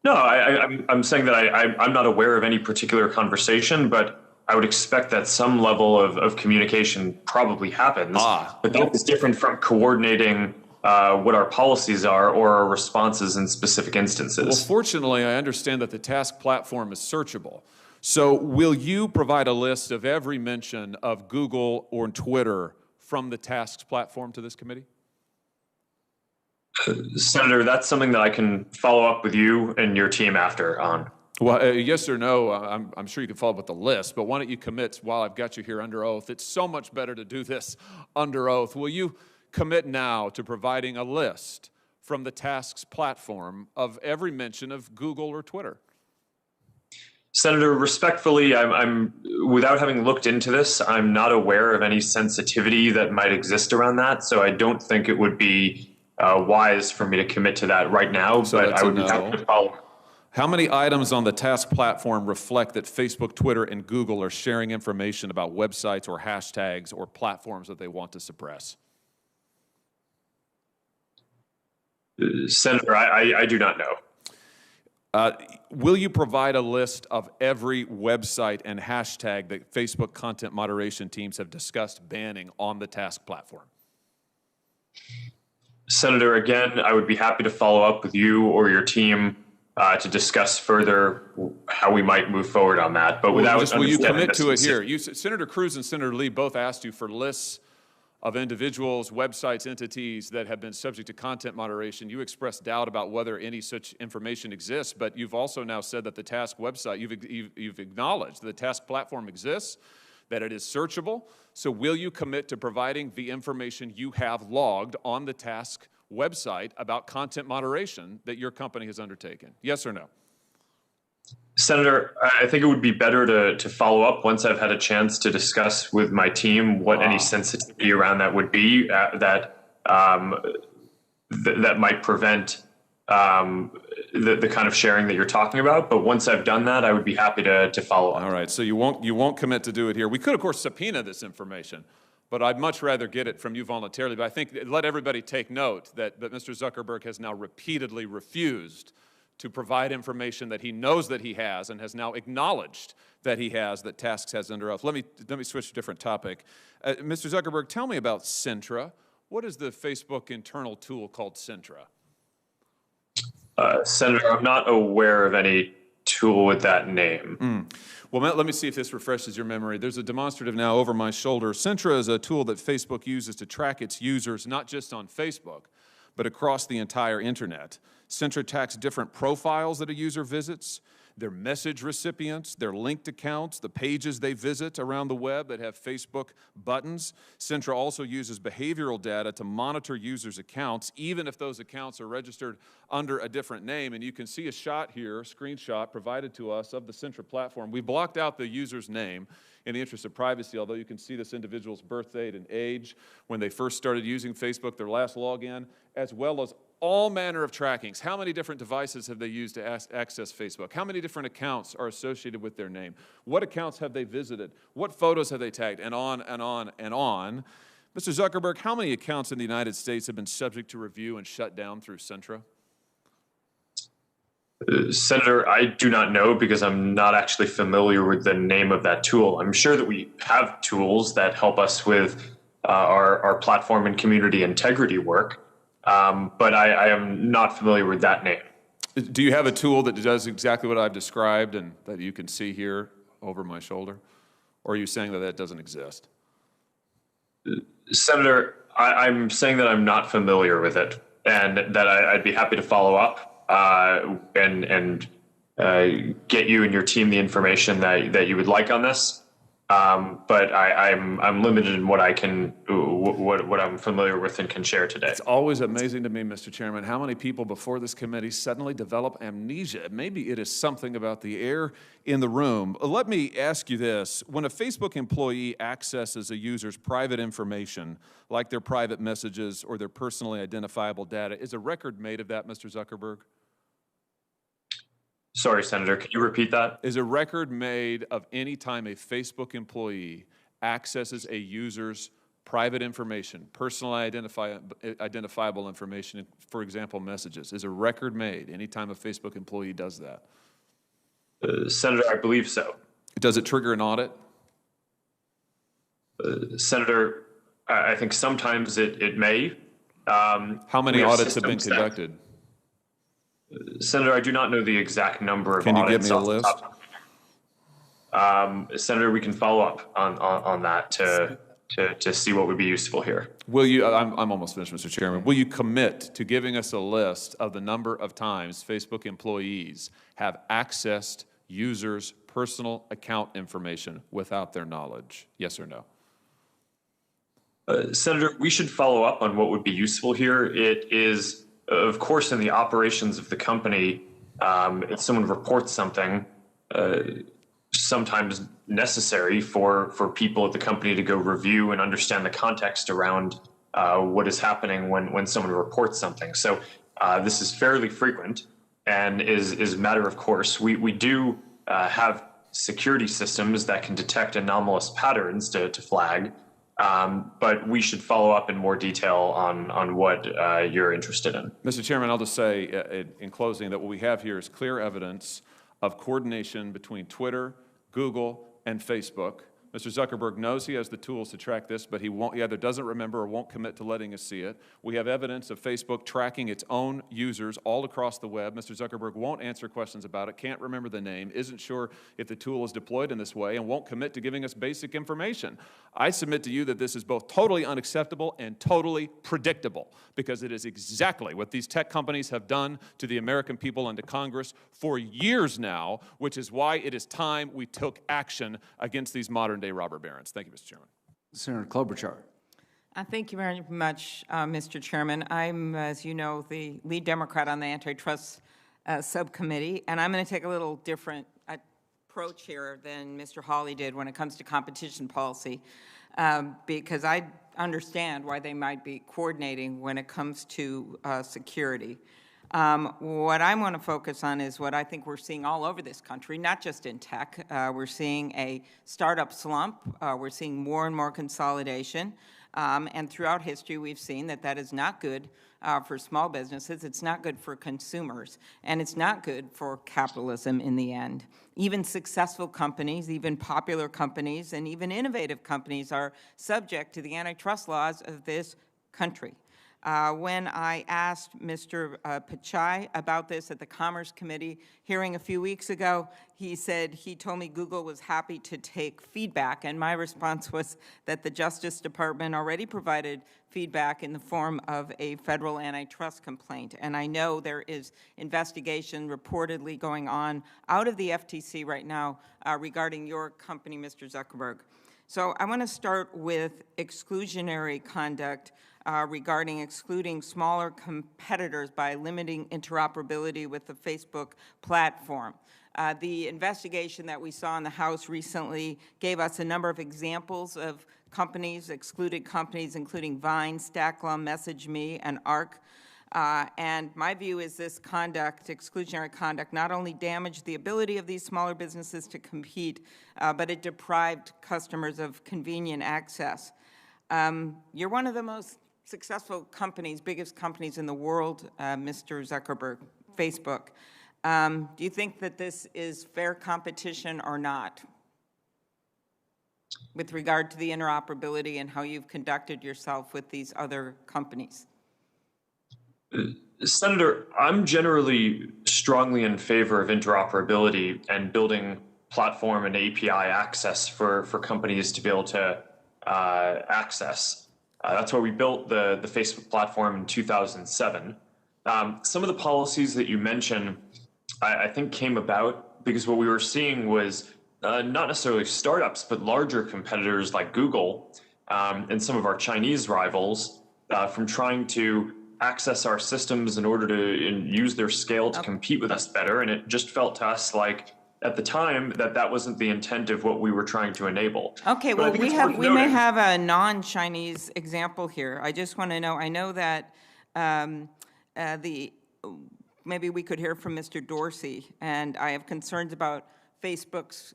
No, I'm saying that I'm not aware of any particular conversation, but I would expect that some level of communication probably happens. But that is different from coordinating what our policies are or our responses in specific instances. Well, fortunately, I understand that the task platform is searchable. So will you provide a list of every mention of Google or Twitter from the tasks platform to this committee? Senator, that's something that I can follow up with you and your team after on. Well, yes or no, I'm sure you can follow up with the list, but why don't you commit while I've got you here under oath? It's so much better to do this under oath. Will you commit now to providing a list from the tasks platform of every mention of Google or Twitter? Senator, respectfully, I'm without having looked into this, I'm not aware of any sensitivity that might exist around that. So I don't think it would be wise for me to commit to that right now, so but I would be happy to follow. How many items on the task platform reflect that Facebook, Twitter, and Google are sharing information about websites or hashtags or platforms that they want to suppress? Senator, I do not know. Will you provide a list of every website and hashtag that Facebook content moderation teams have discussed banning on the task platform? Senator, again, I would be happy to follow up with you or your team to discuss further how we might move forward on that. But without will you commit to it here? Senator Cruz and Senator Lee both asked you for lists of individuals, websites, entities that have been subject to content moderation. You expressed doubt about whether any such information exists, but you've also now said that the TASC website, you've acknowledged the TASC platform exists, that it is searchable. So will you commit to providing the information you have logged on the TASC website about content moderation that your company has undertaken? Yes or no? Senator, I think it would be better to follow up once I've had a chance to discuss with my team what any sensitivity around that would be that might prevent the kind of sharing that you're talking about. But once I've done that, I would be happy to follow up. All right, so you won't commit to do it here. We could, of course, subpoena this information, but I'd much rather get it from you voluntarily. But I think let everybody take note that Mr. Zuckerberg has now repeatedly refused to provide information that he knows that he has and has now acknowledged that he has, that TASC has under oath. Let me switch to a different topic. Mr. Zuckerberg, tell me about Centra. What is the Facebook internal tool called Centra? Senator, I'm not aware of any tool with that name. Well, let me see if this refreshes your memory. There's a demonstrative now over my shoulder. Centra is a tool that Facebook uses to track its users, not just on Facebook, but across the entire internet. Centra tracks different profiles that a user visits, their message recipients, their linked accounts, the pages they visit around the web that have Facebook buttons. Centra also uses behavioral data to monitor users' accounts, even if those accounts are registered under a different name. And you can see a shot here, a screenshot provided to us of the Centra platform. We blocked out the user's name in the interest of privacy, although you can see this individual's birth date and age, when they first started using Facebook, their last login, as well as all manner of trackings. How many different devices have they used to access Facebook? How many different accounts are associated with their name? What accounts have they visited? What photos have they tagged? And on and on and on. Mr. Zuckerberg, how many accounts in the United States have been subject to review and shut down through Centra? Senator, I do not know because I'm not actually familiar with the name of that tool. I'm sure that we have tools that help us with our platform and community integrity work, but I am not familiar with that name. Do you have a tool that does exactly what I've described and that you can see here over my shoulder? Or are you saying that that doesn't exist? Senator, I'm saying that I'm not familiar with it and that I'd be happy to follow up and get you and your team the information that you would like on this. But I'm limited in what I can, what I'm familiar with and can share today. It's always amazing to me, Mr. Chairman, how many people before this committee suddenly develop amnesia. Maybe it is something about the air in the room. Let me ask you this. When a Facebook employee accesses a user's private information, like their private messages or their personally identifiable data, is a record made of that, Mr. Zuckerberg? Sorry, Senator, can you repeat that? Is a record made of any time a Facebook employee accesses a user's private information, personally identifiable information, for example, messages? Is a record made any time a Facebook employee does that? Senator, I believe so. Does it trigger an audit? Senator, I think sometimes it may. How many audits have been conducted? Senator, I do not know the exact number of audits. Can you give me a list? Senator, we can follow up on that to see what would be useful here. Will you, I'm almost finished, Mr. Chairman. Will you commit to giving us a list of the number of times Facebook employees have accessed users' personal account information without their knowledge? Yes or no? Senator, we should follow up on what would be useful here. It is, of course, in the operations of the company, if someone reports something, sometimes necessary for people at the company to go review and understand the context around what is happening when someone reports something. So this is fairly frequent and is a matter of course. We do have security systems that can detect anomalous patterns to flag. But we should follow up in more detail on what you're interested in. Mr. Chairman, I'll just say in closing that what we have here is clear evidence of coordination between Twitter, Google, and Facebook Mr. Zuckerberg knows he has the tools to track this, but he either doesn't remember or won't commit to letting us see it. We have evidence of Facebook tracking its own users all across the web. Mr. Zuckerberg won't answer questions about it, can't remember the name, isn't sure if the tool is deployed in this way, and won't commit to giving us basic information. I submit to you that this is both totally unacceptable and totally predictable, because it is exactly what these tech companies have done to the American people and to Congress for years now, which is why it is time we took action against these modern-day robber barons. Thank you, Mr. Chairman. Senator Klobuchar. Thank you very much, Mr. Chairman. I'm, as you know, the lead Democrat on the Antitrust Subcommittee, and I'm going to take a little different approach here than Mr. Hawley did when it comes to competition policy, because I understand why they might be coordinating when it comes to security. What I want to focus on is what I think we're seeing all over this country, not just in tech. We're seeing a startup slump. We're seeing more and more consolidation. And throughout history, we've seen that that is not good for small businesses. It's not good for consumers. And it's not good for capitalism in the end. Even successful companies, even popular companies, and even innovative companies are subject to the antitrust laws of this country. When I asked Mr. Pichai about this at the Commerce Committee hearing a few weeks ago, he said he told me Google was happy to take feedback, and my response was that the Justice Department already provided feedback in the form of a federal antitrust complaint. And I know there is investigation reportedly going on out of the FTC right now regarding your company, Mr. Zuckerberg. So I want to start with exclusionary conduct regarding excluding smaller competitors by limiting interoperability with the Facebook platform. The investigation that we saw in the House recently gave us a number of examples of companies, excluded companies, including Vine, Stacklum, MessageMe, and Arc. And my view is this conduct, exclusionary conduct, not only damaged the ability of these smaller businesses to compete, but it deprived customers of convenient access. You're one of the most successful companies, biggest companies in the world, Mr. Zuckerberg, Facebook. Do you think that this is fair competition or not with regard to the interoperability and how you've conducted yourself with these other companies? Senator, I'm generally strongly in favor of interoperability and building platform and API access for companies to be able to access. That's why we built the Facebook platform in 2007. Some of the policies that you mentioned, I think came about because what we were seeing was not necessarily startups, but larger competitors like Google and some of our Chinese rivals from trying to access our systems in order to use their scale to compete with us better. And it just felt to us like at the time that wasn't the intent of what we were trying to enable. Okay, well, we may have a non-Chinese example here. I just want to know, I know that maybe we could hear from Mr. Dorsey, and I have concerns about Facebook's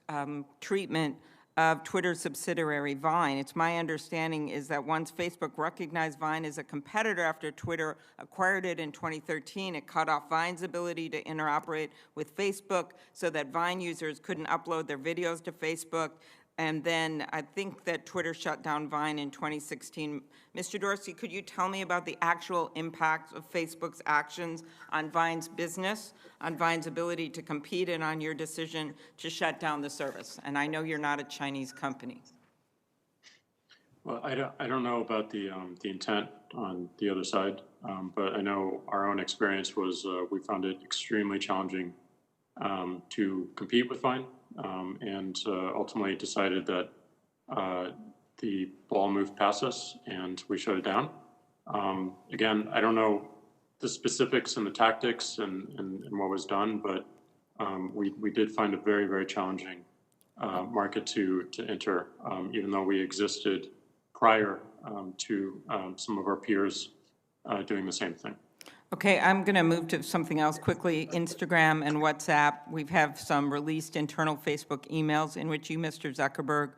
treatment of Twitter's subsidiary Vine. It's my understanding is that once Facebook recognized Vine as a competitor after Twitter acquired it in 2013, it cut off Vine's ability to interoperate with Facebook so that Vine users couldn't upload their videos to Facebook. And then I think that Twitter shut down Vine in 2016. Mr. Dorsey, could you tell me about the actual impact of Facebook's actions on Vine's business, on Vine's ability to compete, and on your decision to shut down the service? And I know you're not a Chinese company. Well, I don't know about the intent on the other side, but I know our own experience was we found it extremely challenging to compete with Vine. And ultimately decided that the ball moved past us and we shut it down. Again, I don't know the specifics and the tactics and what was done, but we did find a very, very challenging market to enter, even though we existed prior to some of our peers doing the same thing. Okay, I'm going to move to something else quickly. Instagram and WhatsApp. We have some released internal Facebook emails in which you, Mr. Zuckerberg,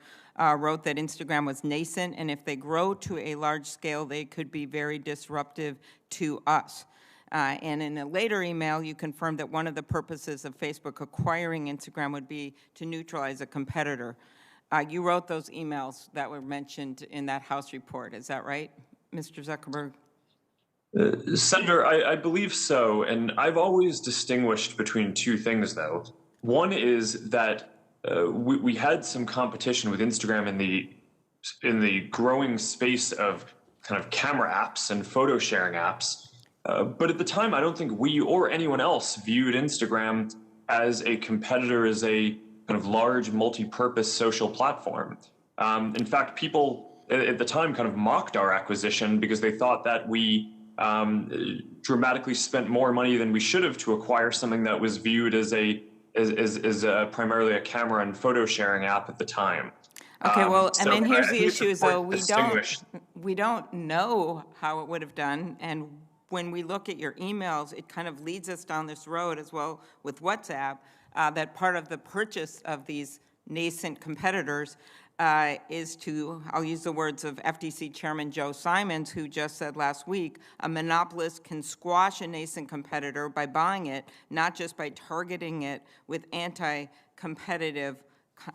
wrote that Instagram was nascent, and if they grow to a large scale, they could be very disruptive to us. And in a later email, you confirmed that one of the purposes of Facebook acquiring Instagram would be to neutralize a competitor. You wrote those emails that were mentioned in that House report. Is that right, Mr. Zuckerberg? Senator, I believe so, and I've always distinguished between two things, though. One is that we had some competition with Instagram in the growing space of kind of camera apps and photo sharing apps. But at the time, I don't think we or anyone else viewed Instagram as a competitor, as a kind of large multi-purpose social platform. In fact, people at the time kind of mocked our acquisition because they thought that we dramatically spent more money than we should have to acquire something that was viewed as primarily a camera and photo sharing app at the time. Okay, well, So I mean, here's I the think it's issue is though, important to we don't know how it would have done, and when we look at your emails, it kind of leads us down this road as well with WhatsApp, that part of the purchase of these nascent competitors is to, I'll use the words of FTC Chairman Joe Simons, who just said last week, a monopolist can squash a nascent competitor by buying it, not just by targeting it with anti-competitive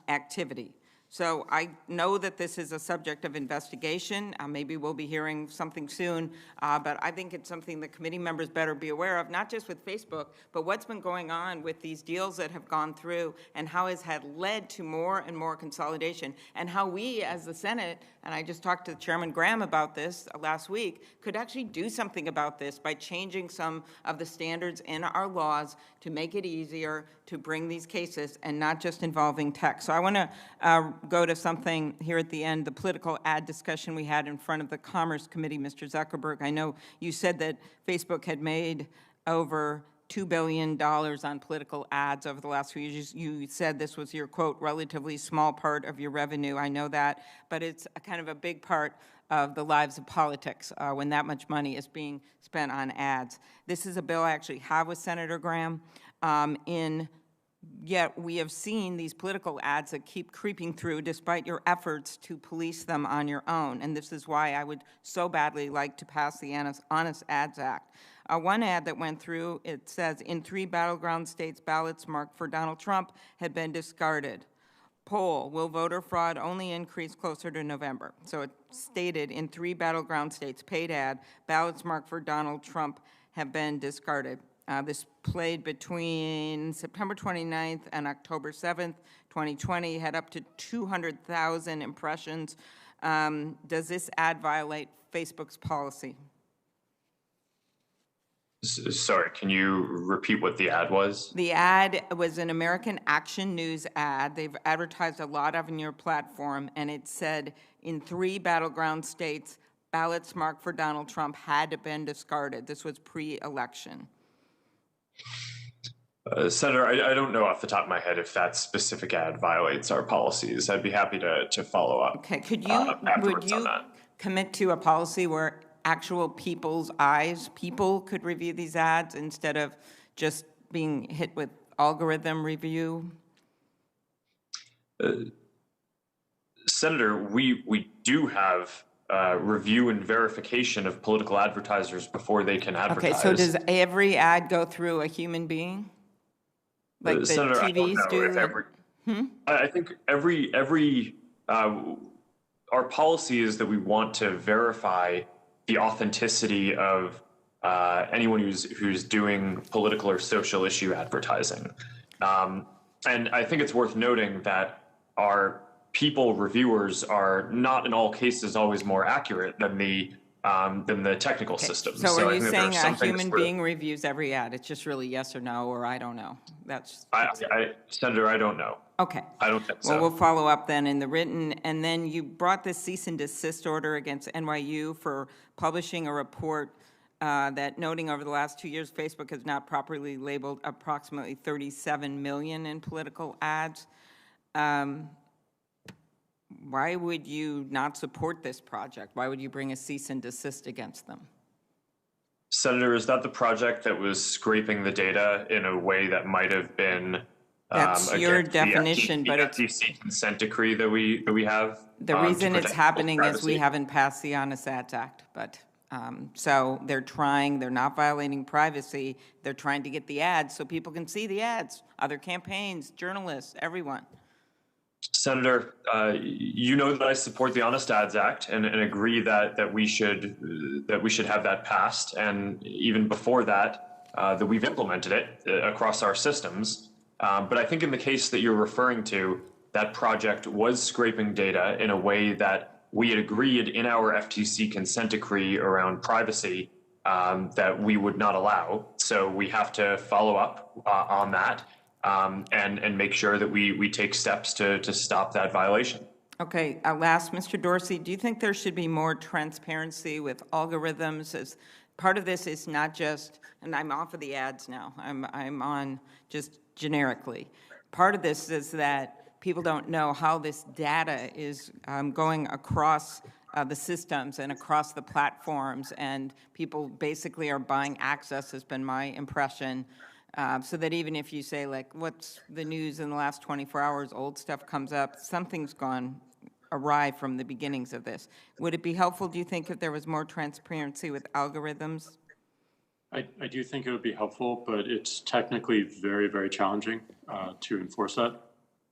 activity. So I know that this is a subject of investigation. Maybe we'll be hearing something soon, but I think it's something the committee members better be aware of, not just with Facebook, but what's been going on with these deals that have gone through and how it's had led to more and more consolidation, and how we as the Senate, and I just talked to Chairman Graham about this last week, could actually do something about this by changing some of the standards in our laws to make it easier to bring these cases and not just involving tech. So I want to go to something here at the end, the political ad discussion we had in front of the Commerce Committee, Mr. Zuckerberg. I know you said that Facebook had made over $2 billion on political ads over the last few years. You said this was your, quote, relatively small part of your revenue. I know that, but it's a kind of a big part of the lives of politics when that much money is being spent on ads. This is a bill I actually have with Senator Graham. Yet we have seen these political ads that keep creeping through despite your efforts to police them on your own. And this is why I would so badly like to pass the Honest Ads Act. One ad that went through, it says, in 3 battleground states, ballots marked for Donald Trump had been discarded. Poll, will voter fraud only increase closer to November? So it stated in 3 battleground states, paid ad, ballots marked for Donald Trump have been discarded. This played between September 29th and October 7th, 2020, had up to 200,000 impressions. Does this ad violate Facebook's policy? Sorry, can you repeat what the ad was? The ad was an American Action News ad. They've advertised a lot of on your platform, and it said in 3 battleground states, ballots marked for Donald Trump had been discarded. This was pre-election. Senator, I don't know off the top of my head if that specific ad violates our policies. I'd be happy to follow up. Okay, would you commit to a policy where actual people's eyes, people could review these ads instead of just being hit with algorithm review? Senator, we do have review and verification of political advertisers before they can advertise. Okay, so does every ad go through a human being? Like the Senator, TVs do? I think our policy is that we want to verify the authenticity of anyone who's doing political or social issue advertising. And I think it's worth noting that our people reviewers are not in all cases always more accurate than the technical system. So are you saying a human being reviews every ad? It's just really yes or no, or I don't know. Senator, I don't know. Okay. I don't think so. Well, we'll follow up then in the written. And then you brought this cease and desist order against NYU for publishing a report that noting over the last 2 years, Facebook has not properly labeled approximately 37 million in political ads. Why would you not support this project? Why would you bring a cease and desist against them? Senator, is that the project that was scraping the data in a way that might have been That's your definition, but it's the FTC consent decree that we have? The reason it's happening is we haven't passed the Honest Ads Act, but so they're not violating privacy. They're trying to get the ads so people can see the ads, other campaigns, journalists, everyone. Senator, you know that I support the Honest Ads Act and agree that we should have that passed, and even before that, that we've implemented it across our systems. But I think in the case that you're referring to, that project was scraping data in a way that we had agreed in our FTC consent decree around privacy that we would not allow. So we have to follow up on that. And make sure that we take steps to stop that violation. Okay, last, Mr. Dorsey, do you think there should be more transparency with algorithms? As part of this is not just, and I'm off of the ads now, I'm on just generically. Part of this is that people don't know how this data is going across the systems and across the platforms, and people basically are buying access, has been my impression. So that even if you say, like, what's the news in the last 24 hours, old stuff comes up, something's gone awry from the beginnings of this. Would it be helpful, do you think, if there was more transparency with algorithms? I do think it would be helpful, but it's technically very, very challenging to enforce that.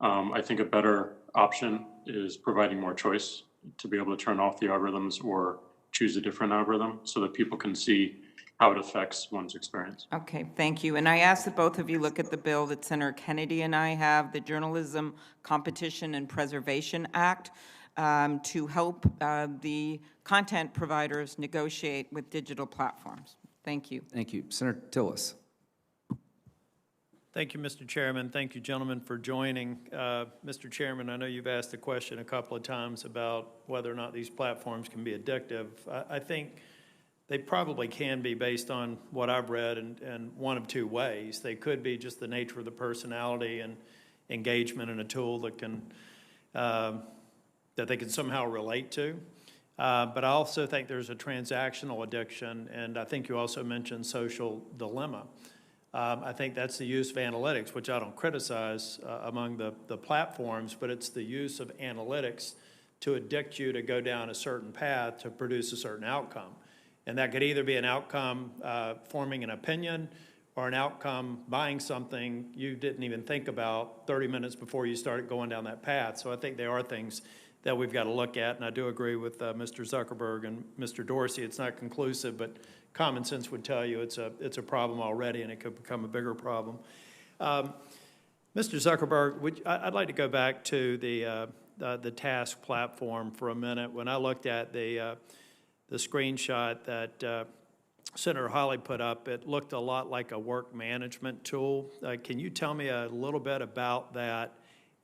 I think a better option is providing more choice to be able to turn off the algorithms or choose a different algorithm so that people can see how it affects one's experience. Okay, thank you. And I ask that both of you look at the bill that Senator Kennedy and I have, the Journalism Competition and Preservation Act, to help the content providers negotiate with digital platforms. Thank you. Thank you. Senator Tillis. Thank you, Mr. Chairman. Thank you, gentlemen, for joining. Mr. Chairman, I know you've asked the question a couple of times about whether or not these platforms can be addictive. I think they probably can be, based on what I've read, and one of two ways. They could be just the nature of the personality and engagement in a tool that can that they can somehow relate to. But I also think there's a transactional addiction, and I think you also mentioned social dilemma. I think that's the use of analytics, which I don't criticize among the platforms, but it's the use of analytics to addict you to go down a certain path to produce a certain outcome. And that could either be an outcome forming an opinion, or an outcome buying something you didn't even think about 30 minutes before you started going down that path. So I think there are things that we've got to look at, and I do agree with Mr. Zuckerberg and Mr. Dorsey. It's not conclusive, but common sense would tell you it's a problem already, and it could become a bigger problem. Mr. Zuckerberg, I'd like to go back to the task platform for a minute. When I looked at the screenshot that Senator Hawley put up, it looked a lot like a work management tool. Can you tell me a little bit about that,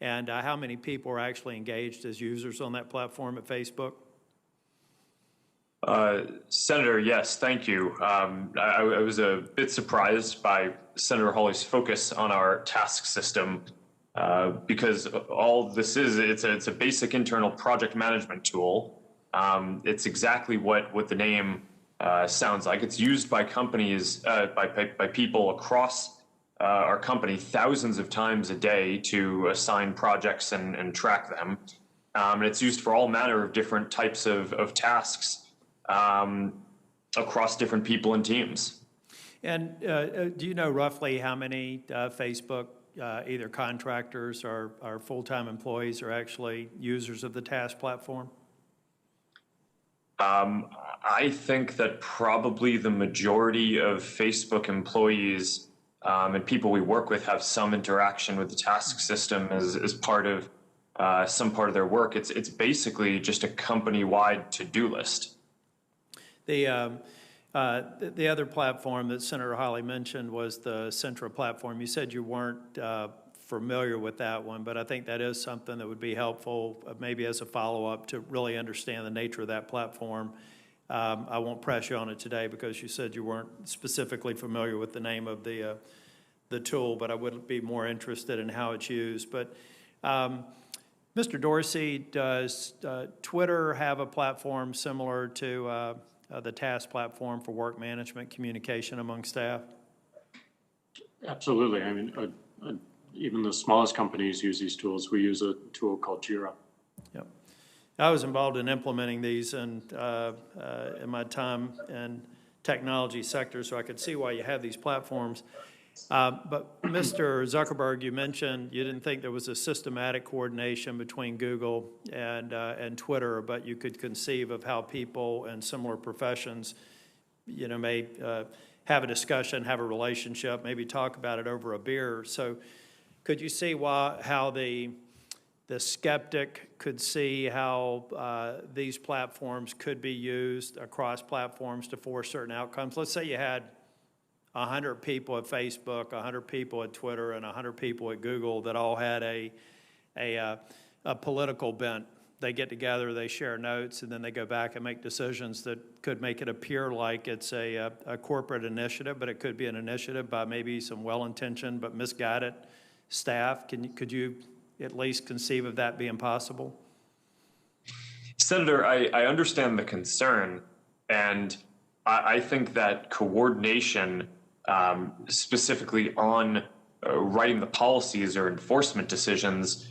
and how many people are actually engaged as users on that platform at Facebook? Senator, yes, thank you. I was a bit surprised by Senator Hawley's focus on our task system because all this is, it's a basic internal project management tool. It's exactly what the name sounds like. It's used by companies, by people across our company thousands of times a day to assign projects and track them. And it's used for all manner of different types of tasks across different people and teams. And do you know roughly how many Facebook either contractors or full-time employees are actually users of the task platform? I think that probably the majority of Facebook employees and people we work with have some interaction with the task system as part of some part of their work. It's basically just a company-wide to-do list. The other platform that Senator Hawley mentioned was the Centra platform. You said you weren't familiar with that one, but I think that is something that would be helpful, maybe as a follow-up, to really understand the nature of that platform. I won't press you on it today because you said you weren't specifically familiar with the name of the tool, but I would be more interested in how it's used. But Mr. Dorsey, does Twitter have a platform similar to the task platform for work management communication among staff? Absolutely. I mean, even the smallest companies use these tools. We use a tool called Jira. Yep. I was involved in implementing these in my time in technology sector, so I could see why you have these platforms. But Mr. Zuckerberg, you mentioned you didn't think there was a systematic coordination between Google and Twitter, but you could conceive of how people in similar professions, may have a discussion, have a relationship, maybe talk about it over a beer. So could you see how the skeptic could see how these platforms could be used across platforms to force certain outcomes? Let's say you had 100 people at Facebook, 100 people at Twitter, and 100 people at Google that all had a political bent. They get together, they share notes, and then they go back and make decisions that could make it appear like it's a corporate initiative, but it could be an initiative by maybe some well-intentioned but misguided staff. Could you at least conceive of that being possible? Senator, I understand the concern, and I think that coordination, specifically on writing the policies or enforcement decisions,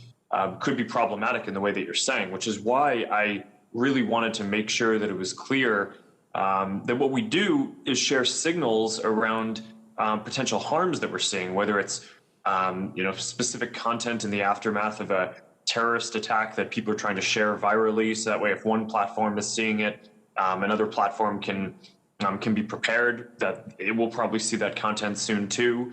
could be problematic in the way that you're saying, which is why I really wanted to make sure that it was clear that what we do is share signals around potential harms that we're seeing, whether it's specific content in the aftermath of a terrorist attack that people are trying to share virally, so that way if one platform is seeing it, another platform can be prepared that it will probably see that content soon too.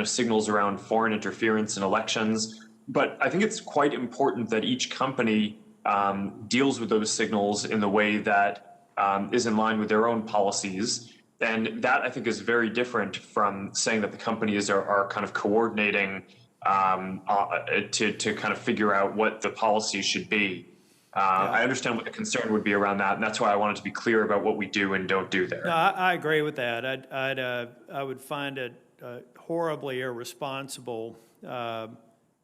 Signals around foreign interference in elections. But I think it's quite important that each company deals with those signals in the way that is in line with their own policies. And that, I think, is very different from saying that the companies are kind of coordinating to kind of figure out what the policy should be. I understand what the concern would be around that, and that's why I wanted to be clear about what we do and don't do there. No, I agree with that. I would find it horribly irresponsible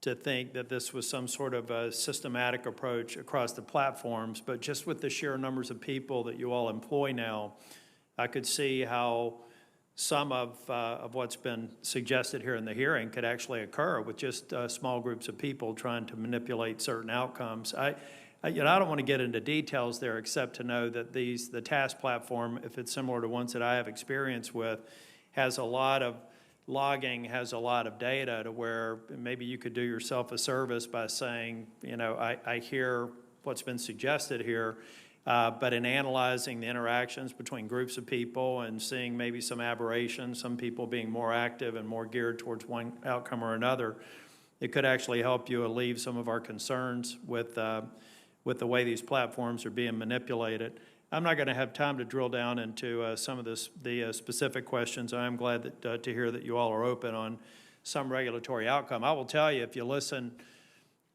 to think that this was some sort of a systematic approach across the platforms, but just with the sheer numbers of people that you all employ now, I could see how some of what's been suggested here in the hearing could actually occur with just small groups of people trying to manipulate certain outcomes. I don't want to get into details there except to know that the TASK platform, if it's similar to ones that I have experience with, has a lot of logging, has a lot of data to where maybe you could do yourself a service by saying, I hear what's been suggested here, but in analyzing the interactions between groups of people and seeing maybe some aberrations, some people being more active and more geared towards one outcome or another, it could actually help you alleviate some of our concerns with the way these platforms are being manipulated. I'm not going to have time to drill down into some of the specific questions. I am glad to hear that you all are open on some regulatory outcome. I will tell you, if you listen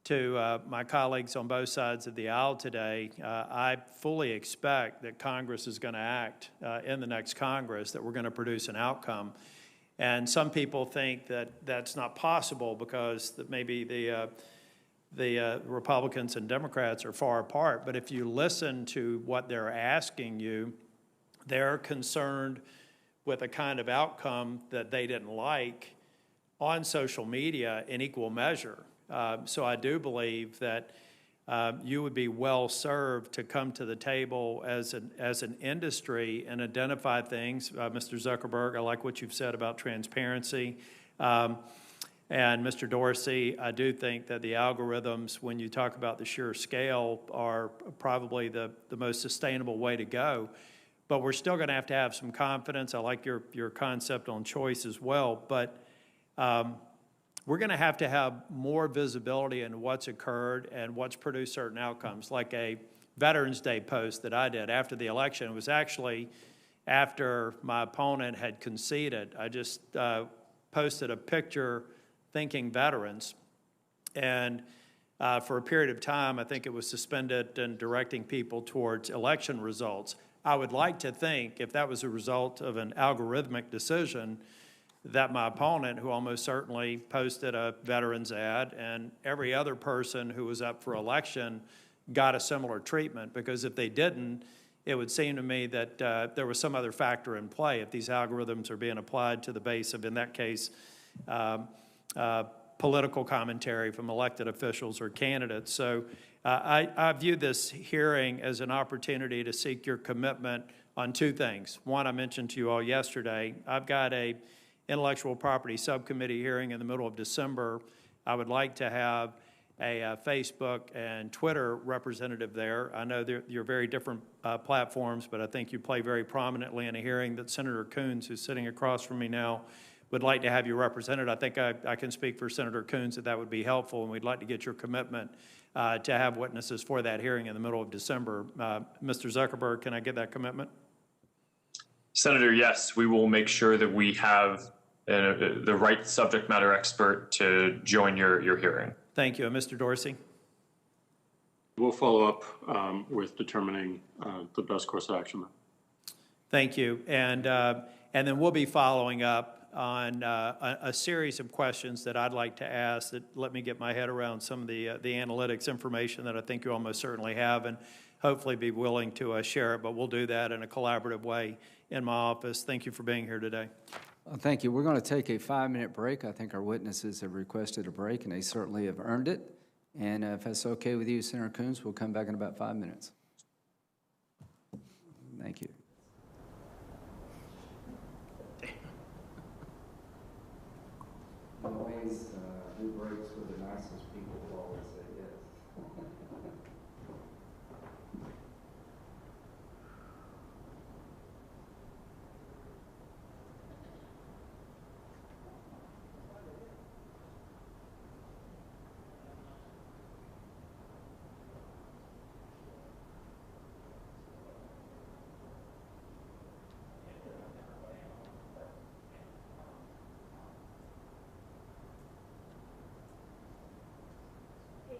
to my colleagues on both sides of the aisle today, I fully expect that Congress is going to act in the next Congress, that we're going to produce an outcome. And some people think that that's not possible because that maybe the Republicans and Democrats are far apart. But if you listen to what they're asking you, they're concerned with a kind of outcome that they didn't like on social media in equal measure. So I do believe that you would be well served to come to the table as an industry and identify things. Mr. Zuckerberg, I like what you've said about transparency. And Mr. Dorsey, I do think that the algorithms, when you talk about the sheer scale, are probably the most sustainable way to go. But we're still going to have some confidence. I like your concept on choice as well. But we're going to have more visibility into what's occurred and what's produced certain outcomes. Like a Veterans Day post that I did after the election. It was actually after my opponent had conceded. I just posted a picture thanking veterans. And for a period of time, I think it was suspended and directing people towards election results. I would like to think, if that was a result of an algorithmic decision, that my opponent, who almost certainly posted a veterans ad, and every other person who was up for election got a similar treatment. Because if they didn't, it would seem to me that there was some other factor in play if these algorithms are being applied to the base of, in that case, political commentary from elected officials or candidates. So I view this hearing as an opportunity to seek your commitment on two things. One, I mentioned to you all yesterday, I've got an Intellectual Property Subcommittee hearing in the middle of December, I would like to have a Facebook and Twitter representative there. I know you're very different platforms, but I think you play very prominently in a hearing that Senator Coons, who's sitting across from me now, would like to have you represented. I think I can speak for Senator Coons that would be helpful, and we'd like to get your commitment to have witnesses for that hearing in the middle of December. Mr. Zuckerberg, can I get that commitment? Senator, yes, we will make sure that we have the right subject matter expert to join your hearing. Thank you. And Mr. Dorsey? We'll follow up with determining the best course of action. Thank you. And then we'll be following up on a series of questions that I'd like to ask that let me get my head around some of the analytics information that I think you almost certainly have, and hopefully be willing to share it. But we'll do that in a collaborative way in my office. Thank you for being here today. Thank you. We're going to take a 5-minute break. I think our witnesses have requested a break, and they certainly have earned it. And if that's okay with you, Senator Coons, we'll come back in about 5 minutes. Thank you. Always, who breaks with the nicest people will always say yes. Hey,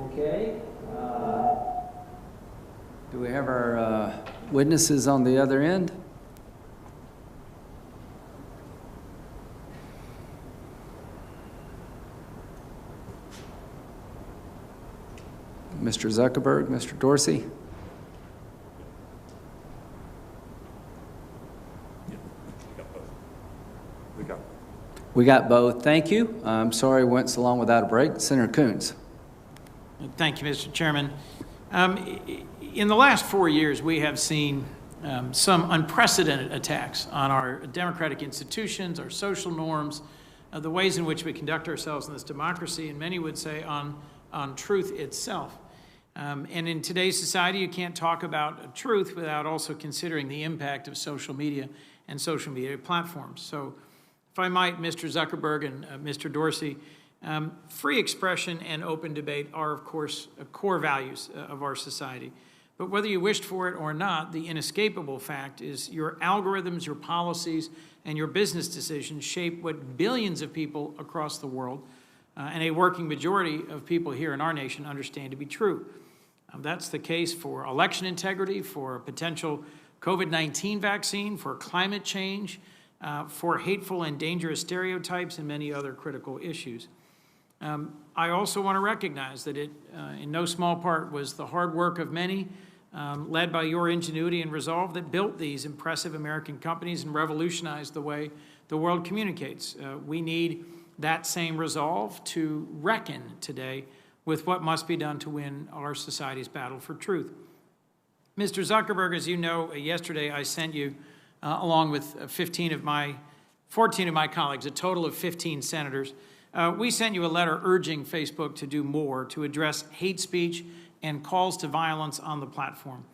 Okay. Do we have our witnesses on the other end? Mr. Zuckerberg, Mr. Dorsey? We got both. Thank you. I'm sorry we went so long without a break. Senator Coons. Thank you, Mr. Chairman. In the last 4 years, we have seen some unprecedented attacks on our democratic institutions, our social norms, the ways in which we conduct ourselves in this democracy, and many would say on truth itself. And in today's society, you can't talk about truth without also considering the impact of social media and social media platforms. So if I might, Mr. Zuckerberg and Mr. Dorsey, free expression and open debate are, of course, core values of our society. But whether you wished for it or not, the inescapable fact is your algorithms, your policies, and your business decisions shape what billions of people across the world and a working majority of people here in our nation understand to be true. That's the case for election integrity, for a potential COVID-19 vaccine, for climate change, for hateful and dangerous stereotypes, and many other critical issues. I also want to recognize that it, in no small part, was the hard work of many, led by your ingenuity and resolve, that built these impressive American companies and revolutionized the way the world communicates. We need that same resolve to reckon today with what must be done to win our society's battle for truth. Mr. Zuckerberg, as you know, yesterday I sent you, along with 14 of my colleagues, a total of 15 senators, we sent you a letter urging Facebook to do more to address hate speech and calls to violence on the platform.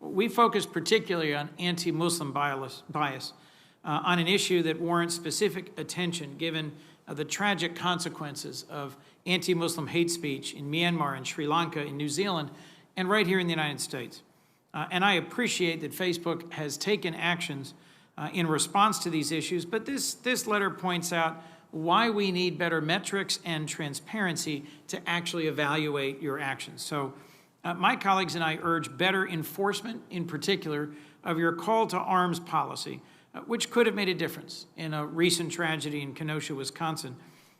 We focus particularly on anti-Muslim bias, on an issue that warrants specific attention given the tragic consequences of anti-Muslim hate speech in Myanmar and Sri Lanka, in New Zealand, and right here in the United States. And I appreciate that Facebook has taken actions in response to these issues, but this letter points out why we need better metrics and transparency to actually evaluate your actions. So my colleagues and I urge better enforcement, in particular, of your call to arms policy, which could have made a difference in a recent tragedy in Kenosha, Wisconsin.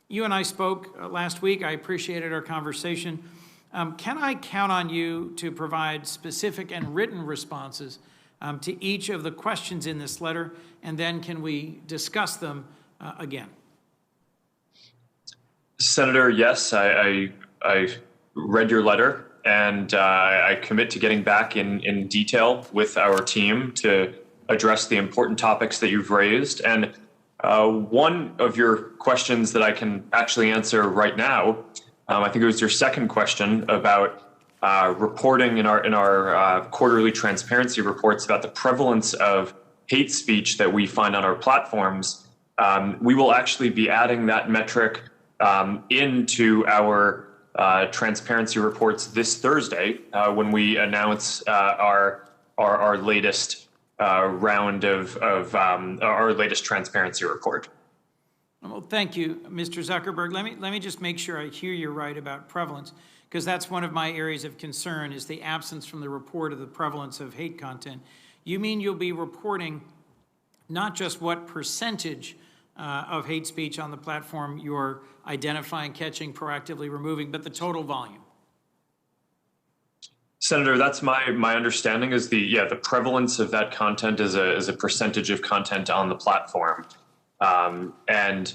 You and I spoke last week. I appreciated our conversation. Can I count on you to provide specific and written responses to each of the questions in this letter, and then can we discuss them again? Senator, yes, I read your letter, and I commit to getting back in detail with our team to address the important topics that you've raised. And one of your questions that I can actually answer right now, I think it was your second question about reporting in our quarterly transparency reports about the prevalence of hate speech that we find on our platforms. We will actually be adding that metric into our transparency reports this Thursday when we announce our latest round of our latest transparency report. Well, thank you, Mr. Zuckerberg. Let me just make sure I hear you right about prevalence, because that's one of my areas of concern, is the absence from the report of the prevalence of hate content. You mean you'll be reporting not just what percentage of hate speech on the platform you're identifying, catching, proactively removing, but the total volume? Senator, that's my understanding is the prevalence of that content is a percentage of content on the platform. And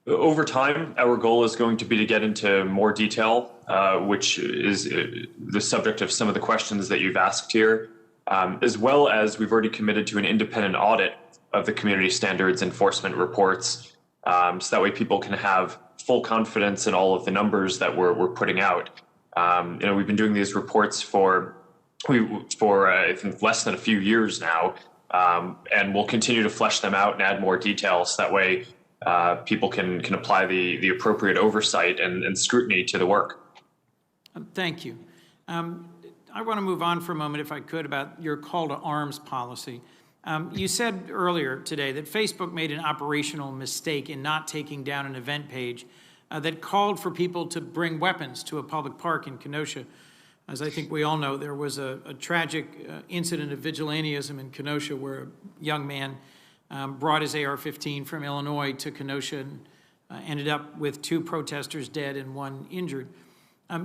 over time, our goal is going to be to get into more detail, which is the subject of some of the questions that you've asked here, as well as we've already committed to an independent audit of the community standards enforcement reports, so that way people can have full confidence in all of the numbers that we're putting out. We've been doing these reports for I think less than a few years now, and we'll continue to flesh them out and add more details. So that way people can apply the appropriate oversight and scrutiny to the work. Thank you. I want to move on for a moment, if I could, about your call to arms policy. You said earlier today that Facebook made an operational mistake in not taking down an event page that called for people to bring weapons to a public park in Kenosha. As I think we all know, there was a tragic incident of vigilantism in Kenosha where a young man brought his AR-15 from Illinois to Kenosha and ended up with 2 protesters dead and 1 injured.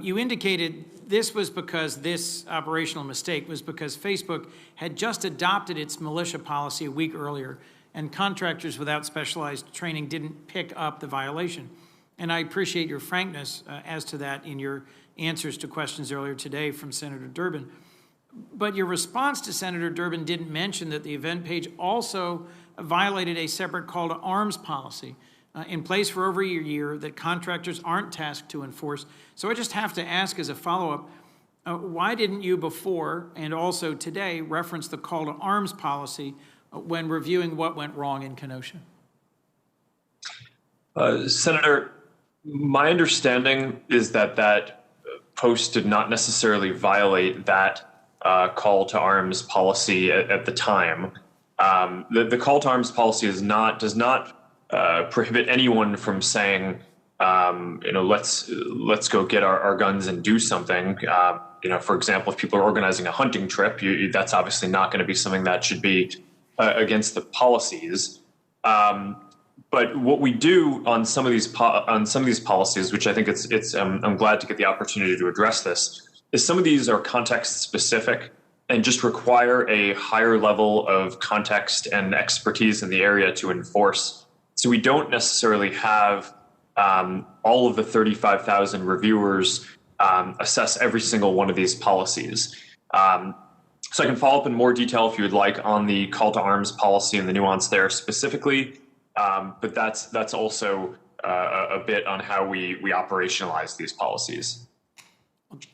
You indicated this was because this operational mistake was because Facebook had just adopted its militia policy a week earlier, and contractors without specialized training didn't pick up the violation. And I appreciate your frankness as to that in your answers to questions earlier today from Senator Durbin. But your response to Senator Durbin didn't mention that the event page also violated a separate call to arms policy in place for over a year that contractors aren't tasked to enforce. So I just have to ask as a follow-up, why didn't you before and also today reference the call to arms policy when reviewing what went wrong in Kenosha? Senator, my understanding is that that post did not necessarily violate that call to arms policy at the time. The call to arms policy does not prohibit anyone from saying, let's go get our guns and do something. For example, if people are organizing a hunting trip, that's obviously not going to be something that should be against the policies. But what we do on some of these policies, which I think I'm glad to get the opportunity to address this, is some of these are context specific and just require a higher level of context and expertise in the area to enforce. So we don't necessarily have all of the 35,000 reviewers assess every single one of these policies. So I can follow up in more detail if you would like on the call to arms policy and the nuance there specifically. But that's also a bit on how we operationalize these policies.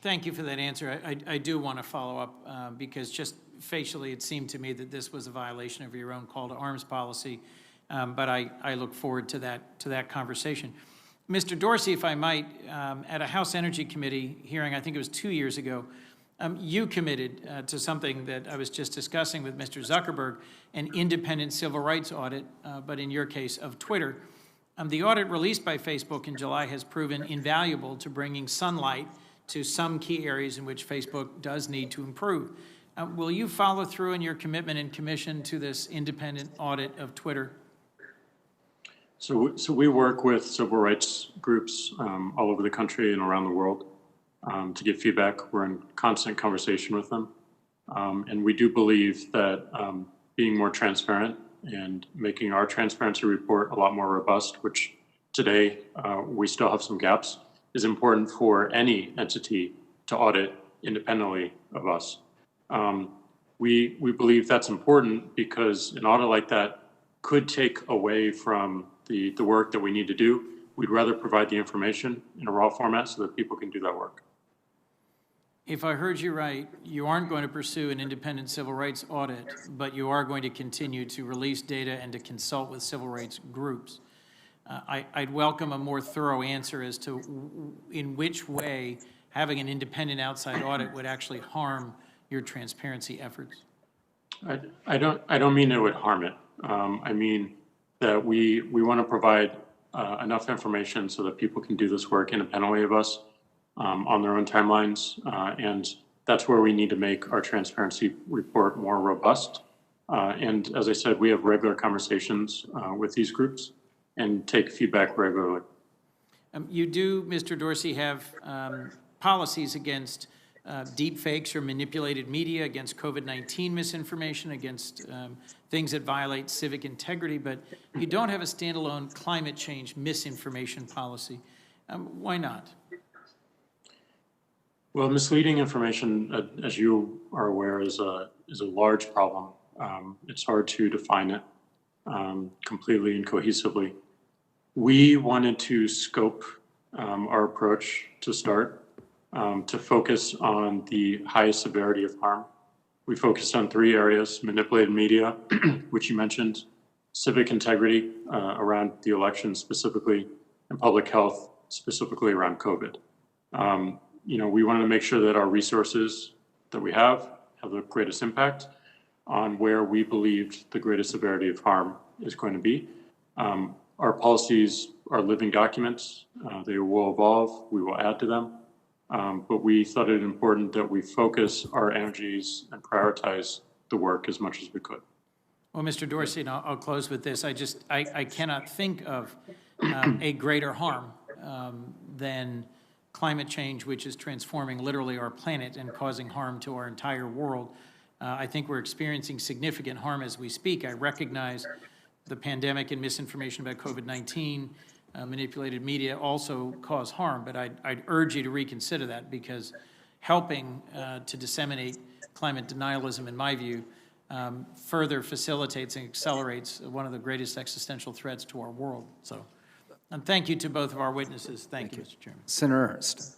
Thank you for that answer. I do want to follow up because just facially it seemed to me that this was a violation of your own call to arms policy. But I look forward to that conversation. Mr. Dorsey, if I might, at a House Energy Committee hearing, I think it was 2 years ago, you committed to something that I was just discussing with Mr. Zuckerberg, an independent civil rights audit, but in your case of Twitter. The audit released by Facebook in July has proven invaluable to bringing sunlight to some key areas in which Facebook does need to improve. Will you follow through in your commitment and commission to this independent audit of Twitter? So we work with civil rights groups all over the country and around the world to get feedback. We're in constant conversation with them. And we do believe that being more transparent and making our transparency report a lot more robust, which today we still have some gaps, is important for any entity to audit independently of us. We believe that's important because an audit like that could take away from the work that we need to do. We'd rather provide the information in a raw format so that people can do that work. If I heard you right, you aren't going to pursue an independent civil rights audit, but you are going to continue to release data and to consult with civil rights groups. I'd welcome a more thorough answer as to in which way having an independent outside audit would actually harm your transparency efforts. I don't mean it would harm it. I mean that we want to provide enough information so that people can do this work independently of us on their own timelines. And that's where we need to make our transparency report more robust. And as I said, we have regular conversations with these groups and take feedback regularly. You do, Mr. Dorsey, have policies against deep fakes or manipulated media, against COVID-19 misinformation, against things that violate civic integrity, but you don't have a standalone climate change misinformation policy. Why not? Well, misleading information, as you are aware, is a large problem. It's hard to define it completely and cohesively. We wanted to scope our approach to start to focus on the highest severity of harm. We focused on 3 areas: manipulated media, which you mentioned, civic integrity around the election specifically, and public health specifically around COVID. We wanted to make sure that our resources that we have the greatest impact on where we believed the greatest severity of harm is going to be. Our policies are living documents. They will evolve. We will add to them. But we thought it important that we focus our energies and prioritize the work as much as we could. Well, Mr. Dorsey, and I'll close with this. I cannot think of a greater harm than climate change, which is transforming literally our planet and causing harm to our entire world. I think we're experiencing significant harm as we speak. I recognize the pandemic and misinformation about COVID-19, manipulated media also cause harm, but I'd urge you to reconsider that, because helping to disseminate climate denialism, in my view, further facilitates and accelerates one of the greatest existential threats to our world. So, and thank you to both of our witnesses. Thank you, Mr. Chairman. Senator Ernst.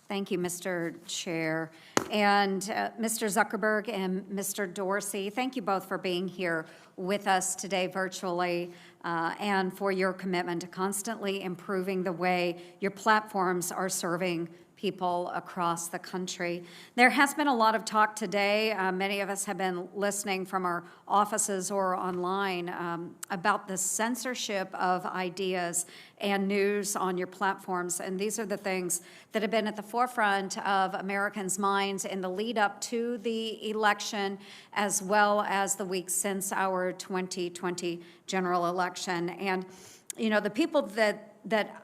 Thank you, Mr. Chair. And Mr. Zuckerberg and Mr. Dorsey, thank you both for being here with us today virtually and for your commitment to constantly improving the way your platforms are serving people across the country. There has been a lot of talk today. Many of us have been listening from our offices or online about the censorship of ideas and news on your platforms. And these are the things that have been at the forefront of Americans' minds in the lead up to the election, as well as the weeks since our 2020 general election. And, you know, the people that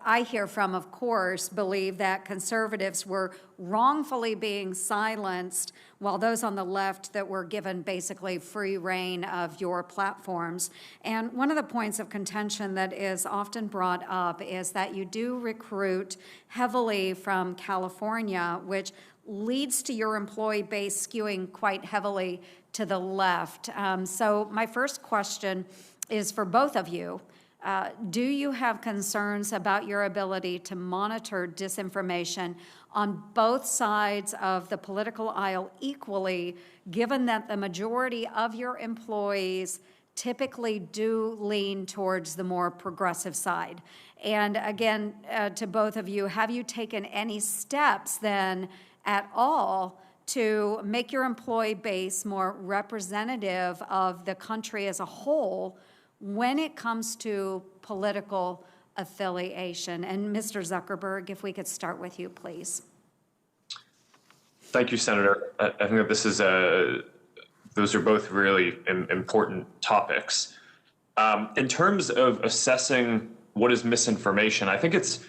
I hear from, of course, believe that conservatives were wrongfully being silenced, while those on the left that were given basically free rein of your platforms. And one of the points of contention that is often brought up is that you do recruit heavily from California, which leads to your employee base skewing quite heavily to the left. So my first question is for both of you. Do you have concerns about your ability to monitor disinformation on both sides of the political aisle equally, given that the majority of your employees typically do lean towards the more progressive side? And again, to both of you, have you taken any steps then at all to make your employee base more representative of the country as a whole when it comes to political affiliation? And Mr. Zuckerberg, if we could start with you, please. Thank you, Senator. I think that this is those are both really important topics. In terms of assessing what is misinformation, I think it's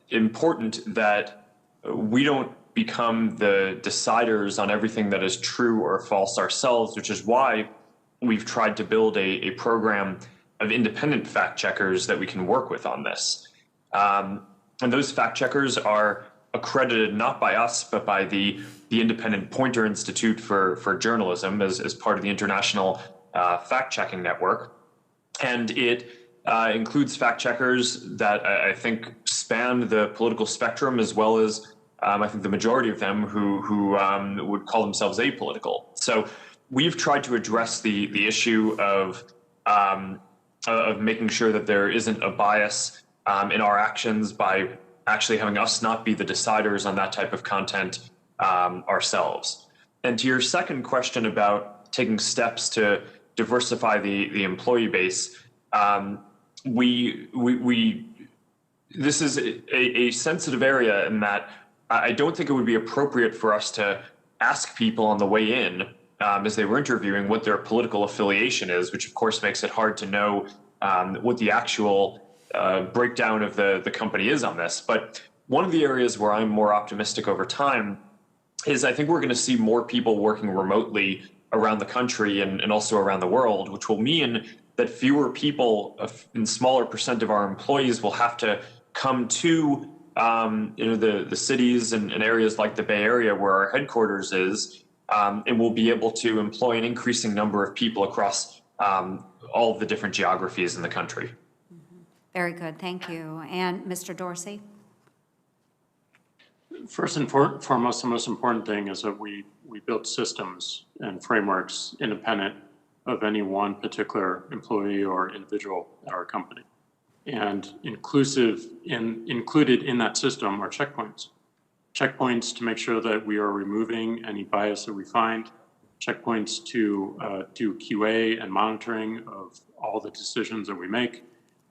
important that we don't become the deciders on everything that is true or false ourselves, which is why we've tried to build a program of independent fact checkers that we can work with on this. And those fact checkers are accredited not by us, but by the Independent Poynter Institute for Journalism as part of the International Fact Checking Network. And it includes fact checkers that I think span the political spectrum, as well as I think the majority of them who would call themselves apolitical. So we've tried to address the issue of making sure that there isn't a bias in our actions by actually having us not be the deciders on that type of content ourselves. And to your second question about taking steps to diversify the employee base, this is a sensitive area in that I don't think it would be appropriate for us to ask people on the way in as they were interviewing what their political affiliation is, which of course makes it hard to know what the actual breakdown of the company is on this. But one of the areas where I'm more optimistic over time is I think we're going to see more people working remotely around the country and also around the world, which will mean that fewer people and smaller percent of our employees will have to come to the cities and areas like the Bay Area where our headquarters is, and we'll be able to employ an increasing number of people across all of the different geographies in the country. Very good, thank you. And Mr. Dorsey? First and foremost, the most important thing is that we build systems and frameworks independent of any one particular employee or individual at our company. And included in that system are checkpoints to make sure that we are removing any bias that we find, checkpoints to do QA and monitoring of all the decisions that we make,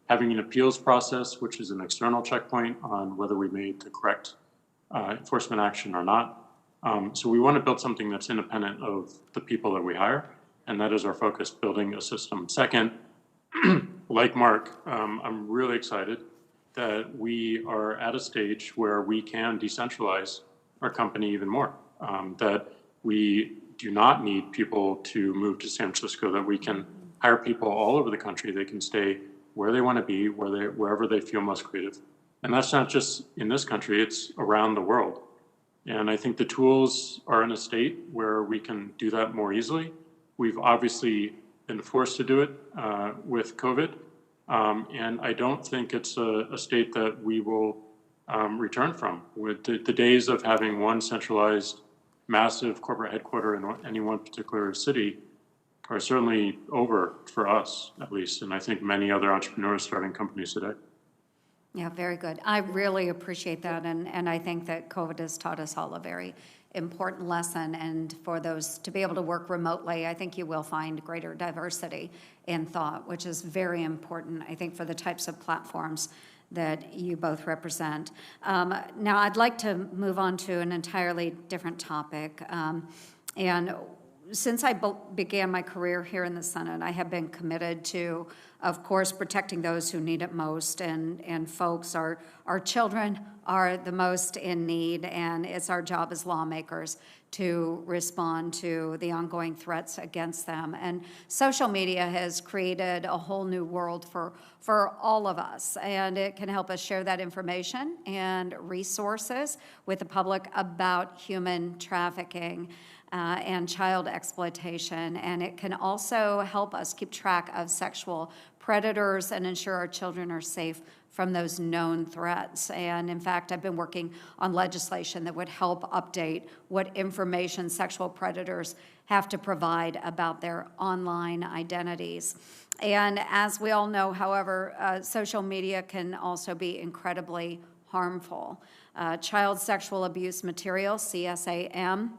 having an appeals process, which is an external checkpoint on whether we made the correct enforcement action or not. So we want to build something that's independent of the people that we hire, and that is our focus, building a system. Second, like Mark, I'm really excited that we are at a stage where we can decentralize our company even more, that we do not need people to move to San Francisco, that we can hire people all over the country. They can stay where they want to be, wherever they feel most creative. And that's not just in this country, it's around the world. And I think the tools are in a state where we can do that more easily. We've obviously been forced to do it with COVID. And I don't think it's a state that we will return from. With the days of having one centralized, massive corporate headquarters in any one particular city are certainly over for us, at least, and I think many other entrepreneurs starting companies today. Yeah, very good. I really appreciate that, and I think that COVID has taught us all a very important lesson, and for those to be able to work remotely, I think you will find greater diversity in thought, which is very important, I think, for the types of platforms that you both represent. Now, I'd like to move on to an entirely different topic, and since I began my career here in the Senate, I have been committed to, of course, protecting those who need it most, and folks, our children are the most in need, and it's our job as lawmakers to respond to the ongoing threats against them. And social media has created a whole new world for all of us, and it can help us share that information and resources with the public about human trafficking and child exploitation, and it can also help us keep track of sexual predators and ensure our children are safe from those known threats. And in fact, I've been working on legislation that would help update what information sexual predators have to provide about their online identities. And as we all know, however, social media can also be incredibly harmful. Child sexual abuse material, CSAM,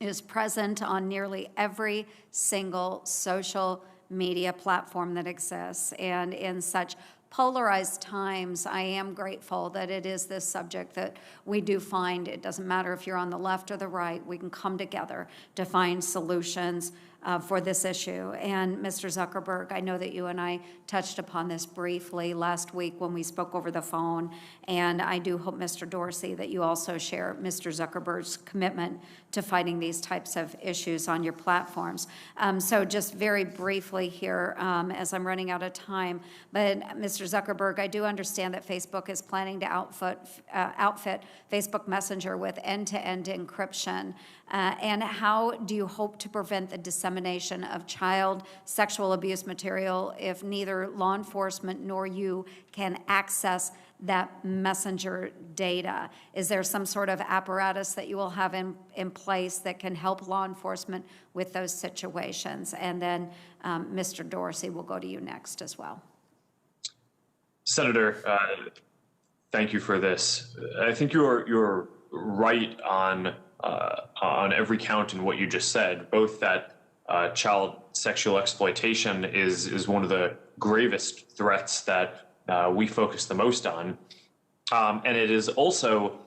is present on nearly every single social media platform that exists. And in such polarized times, I am grateful that it is this subject that we do find, it doesn't matter if you're on the left or the right, we can come together to find solutions for this issue. And Mr. Zuckerberg, I know that you and I touched upon this briefly last week when we spoke over the phone, and I do hope, Mr. Dorsey, that you also share Mr. Zuckerberg's commitment to fighting these types of issues on your platforms. So just very briefly here, as I'm running out of time, but Mr. Zuckerberg, I do understand that Facebook is planning to outfit Facebook Messenger with end-to-end encryption. And how do you hope to prevent the dissemination of child sexual abuse material if neither law enforcement nor you can access that messenger data? Is there some sort of apparatus that you will have in place that can help law enforcement with those situations? And then Mr. Dorsey, we'll go to you next as well. Senator, thank you for this. I think you're right on every count in what you just said, both that child sexual exploitation is one of the gravest threats that we focus the most on. And it is also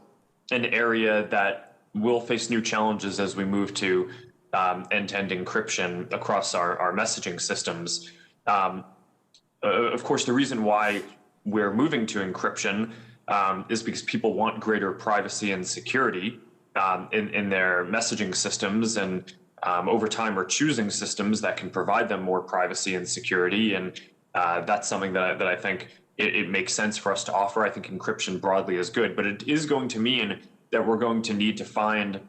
an area that will face new challenges as we move to end-to-end encryption across our messaging systems. Of course, the reason why we're moving to encryption is because people want greater privacy and security in their messaging systems, and over time are choosing systems that can provide them more privacy and security. And that's something that I think it makes sense for us to offer. I think encryption broadly is good, but it is going to mean that we're going to need to find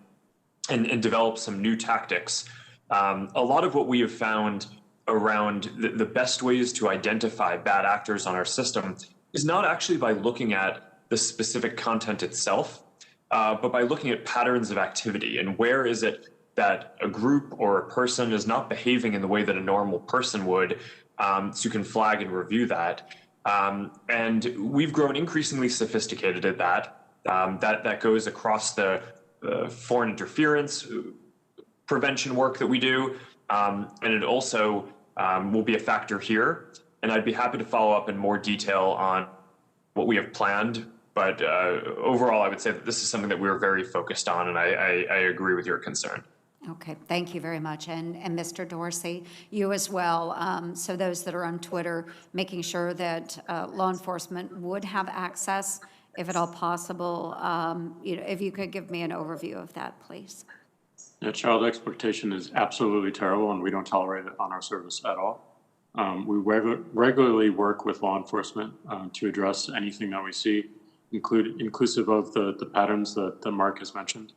and develop some new tactics. A lot of what we have found around the best ways to identify bad actors on our system is not actually by looking at the specific content itself, but by looking at patterns of activity and where is it that a group or a person is not behaving in the way that a normal person would, so you can flag and review that. And we've grown increasingly sophisticated at that. That goes across the foreign interference, prevention work that we do, and it also will be a factor here. And I'd be happy to follow up in more detail on what we have planned. But overall, I would say that this is something that we're very focused on, and I agree with your concern. Okay, thank you very much. And Mr. Dorsey, you as well. So those that are on Twitter, making sure that law enforcement would have access, if at all possible. If you could give me an overview of that, please. Yeah, child exploitation is absolutely terrible, and we don't tolerate it on our service at all. We regularly work with law enforcement to address anything that we see, inclusive of the patterns that Mark has mentioned.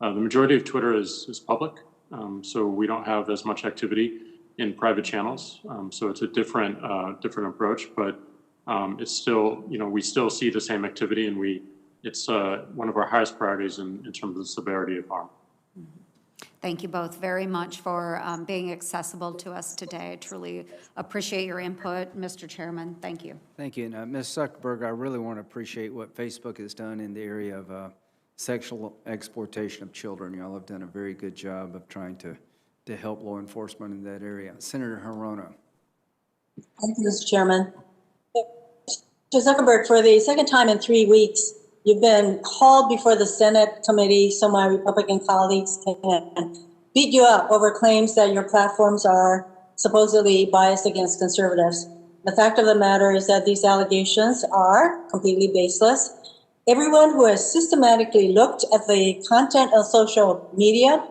The majority of Twitter is public, so we don't have as much activity in private channels. So it's a different approach, but it's still, we still see the same activity, and it's one of our highest priorities in terms of the severity of harm. Thank you both very much for being accessible to us today. I truly appreciate your input, Mr. Chairman. Thank you. Thank you. And Ms. Zuckerberg, I really want to appreciate what Facebook has done in the area of sexual exploitation of children. Y'all have done a very good job of trying to help law enforcement in that area. Senator Hirono. Thank you, Mr. Chairman. Mr. Zuckerberg, for the second time in 3 weeks, you've been called before the Senate committee so my Republican colleagues can beat you up over claims that your platforms are supposedly biased against conservatives. The fact of the matter is that these allegations are completely baseless. Everyone who has systematically looked at the content of social media,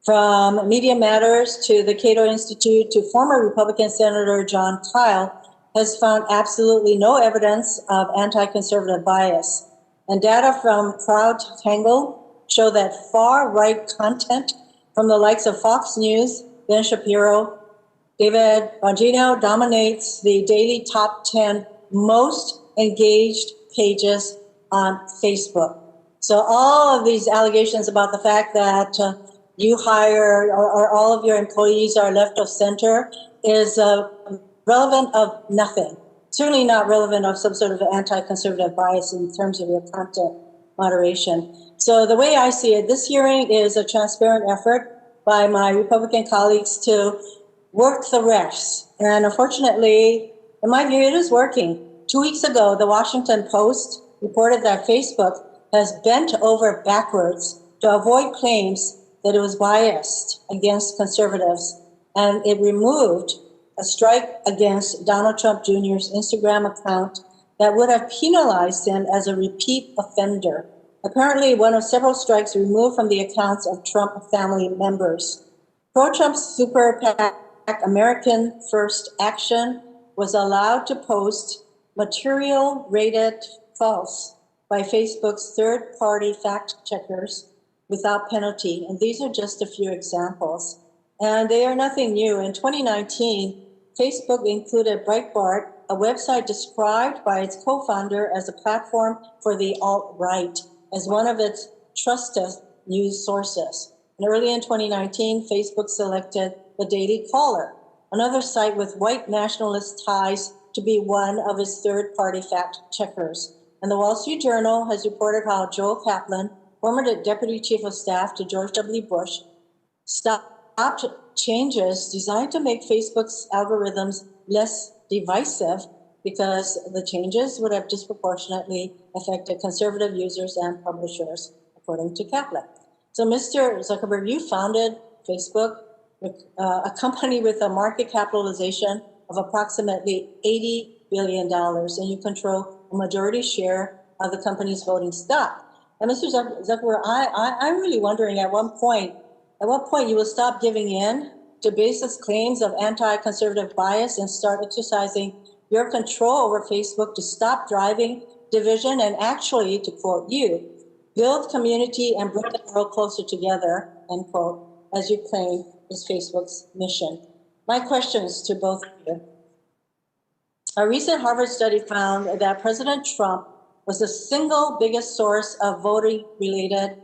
from Media Matters to the Cato Institute to former Republican Senator John Kyle, has found absolutely no evidence of anti-conservative bias. And data from CrowdTangle show that far-right content from the likes of Fox News, Ben Shapiro, David Bongino dominates the daily top 10 most engaged pages on Facebook. So all of these allegations about the fact that you hire or all of your employees are left of center is relevant of nothing. Certainly not relevant of some sort of anti-conservative bias in terms of your content moderation. So the way I see it, this hearing is a transparent effort by my Republican colleagues to work the refs. And unfortunately, in my view, it is working. 2 weeks ago, the Washington Post reported that Facebook has bent over backwards to avoid claims that it was biased against conservatives, and it removed a strike against Donald Trump Jr.'s Instagram account that would have penalized him as a repeat offender. Apparently, one of several strikes removed from the accounts of Trump family members. Pro-Trump super PAC American First Action was allowed to post material rated false by Facebook's third-party fact checkers without penalty. And these are just a few examples. And they are nothing new. In 2019, Facebook included Breitbart, a website described by its co-founder as a platform for the alt-right, as one of its trusted news sources. And early in 2019, Facebook selected the Daily Caller, another site with white nationalist ties, to be one of its third-party fact checkers. And the Wall Street Journal has reported how Joel Kaplan, former Deputy Chief of Staff to George W. Bush, stopped changes designed to make Facebook's algorithms less divisive because the changes would have disproportionately affected conservative users and publishers, according to Kaplan. So Mr. Zuckerberg, you founded Facebook, a company with a market capitalization of approximately $80 billion, and you control a majority share of the company's voting stock. And Mr. Zuckerberg, I'm really wondering at what point you will stop giving in to baseless claims of anti-conservative bias and start exercising your control over Facebook to stop driving division and actually, to quote you, build community and bring the world closer together, end quote, as you claim is Facebook's mission. My questions to both of you. A recent Harvard study found that President Trump was the single biggest source of voting-related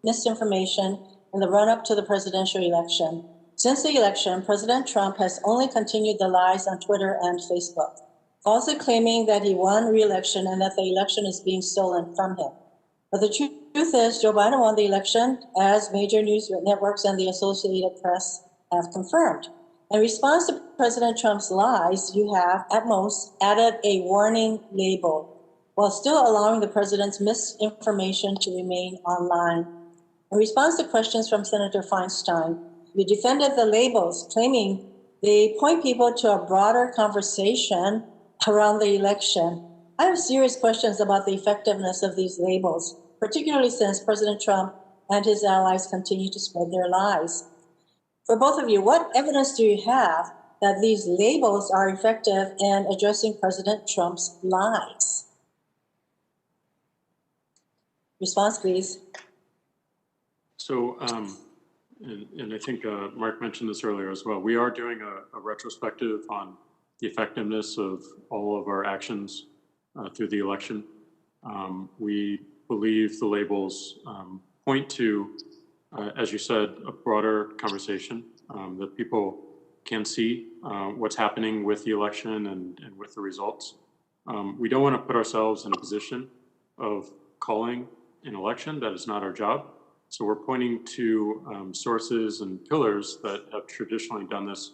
misinformation in the run-up to the presidential election. Since the election, President Trump has only continued the lies on Twitter and Facebook, falsely claiming that he won re-election and that the election is being stolen from him. But the truth is, Joe Biden won the election, as major news networks and the Associated Press have confirmed. In response to President Trump's lies, you have, at most, added a warning label, while still allowing the president's misinformation to remain online. In response to questions from Senator Feinstein, you defended the labels, claiming they point people to a broader conversation around the election. I have serious questions about the effectiveness of these labels, particularly since President Trump and his allies continue to spread their lies. For both of you, what evidence do you have that these labels are effective in addressing President Trump's lies? Response, please. So, and I think Mark mentioned this earlier as well, we are doing a retrospective on the effectiveness of all of our actions through the election. We believe the labels point to, as you said, a broader conversation that people can see what's happening with the election and with the results. We don't want to put ourselves in a position of calling an election. That is not our job. So we're pointing to sources and pillars that have traditionally done this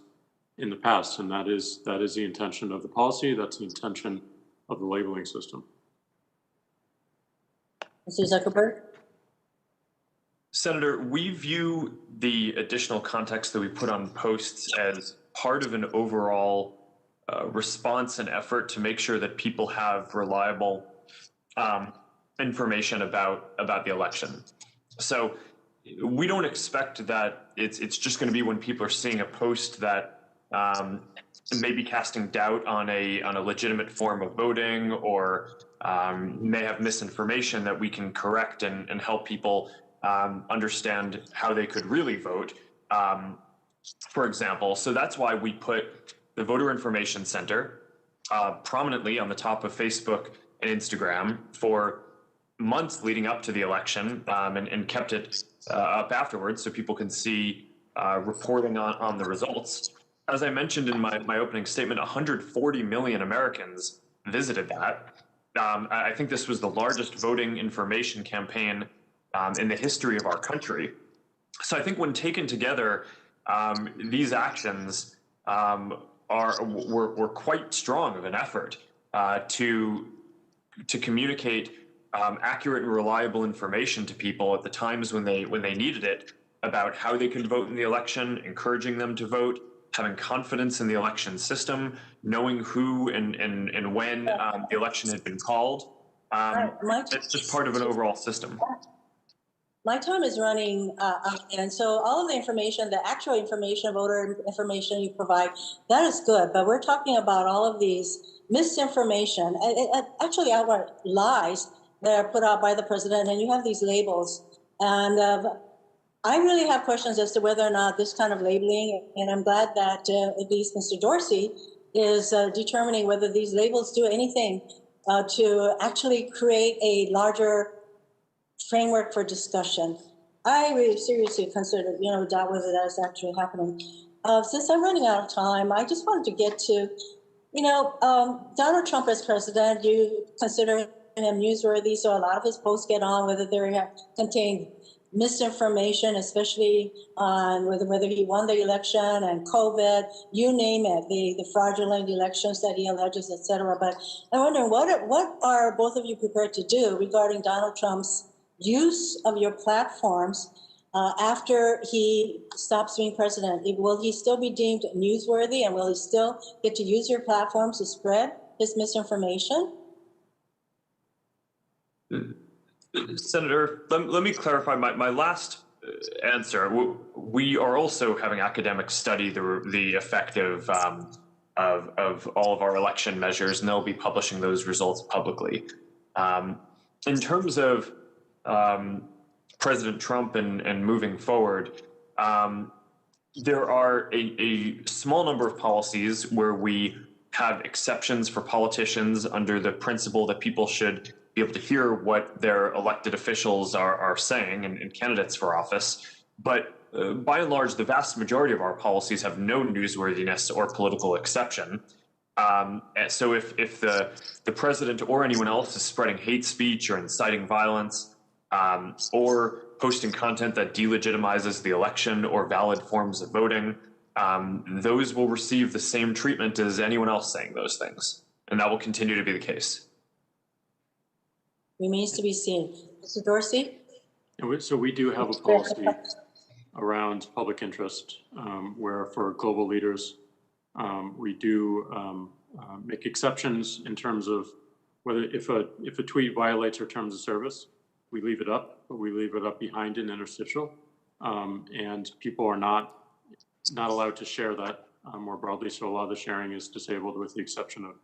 in the past, and that is the intention of the policy. That's the intention of the labeling system. Mr. Zuckerberg? Senator, we view the additional context that we put on posts as part of an overall response and effort to make sure that people have reliable information about the election. So we don't expect that it's just going to be when people are seeing a post that may be casting doubt on a legitimate form of voting or may have misinformation that we can correct and help people understand how they could really vote, for example. So that's why we put the Voter Information Center prominently on the top of Facebook and Instagram for months leading up to the election, and kept it up afterwards so people can see reporting on the results. As I mentioned in my opening statement, 140 million Americans visited that. I think this was the largest voting information campaign in the history of our country. So I think when taken together, these actions were quite strong of an effort to communicate accurate and reliable information to people at the times when they needed it about how they could vote in the election, encouraging them to vote, having confidence in the election system, knowing who and when the election had been called. It's just part of an overall system. My time is running out, and so all of the information, the actual information, voter information you provide, that is good, but we're talking about all of these misinformation, actually outright lies that are put out by the president, and you have these labels. And I really have questions as to whether or not this kind of labeling, and I'm glad that at least Mr. Dorsey is determining whether these labels do anything to actually create a larger framework for discussion. I really seriously consider, doubt whether that is actually happening. Since I'm running out of time, I just wanted to get to, Donald Trump as president, you consider him newsworthy, so a lot of his posts get on whether they contain misinformation, especially on whether he won the election and COVID, you name it, the fraudulent elections that he alleges, et cetera. But I'm wondering, what are both of you prepared to do regarding Donald Trump's use of your platforms after he stops being president? Will he still be deemed newsworthy, and will he still get to use your platforms to spread his misinformation? Senator, let me clarify my last answer. We are also having academics study the effect of all of our election measures, and they'll be publishing those results publicly. In terms of President Trump and moving forward, there are a small number of policies where we have exceptions for politicians under the principle that people should be able to hear what their elected officials are saying and candidates for office. But by and large, the vast majority of our policies have no newsworthiness or political exception. So if the president or anyone else is spreading hate speech or inciting violence, or posting content that delegitimizes the election or valid forms of voting, those will receive the same treatment as anyone else saying those things. And that will continue to be the case. Remains to be seen. Mr. Dorsey? So we do have a policy around public interest, where for global leaders, we do make exceptions in terms of whether if a tweet violates our terms of service, we leave it up, but we leave it up behind an interstitial, and people are not allowed to share that more broadly. So a lot of the sharing is disabled, with the exception of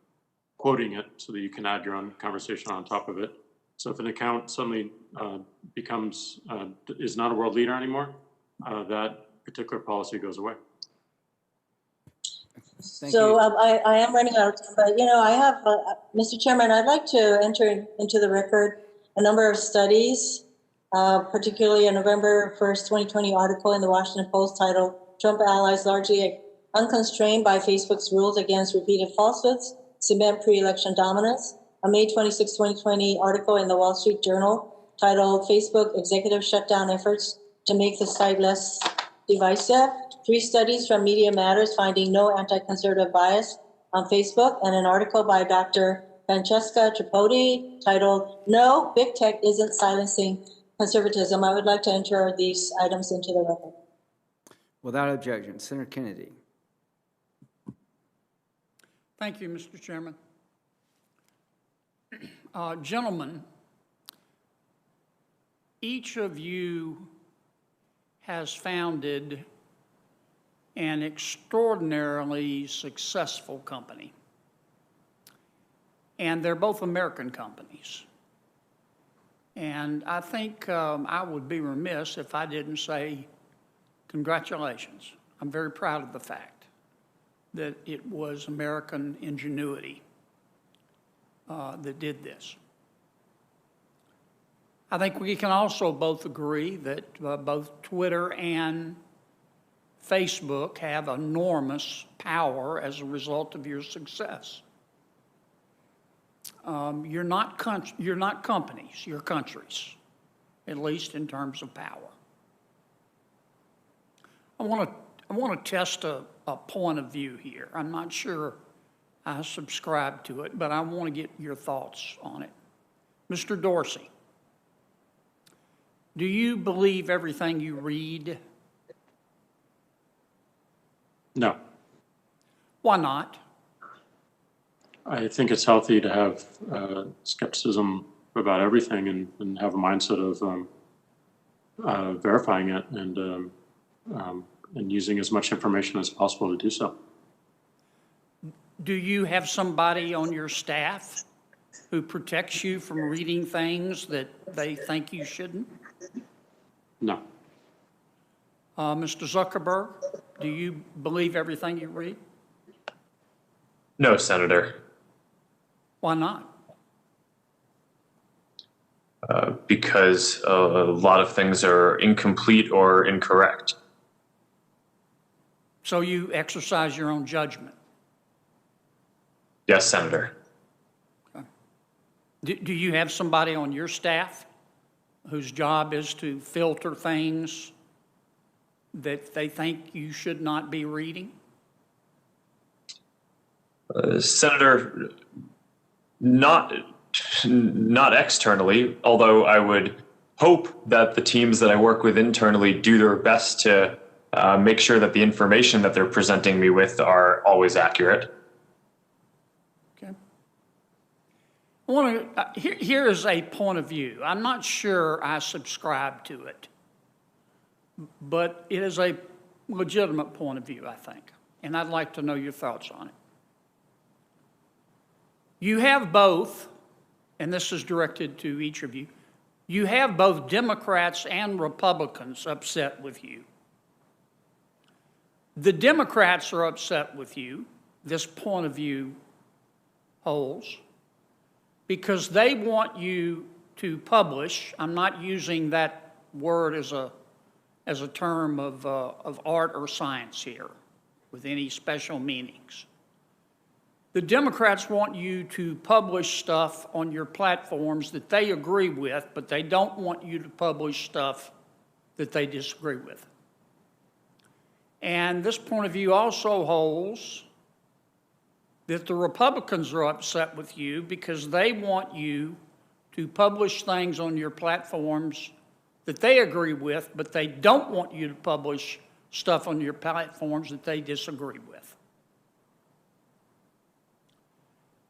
quoting it, so that you can add your own conversation on top of it. So if an account suddenly is not a world leader anymore, that particular policy goes away. So I am running out of time, but I have, Mr. Chairman, I'd like to enter into the record a number of studies, particularly a November 1st, 2020 article in the Washington Post titled "Trump Allies Largely Unconstrained by Facebook's Rules Against Repeated Falsehoods Cement Pre-Election Dominance," a May 26, 2020 article in the Wall Street Journal titled "Facebook Executive Shutdown Efforts to Make the Site Less Divisive," 3 studies from Media Matters finding no anti-conservative bias on Facebook, and an article by Dr. Francesca Tripodi titled "No, Big Tech Isn't Silencing Conservatism." I would like to enter these items into the record. Without objection, Senator Kennedy. Thank you, Mr. Chairman. Gentlemen, each of you has founded an extraordinarily successful company. And they're both American companies. And I think I would be remiss if I didn't say congratulations. I'm very proud of the fact that it was American ingenuity that did this. I think we can also both agree that both Twitter and Facebook have enormous power as a result of your success. You're not companies, you're countries, at least in terms of power. I want to test a point of view here. I'm not sure I subscribe to it, but I want to get your thoughts on it. Mr. Dorsey, do you believe everything you read? No. Why not? I think it's healthy to have skepticism about everything and have a mindset of verifying it and using as much information as possible to do so. Do you have somebody on your staff who protects you from reading things that they think you shouldn't? No. Mr. Zuckerberg, do you believe everything you read? No, Senator. Why not? Because a lot of things are incomplete or incorrect. So you exercise your own judgment? Yes, Senator. Okay. Do you have somebody on your staff whose job is to filter things that they think you should not be reading? Senator, not externally, although I would hope that the teams that I work with internally do their best to make sure that the information that they're presenting me with are always accurate. Okay. I want to, here is a point of view. I'm not sure I subscribe to it, but it is a legitimate point of view, I think, and I'd like to know your thoughts on it. You have both, and this is directed to each of you, you have both Democrats and Republicans upset with you. The Democrats are upset with you, this point of view holds, because they want you to publish, I'm not using that word as a term of art or science here with any special meanings. The Democrats want you to publish stuff on your platforms that they agree with, but they don't want you to publish stuff that they disagree with. And this point of view also holds that the Republicans are upset with you because they want you to publish things on your platforms that they agree with, but they don't want you to publish stuff on your platforms that they disagree with.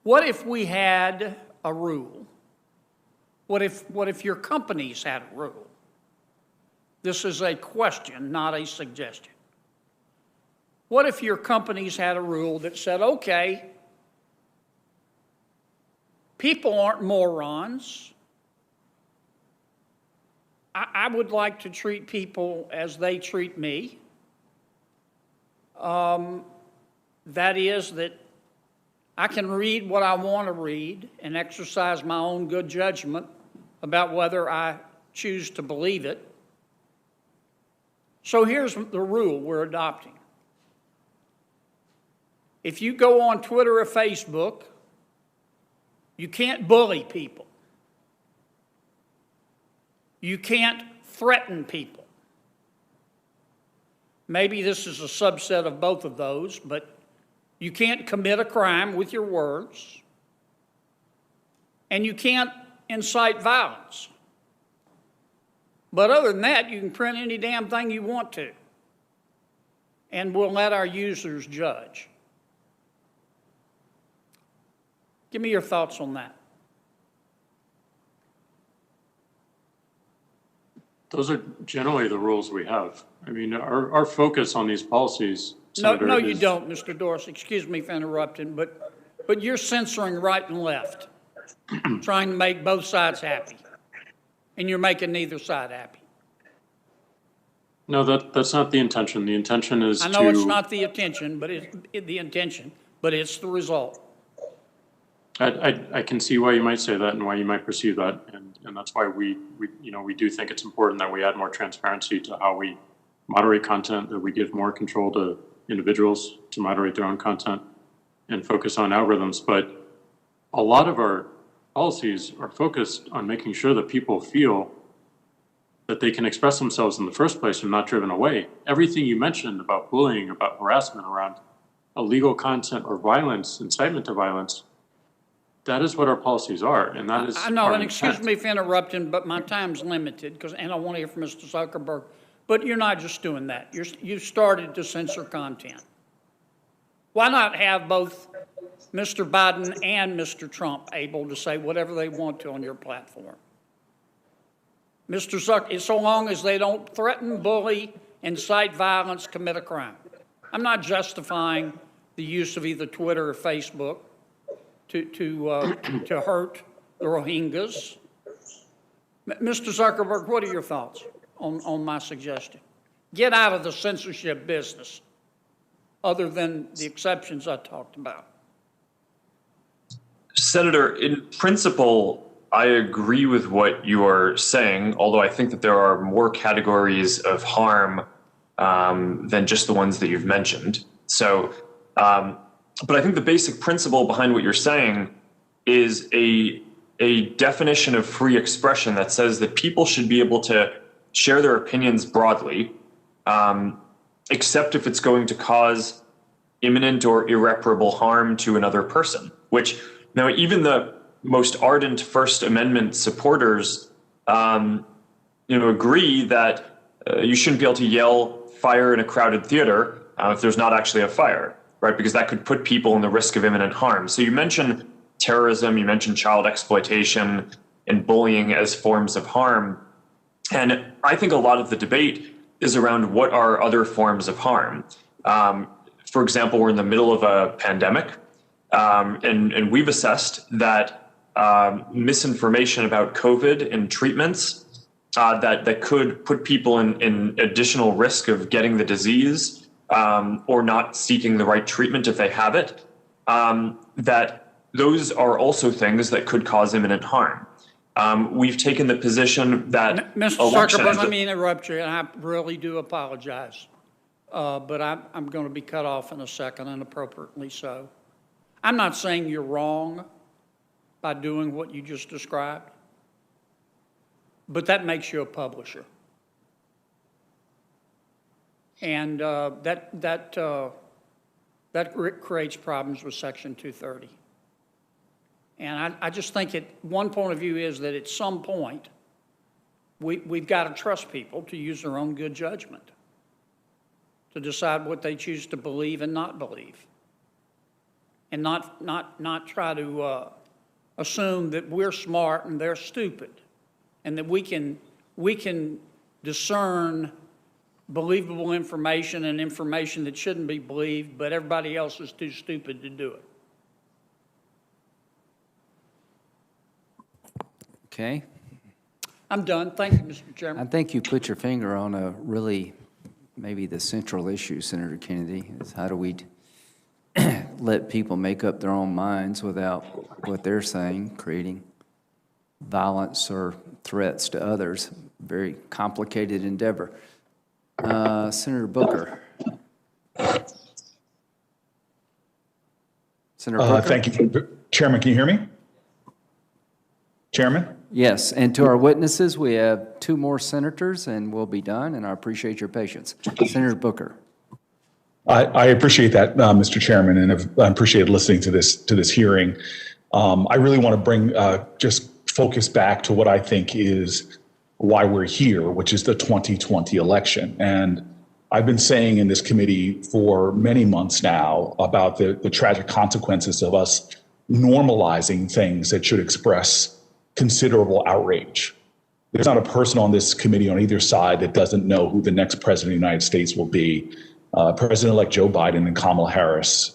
What if we had a rule? What if your companies had a rule? This is a question, not a suggestion. What if your companies had a rule that said, okay, people aren't morons. I would like to treat people as they treat me. That is that I can read what I want to read and exercise my own good judgment about whether I choose to believe it. So here's the rule we're adopting. If you go on Twitter or Facebook, you can't bully people. You can't threaten people. Maybe this is a subset of both of those, but you can't commit a crime with your words, and you can't incite violence. But other than that, you can print any damn thing you want to, and we'll let our users judge. Give me your thoughts on that. Those are generally the rules we have. I mean, our focus on these policies, Senator, No, you don't, Mr. Dorsey. Excuse me for interrupting, but you're censoring right and left, trying to make both sides happy, and you're making neither side happy. No, that's not the intention. The intention is to... I know it's not the intention, but it's the result. I can see why you might say that and why you might perceive that, and that's why we do think it's important that we add more transparency to how we moderate content, that we give more control to individuals to moderate their own content and focus on algorithms. But a lot of our policies are focused on making sure that people feel that they can express themselves in the first place and not driven away. Everything you mentioned about bullying, about harassment, around illegal content or violence, incitement to violence, that is what our policies are, and that is I know, our and intent. excuse me for interrupting, but my time's limited, and I want to hear from Mr. Zuckerberg. But you're not just doing that. You started to censor content. Why not have both Mr. Biden and Mr. Trump able to say whatever they want to on your platform? Mr. Zuckerberg, so long as they don't threaten, bully, incite violence, commit a crime. I'm not justifying the use of either Twitter or Facebook to hurt the Rohingyas. Mr. Zuckerberg, what are your thoughts on my suggestion? Get out of the censorship business, other than the exceptions I talked about. Senator, in principle, I agree with what you are saying, although I think that there are more categories of harm than just the ones that you've mentioned. So, but I think the basic principle behind what you're saying is a definition of free expression that says that people should be able to share their opinions broadly, except if it's going to cause imminent or irreparable harm to another person, which now even the most ardent First Amendment supporters, agree that you shouldn't be able to yell fire in a crowded theater if there's not actually a fire, right? Because that could put people in the risk of imminent harm. So you mentioned terrorism, you mentioned child exploitation and bullying as forms of harm. And I think a lot of the debate is around what are other forms of harm. For example, we're in the middle of a pandemic, and we've assessed that misinformation about COVID and treatments that could put people in additional risk of getting the disease or not seeking the right treatment if they have it, that those are also things that could cause imminent harm. We've taken the position that Mr. Zuckerberg, let me interrupt you, and I really do apologize. But I'm going to be cut off in a second, and appropriately so. I'm not saying you're wrong by doing what you just described, but that makes you a publisher. And that creates problems with Section 230. And I just think one point of view is that at some point, we've got to trust people to use their own good judgment, to decide what they choose to believe and not believe, and not try to assume that we're smart and they're stupid, and that we can discern believable information and information that shouldn't be believed, but everybody else is too stupid to do it. Okay. I'm done. Thank you, Mr. Chairman. I think you put your finger on a really, maybe the central issue, Senator Kennedy, is how do we let people make up their own minds without what they're saying, creating violence or threats to others. Very complicated endeavor. Senator Booker. Senator Booker? Thank you. Chairman, can you hear me? Chairman? Yes, and to our witnesses, we have 2 more senators, and we'll be done, and I appreciate your patience. Senator Booker. I appreciate that, Mr. Chairman, and I appreciated listening to this hearing. I really want to bring just focus back to what I think is why we're here, which is the 2020 election. And I've been saying in this committee for many months now about the tragic consequences of us normalizing things that should express considerable outrage. There's not a person on this committee on either side that doesn't know who the next president of the United States will be. President-elect Joe Biden and Kamala Harris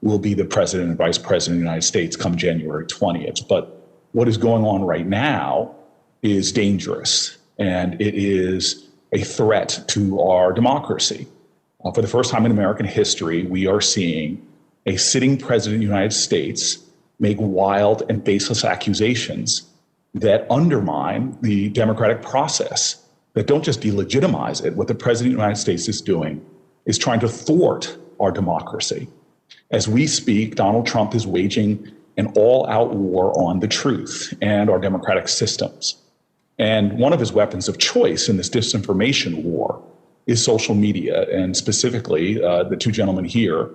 will be the president and vice president of the United States come January 20th. But what is going on right now is dangerous, and it is a threat to our democracy. For the first time in American history, we are seeing a sitting president of the United States make wild and baseless accusations that undermine the democratic process, that don't just delegitimize it. What the president of the United States is doing is trying to thwart our democracy. As we speak, Donald Trump is waging an all-out war on the truth and our democratic systems. And one of his weapons of choice in this disinformation war is social media, and specifically the 2 gentlemen here,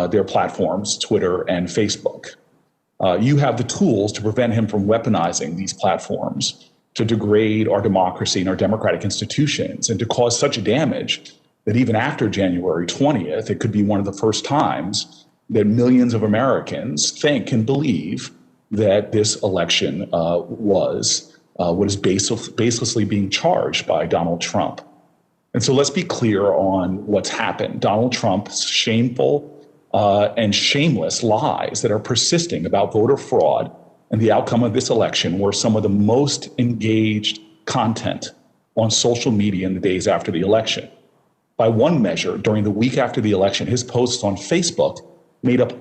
their platforms, Twitter and Facebook. You have the tools to prevent him from weaponizing these platforms to degrade our democracy and our democratic institutions and to cause such damage that even after January 20th, it could be one of the first times that millions of Americans think and believe that this election was what is baselessly being charged by Donald Trump. And so let's be clear on what's happened. Donald Trump's shameful and shameless lies that are persisting about voter fraud and the outcome of this election were some of the most engaged content on social media in the days after the election. By one measure, during the week after the election, his posts on Facebook made up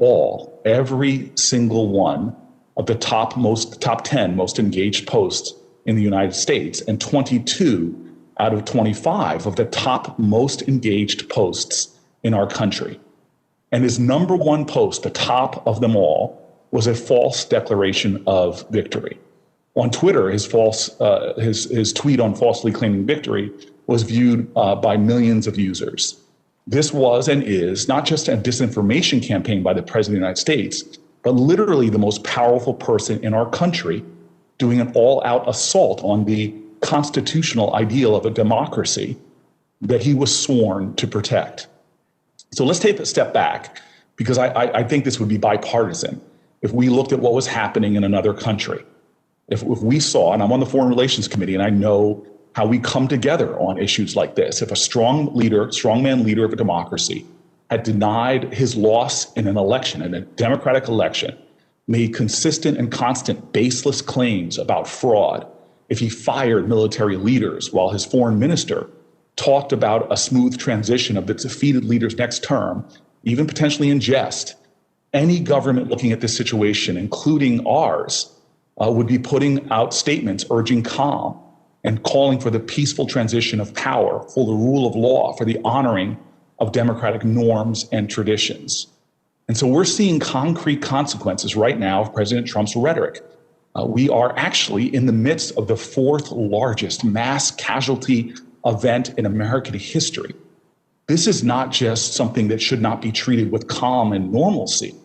every single one of the top 10 most engaged posts in the United States, and 22 out of 25 of the top most engaged posts in our country. And his number 1 post, the top of them all, was a false declaration of victory. On Twitter, his tweet on falsely claiming victory was viewed by millions of users. This was and is not just a disinformation campaign by the President of the United States, but literally the most powerful person in our country doing an all-out assault on the constitutional ideal of a democracy that he was sworn to protect. So let's take a step back, because I think this would be bipartisan if we looked at what was happening in another country. If we saw, and I'm on the Foreign Relations Committee, and I know how we come together on issues like this. If a strongman leader of a democracy had denied his loss in an election, in a democratic election, made consistent and constant baseless claims about fraud, if he fired military leaders while his foreign minister talked about a smooth transition of the defeated leader's next term, even potentially in jest, any government looking at this situation, including ours, would be putting out statements urging calm and calling for the peaceful transition of power, for the rule of law, for the honoring of democratic norms and traditions. And so we're seeing concrete consequences right now of President Trump's rhetoric. We are actually in the midst of the 4th largest mass casualty event in American history. This is not just something that should not be treated with calm and normalcy,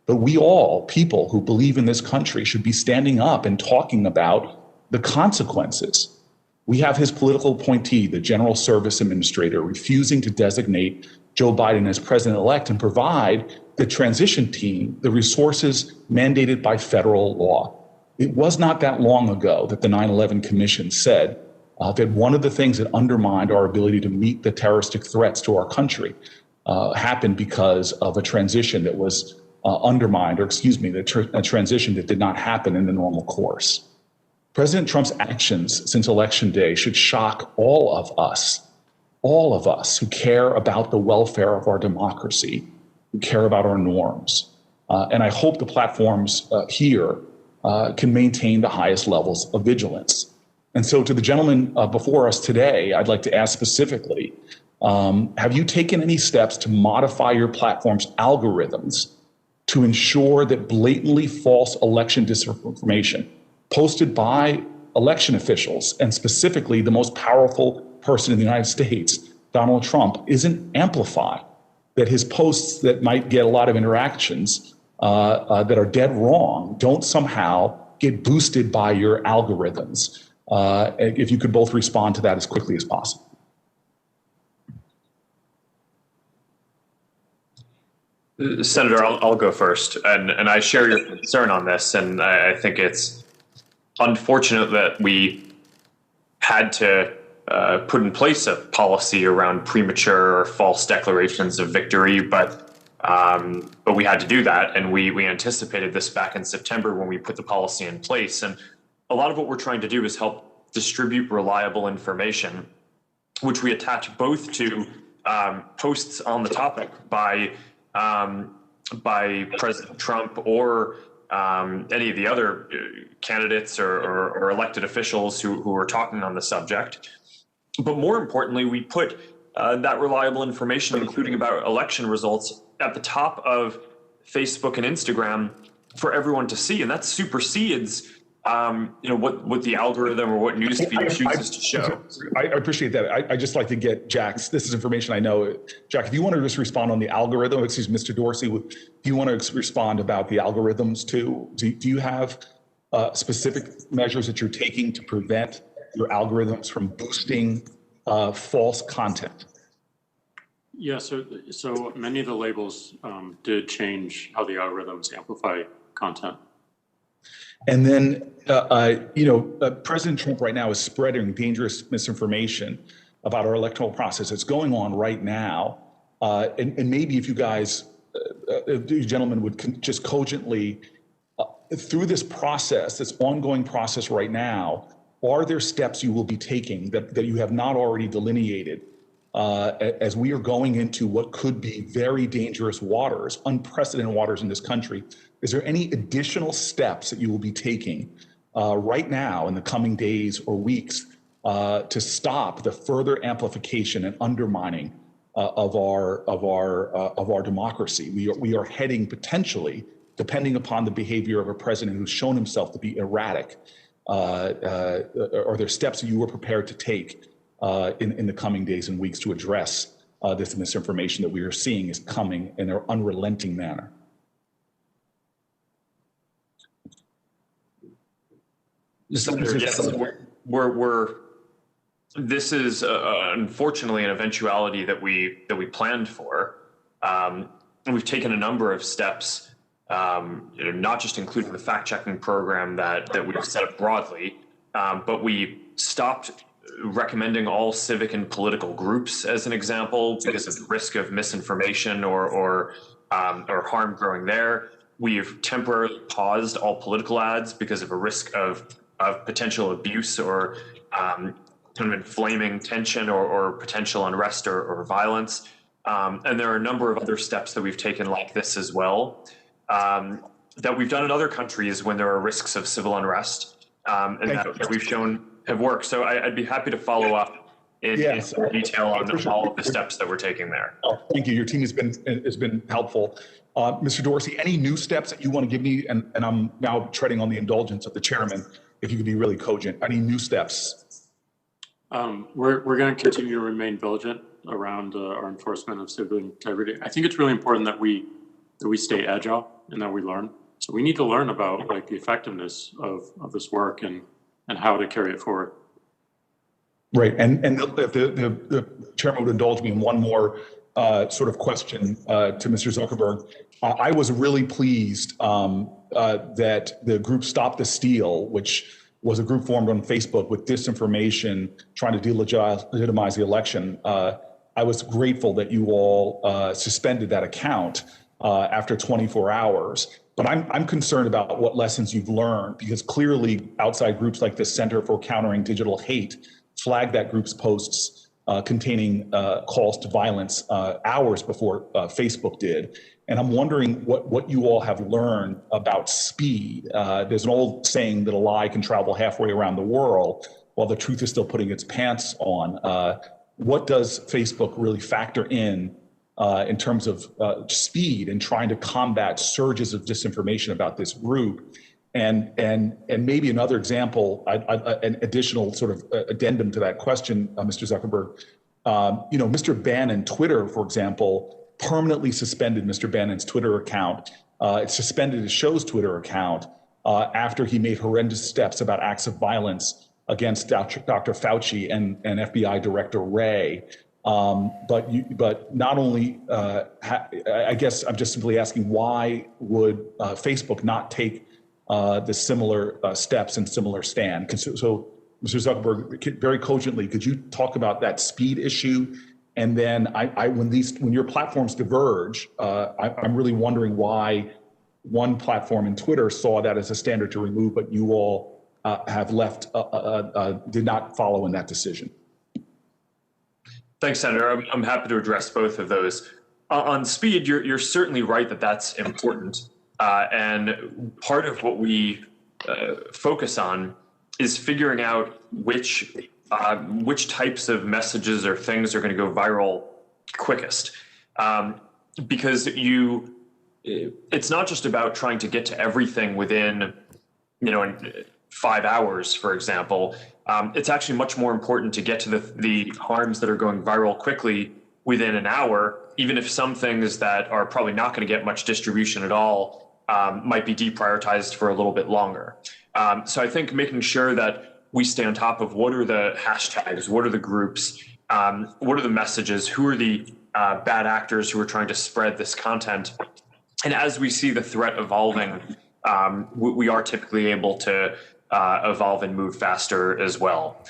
but we all, people who believe in this country, should be standing up and talking about the consequences. We have his political appointee, the General Service Administrator, refusing to designate Joe Biden as president-elect and provide the transition team the resources mandated by federal law. It was not that long ago that the 9/11 Commission said that one of the things that undermined our ability to meet the terroristic threats to our country happened because of a transition that was undermined, or excuse me, a transition that did not happen in the normal course. President Trump's actions since Election Day should shock all of us who care about the welfare of our democracy, who care about our norms. And I hope the platforms here can maintain the highest levels of vigilance. And so to the gentleman before us today, I'd like to ask specifically, have you taken any steps to modify your platform's algorithms to ensure that blatantly false election disinformation posted by election officials, and specifically the most powerful person in the United States, Donald Trump, isn't amplified, that his posts that might get a lot of interactions that are dead wrong don't somehow get boosted by your algorithms? If you could both respond to that as quickly as possible. Senator, I'll go first, and I share your concern on this, and I think it's unfortunate that we had to put in place a policy around premature or false declarations of victory, but we had to do that, and we anticipated this back in September when we put the policy in place. And a lot of what we're trying to do is help distribute reliable information, which we attach both to posts on the topic by President Trump or any of the other candidates or elected officials who are talking on the subject. But more importantly, we put that reliable information, including about election results, at the top of Facebook and Instagram for everyone to see, and that supersedes what the algorithm or what newsfeed chooses to show. I appreciate that. I just like to get Jack's, this is information I know. Jack, if you want to just respond on the algorithm, excuse me, Mr. Dorsey, do you want to respond about the algorithms too? Do you have specific measures that you're taking to prevent your algorithms from boosting false content? Yeah, so many of the labels did change how the algorithms amplify content. And then, President Trump right now is spreading dangerous misinformation about our electoral process. It's going on right now. And maybe if you guys, if you gentlemen would just cogently, through this process, this ongoing process right now, are there steps you will be taking that you have not already delineated as we are going into what could be very dangerous waters, unprecedented waters in this country? Is there any additional steps that you will be taking right now in the coming days or weeks to stop the further amplification and undermining of our democracy? We are heading potentially, depending upon the behavior of a president who's shown himself to be erratic. Are there steps that you are prepared to take in the coming days and weeks to address this misinformation that we are seeing is coming in an unrelenting manner? Senator, yes, this is unfortunately an eventuality that we planned for, and we've taken a number of steps, not just including the fact-checking program that we've set up broadly, but we stopped recommending all civic and political groups, as an example, because of the risk of misinformation or harm growing there. We've temporarily paused all political ads because of a risk of potential abuse or kind of inflaming tension or potential unrest or violence. And there are a number of other steps that we've taken like this as well, that we've done in other countries when there are risks of civil unrest, and that we've shown have worked. So I'd be happy to follow up in more detail on all of the steps that we're taking there. Thank you. Your team has been helpful. Mr. Dorsey, any new steps that you want to give me? And I'm now treading on the indulgence of the chairman, if you could be really cogent. Any new steps? We're going to continue to remain vigilant around our enforcement of civil integrity. I think it's really important that we stay agile and that we learn. So we need to learn about like the effectiveness of this work and how to carry it forward. Right, and if the chairman would indulge me in one more sort of question to Mr. Zuckerberg. I was really pleased that the group Stop the Steal, which was a group formed on Facebook with disinformation, trying to delegitimize the election. I was grateful that you all suspended that account after 24 hours. But I'm concerned about what lessons you've learned, because clearly outside groups like the Center for Countering Digital Hate flagged that group's posts containing calls to violence hours before Facebook did. And I'm wondering what you all have learned about speed. There's an old saying that a lie can travel halfway around the world while the truth is still putting its pants on. What does Facebook really factor in terms of speed and trying to combat surges of disinformation about this group? And maybe another example, an additional sort of addendum to that question, Mr. Zuckerberg. Mr. Bannon, Twitter, for example, permanently suspended Mr. Bannon's Twitter account. It suspended his show's Twitter account after he made horrendous steps about acts of violence against Dr. Fauci and FBI Director Wray. But not only, I guess I'm just simply asking, why would Facebook not take the similar steps and similar stand? So, Mr. Zuckerberg, very cogently, could you talk about that speed issue? And then when your platforms diverge, I'm really wondering why one platform in Twitter saw that as a standard to remove, but you all have did not follow in that decision. Thanks, Senator. I'm happy to address both of those. On speed, you're certainly right that that's important. And part of what we focus on is figuring out which types of messages or things are going to go viral quickest. Because it's not just about trying to get to everything within, in 5 hours, for example. It's actually much more important to get to the harms that are going viral quickly within an hour, even if some things that are probably not going to get much distribution at all might be deprioritized for a little bit longer. So I think making sure that we stay on top of what are the hashtags, what are the groups, what are the messages, who are the bad actors who are trying to spread this content. And as we see the threat evolving, we are typically able to evolve and move faster as well.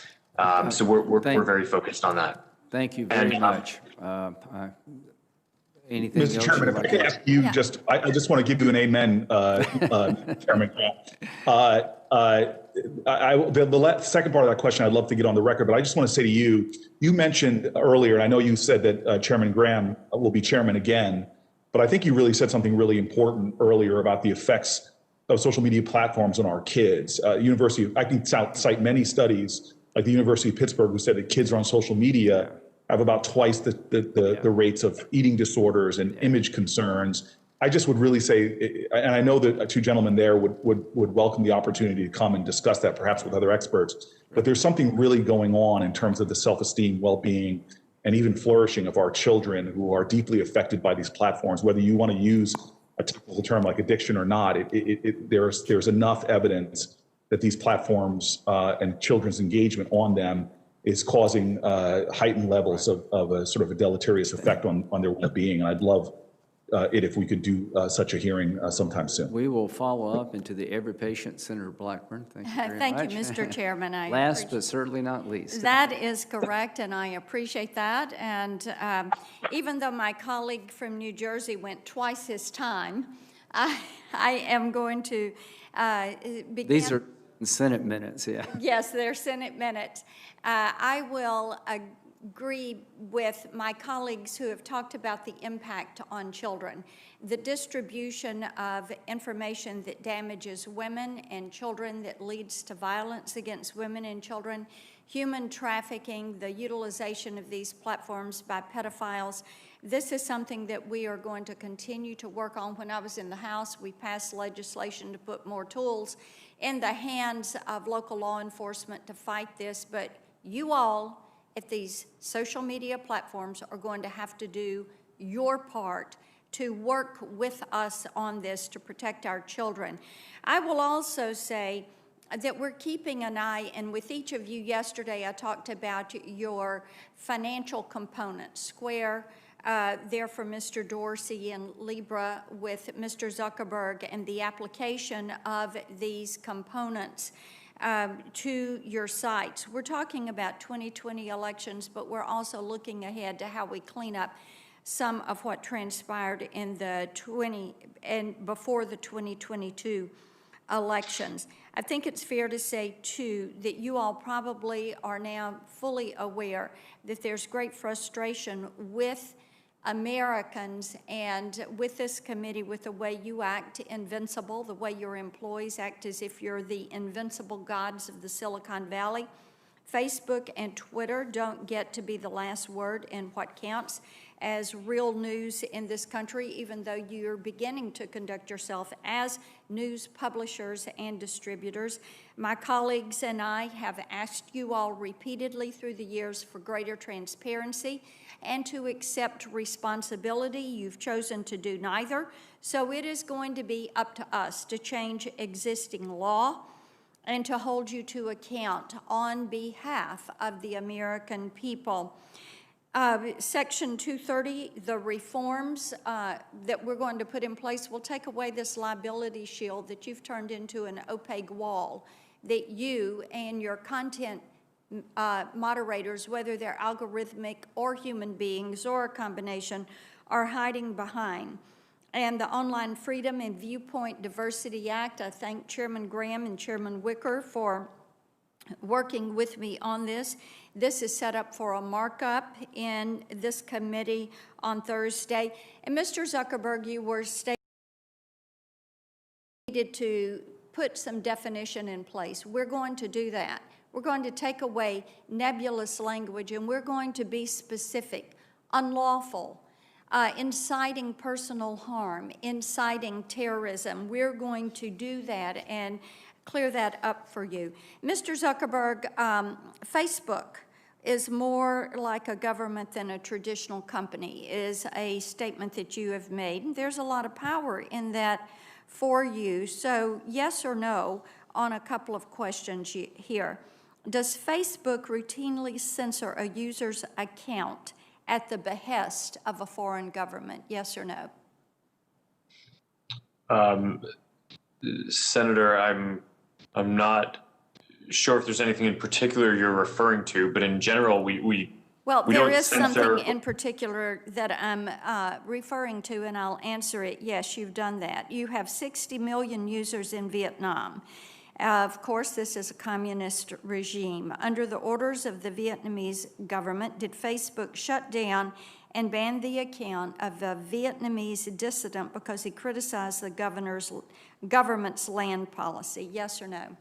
So we're very focused on that. Thank you very much. Anything Mr. else? Chairman, if I could ask you I just want to give you an amen, Chairman Graham. The second part of that question, I'd love to get on the record, but I just want to say to you, you mentioned earlier, and I know you said that Chairman Graham will be chairman again, but I think you really said something really important earlier about the effects of social media platforms on our kids. I can cite many studies, like the University of Pittsburgh, who said that kids are on social media have about twice the rates of eating disorders and image concerns. I just would really say, and I know that two gentlemen there would welcome the opportunity to come and discuss that perhaps with other experts, but there's something really going on in terms of the self-esteem, well-being, and even flourishing of our children who are deeply affected by these platforms. Whether you want to use a technical term like addiction or not, there's enough evidence that these platforms and children's engagement on them is causing heightened levels of a sort of a deleterious effect on their well-being. And I'd love it if we could do such a hearing sometime soon. We will follow up into the Every Patient Senator Blackburn. Thank you very much. Thank you, Mr. Chairman. Last but certainly not least. That is correct, and I appreciate that. And even though my colleague from New Jersey went twice his time, I am going to begin. These are Senate minutes, yeah. Yes, they're Senate minutes. I will agree with my colleagues who have talked about the impact on children. The distribution of information that damages women and children, that leads to violence against women and children, human trafficking, the utilization of these platforms by pedophiles, This is something that we are going to continue to work on. When I was in the House, we passed legislation to put more tools in the hands of local law enforcement to fight this, but you all at these social media platforms are going to have to do your part to work with us on this to protect our children. I will also say that we're keeping an eye, and with each of you yesterday, I talked about your financial components. Square, there for Mr. Dorsey, and Libra with Mr. Zuckerberg, and the application of these components to your sites. We're talking about 2020 elections, but we're also looking ahead to how we clean up some of what transpired in the before the 2022 elections. I think it's fair to say, too, that you all probably are now fully aware that there's great frustration with Americans and with this committee, with the way you act invincible, the way your employees act as if you're the invincible gods of the Silicon Valley. Facebook and Twitter don't get to be the last word in what counts as real news in this country, even though you're beginning to conduct yourself as news publishers and distributors. My colleagues and I have asked you all repeatedly through the years for greater transparency and to accept responsibility. You've chosen to do neither. So it is going to be up to us to change existing law and to hold you to account on behalf of the American people. Section 230, the reforms that we're going to put in place will take away this liability shield that you've turned into an opaque wall that you and your content moderators, whether they're algorithmic or human beings or a combination, are hiding behind. And the Online Freedom and Viewpoint Diversity Act, I thank Chairman Graham and Chairman Wicker for working with me on this. This is set up for a markup in this committee on Thursday. And Mr. Zuckerberg, you were stated to put some definition in place. We're going to do that. We're going to take away nebulous language, and we're going to be specific, unlawful, inciting personal harm, inciting terrorism. We're going to do that and clear that up for you. Mr. Zuckerberg, Facebook is more like a government than a traditional company, is a statement that you have made. There's a lot of power in that for you. So yes or no on a couple of questions here. Does Facebook routinely censor a user's account at the behest of a foreign government? Yes or no? Senator, I'm not sure if there's anything in particular you're referring to, but in general, we there is something in particular that I'm referring to, and I'll answer it. Yes, you've done that. You have 60 million users in Vietnam. Of course, this is a communist regime. Under the orders of the Vietnamese government, did Facebook shut down and ban the account of a Vietnamese dissident because he criticized the government's land policy? Yes or no?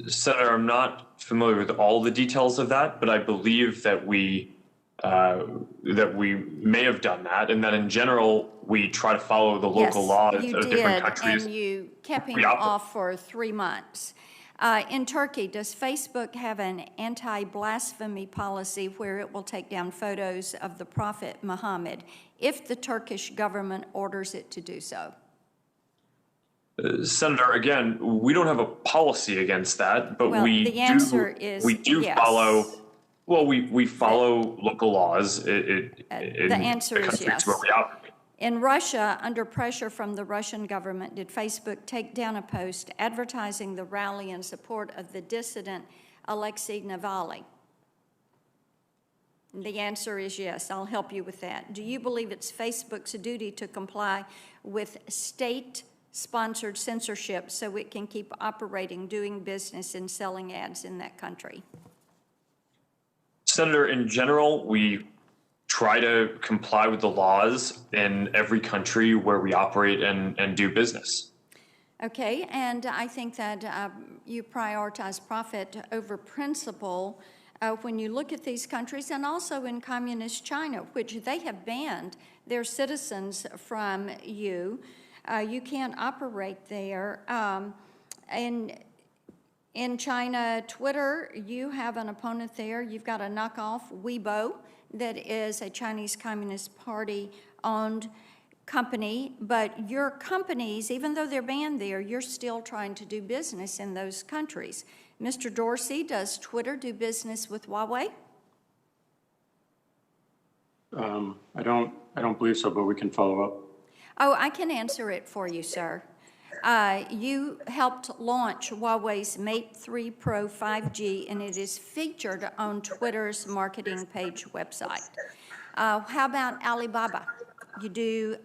Senator, I'm not familiar with all the details of that, but I believe that we may have done that, and that in general we try to follow the local laws of different countries. And you kept him off for 3 months. In Turkey, does Facebook have an anti-blasphemy policy where it will take down photos of the Prophet Muhammad if the Turkish government orders it to do so? Senator, again, we don't have a policy against that, but we do yes. follow. Well, we follow local laws in the answer is yes. Where we operate. In Russia, under pressure from the Russian government, did Facebook take down a post advertising the rally in support of the dissident Alexei Navalny? The answer is yes. I'll help you with that. Do you believe it's Facebook's duty to comply with state-sponsored censorship so it can keep operating, doing business, and selling ads in that country? Senator, in general, we try to comply with the laws in every country where we operate and do business. Okay, and I think that you prioritize profit over principle when you look at these countries, and also in communist China, which they have banned their citizens from you. You can't operate there. In China, Twitter, you have an opponent there. You've got a knockoff, Weibo, that is a Chinese Communist Party-owned company, but your companies, even though they're banned there, you're still trying to do business in those countries. Mr. Dorsey, does Twitter do business with Huawei? I don't believe so, but we can follow up. Oh, I can answer it for you, sir. You helped launch Huawei's Mate 3 Pro 5G, and it is featured on Twitter's marketing page website. How about Alibaba? You do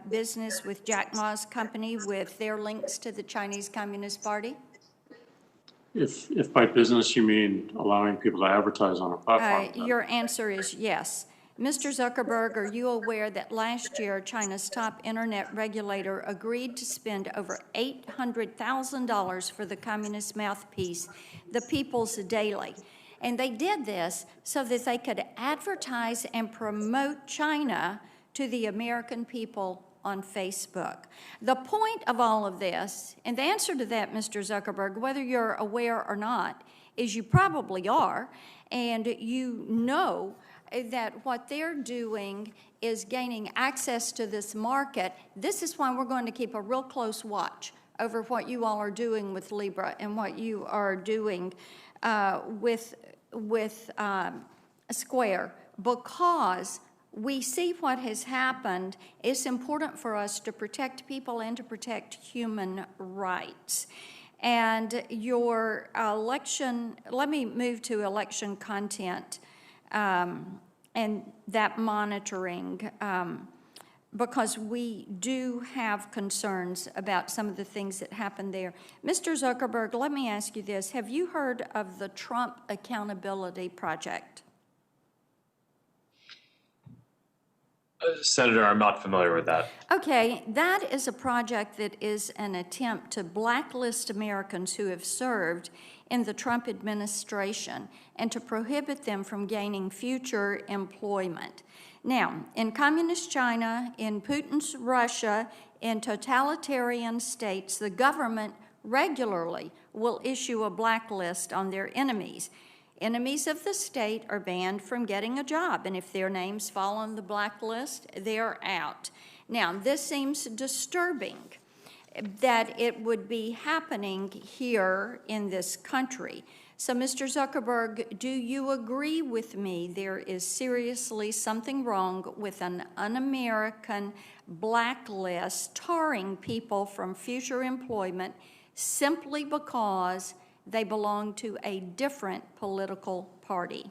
business with Jack Ma's company with their links to the Chinese Communist Party? If by business you mean allowing people to advertise on a platform. Your answer is yes. Mr. Zuckerberg, are you aware that last year China's top internet regulator agreed to spend over $800,000 for the communist mouthpiece, the People's Daily? And they did this so that they could advertise and promote China to the American people on Facebook. The point of all of this, and the answer to that, Mr. Zuckerberg, whether you're aware or not, is you probably are, and you know that what they're doing is gaining access to this market. This is why we're going to keep a real close watch over what you all are doing with Libra and what you are doing with Square, because we see what has happened. It's important for us to protect people and to protect human rights. And your election, let me move to election content and that monitoring, because we do have concerns about some of the things that happen there. Mr. Zuckerberg, let me ask you this. Have you heard of the Trump Accountability Project? Senator, I'm not familiar with that. Okay, that is a project that is an attempt to blacklist Americans who have served in the Trump administration and to prohibit them from gaining future employment. Now, in communist China, in Putin's Russia, in totalitarian states, the government regularly will issue a blacklist on their enemies. Enemies of the state are banned from getting a job, and if their names fall on the blacklist, they're out. Now, this seems disturbing that it would be happening here in this country. So, Mr. Zuckerberg, do you agree with me there is seriously something wrong with an un-American blacklist tarring people from future employment simply because they belong to a different political party?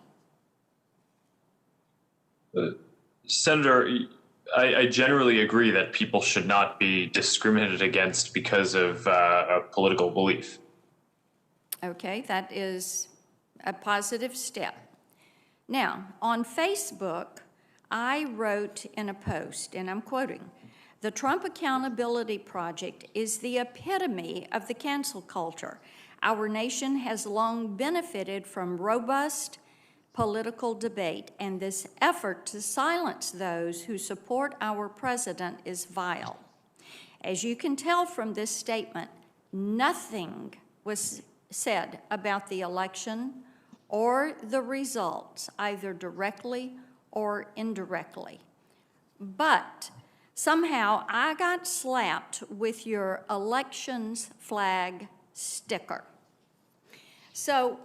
Senator, I generally agree that people should not be discriminated against because of a political belief. Okay, that is a positive step. Now, on Facebook, I wrote in a post, and I'm quoting, "The Trump Accountability Project is the epitome of the cancel culture. Our nation has long benefited from robust political debate, and this effort to silence those who support our president is vile." As you can tell from this statement, nothing was said about the election or the results, either directly or indirectly. But somehow I got slapped with your elections flag sticker. So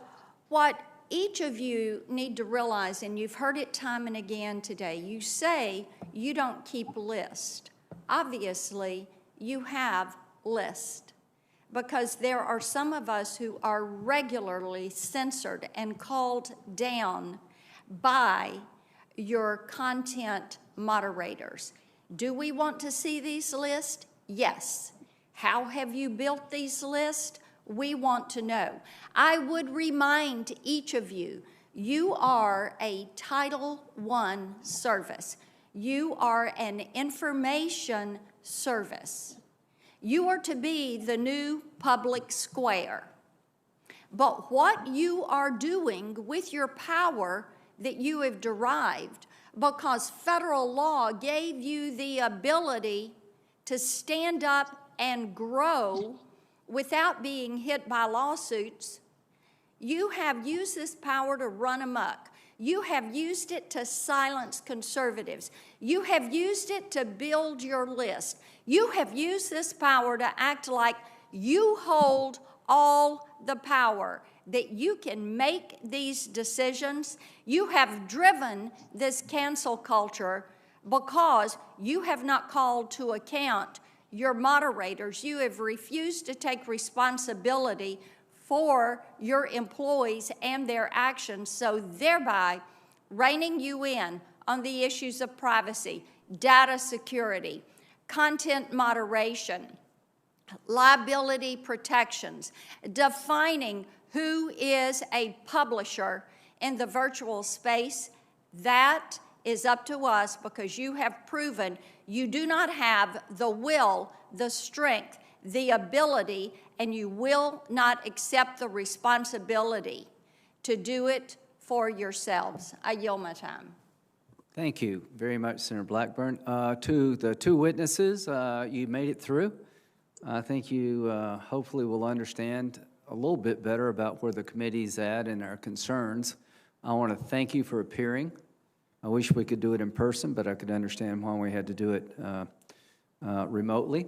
what each of you need to realize, and you've heard it time and again today, you say you don't keep lists. Obviously, you have lists, because there are some of us who are regularly censored and called down by your content moderators. Do we want to see these lists? Yes. How have you built these lists? We want to know. I would remind each of you, you are a Title I service. You are an information service. You are to be the new public square. but what you are doing with your power that you have derived, because federal law gave you the ability to stand up and grow without being hit by lawsuits. You have used this power to run amok. You have used it to silence conservatives. You have used it to build your list. You have used this power to act like you hold all the power, that you can make these decisions. You have driven this cancel culture because you have not called to account your moderators. You have refused to take responsibility for your employees and their actions, so thereby reining you in on the issues of privacy, data security, content moderation, liability protections, defining who is a publisher in the virtual space. That is up to us, because you have proven you do not have the will, the strength, the ability, and you will not accept the responsibility to do it for yourselves. I yield my time. Thank you very much, Senator Blackburn. To the two witnesses, you made it through. I think you hopefully will understand a little bit better about where the committee's at and our concerns. I want to thank you for appearing. I wish we could do it in person, but I could understand why we had to do it remotely.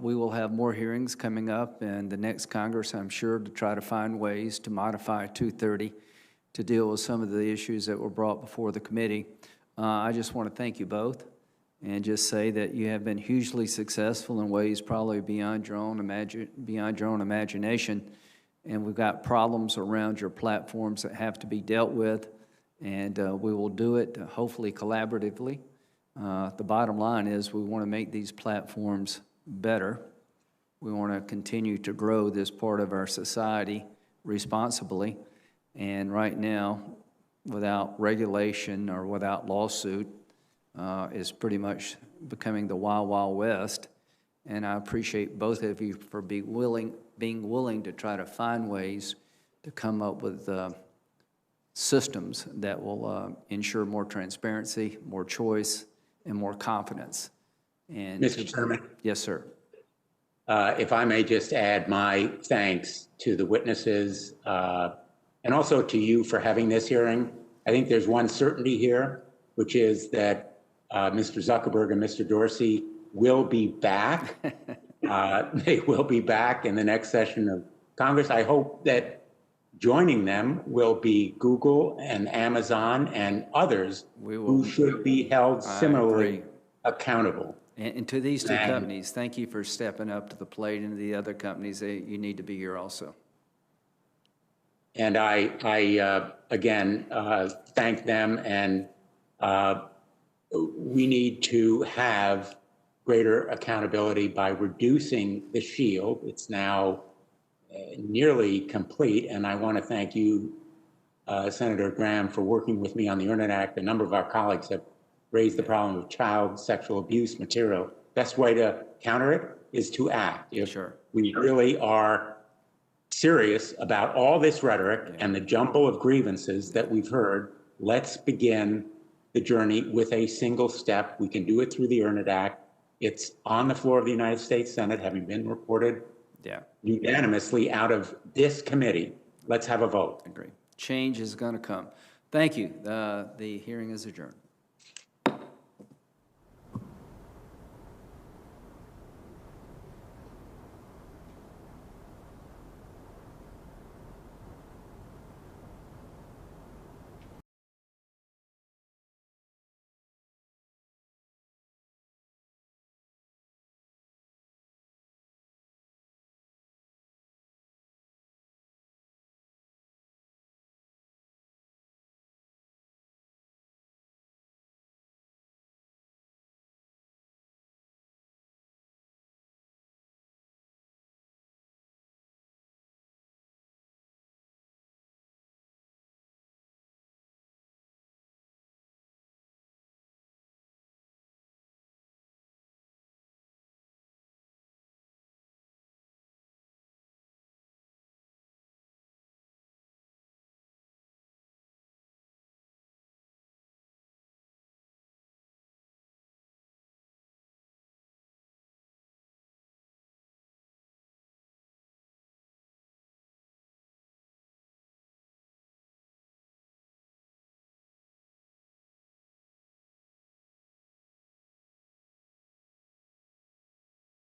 We will have more hearings coming up in the next Congress, I'm sure, to try to find ways to modify 230 to deal with some of the issues that were brought before the committee. I just want to thank you both and just say that you have been hugely successful in ways probably beyond your own imagination. And we've got problems around your platforms that have to be dealt with, and we will do it hopefully collaboratively. The bottom line is we want to make these platforms better. We want to continue to grow this part of our society responsibly. And right now, without regulation or without lawsuit, is pretty much becoming the Wild Wild West. And I appreciate both of you for being willing to try to find ways to come up with systems that will ensure more transparency, more choice, and more confidence. And Mr. Chairman? Yes, sir. If I may just add my thanks to the witnesses and also to you for having this hearing. I think there's one certainty here, which is that Mr. Zuckerberg and Mr. Dorsey will be back. They will be back in the next session of Congress. I hope that joining them will be Google and Amazon and others who should be held similarly accountable. And to these two companies, thank you for stepping up to the plate, and to the other companies, you need to be here also. And I again, thank them, and we need to have greater accountability by reducing the shield. It's now nearly complete, and I want to thank you, Senator Graham, for working with me on the Internet Act. A number of our colleagues have raised the problem of child sexual abuse material. Best way to counter it is to act. If we really are serious about all this rhetoric and the jumble of grievances that we've heard, let's begin the journey with a single step. We can do it through the Internet Act. It's on the floor of the United States Senate, having been reported unanimously out of this committee. Let's have a vote. Agree. Change is going to come. Thank you. The hearing is adjourned.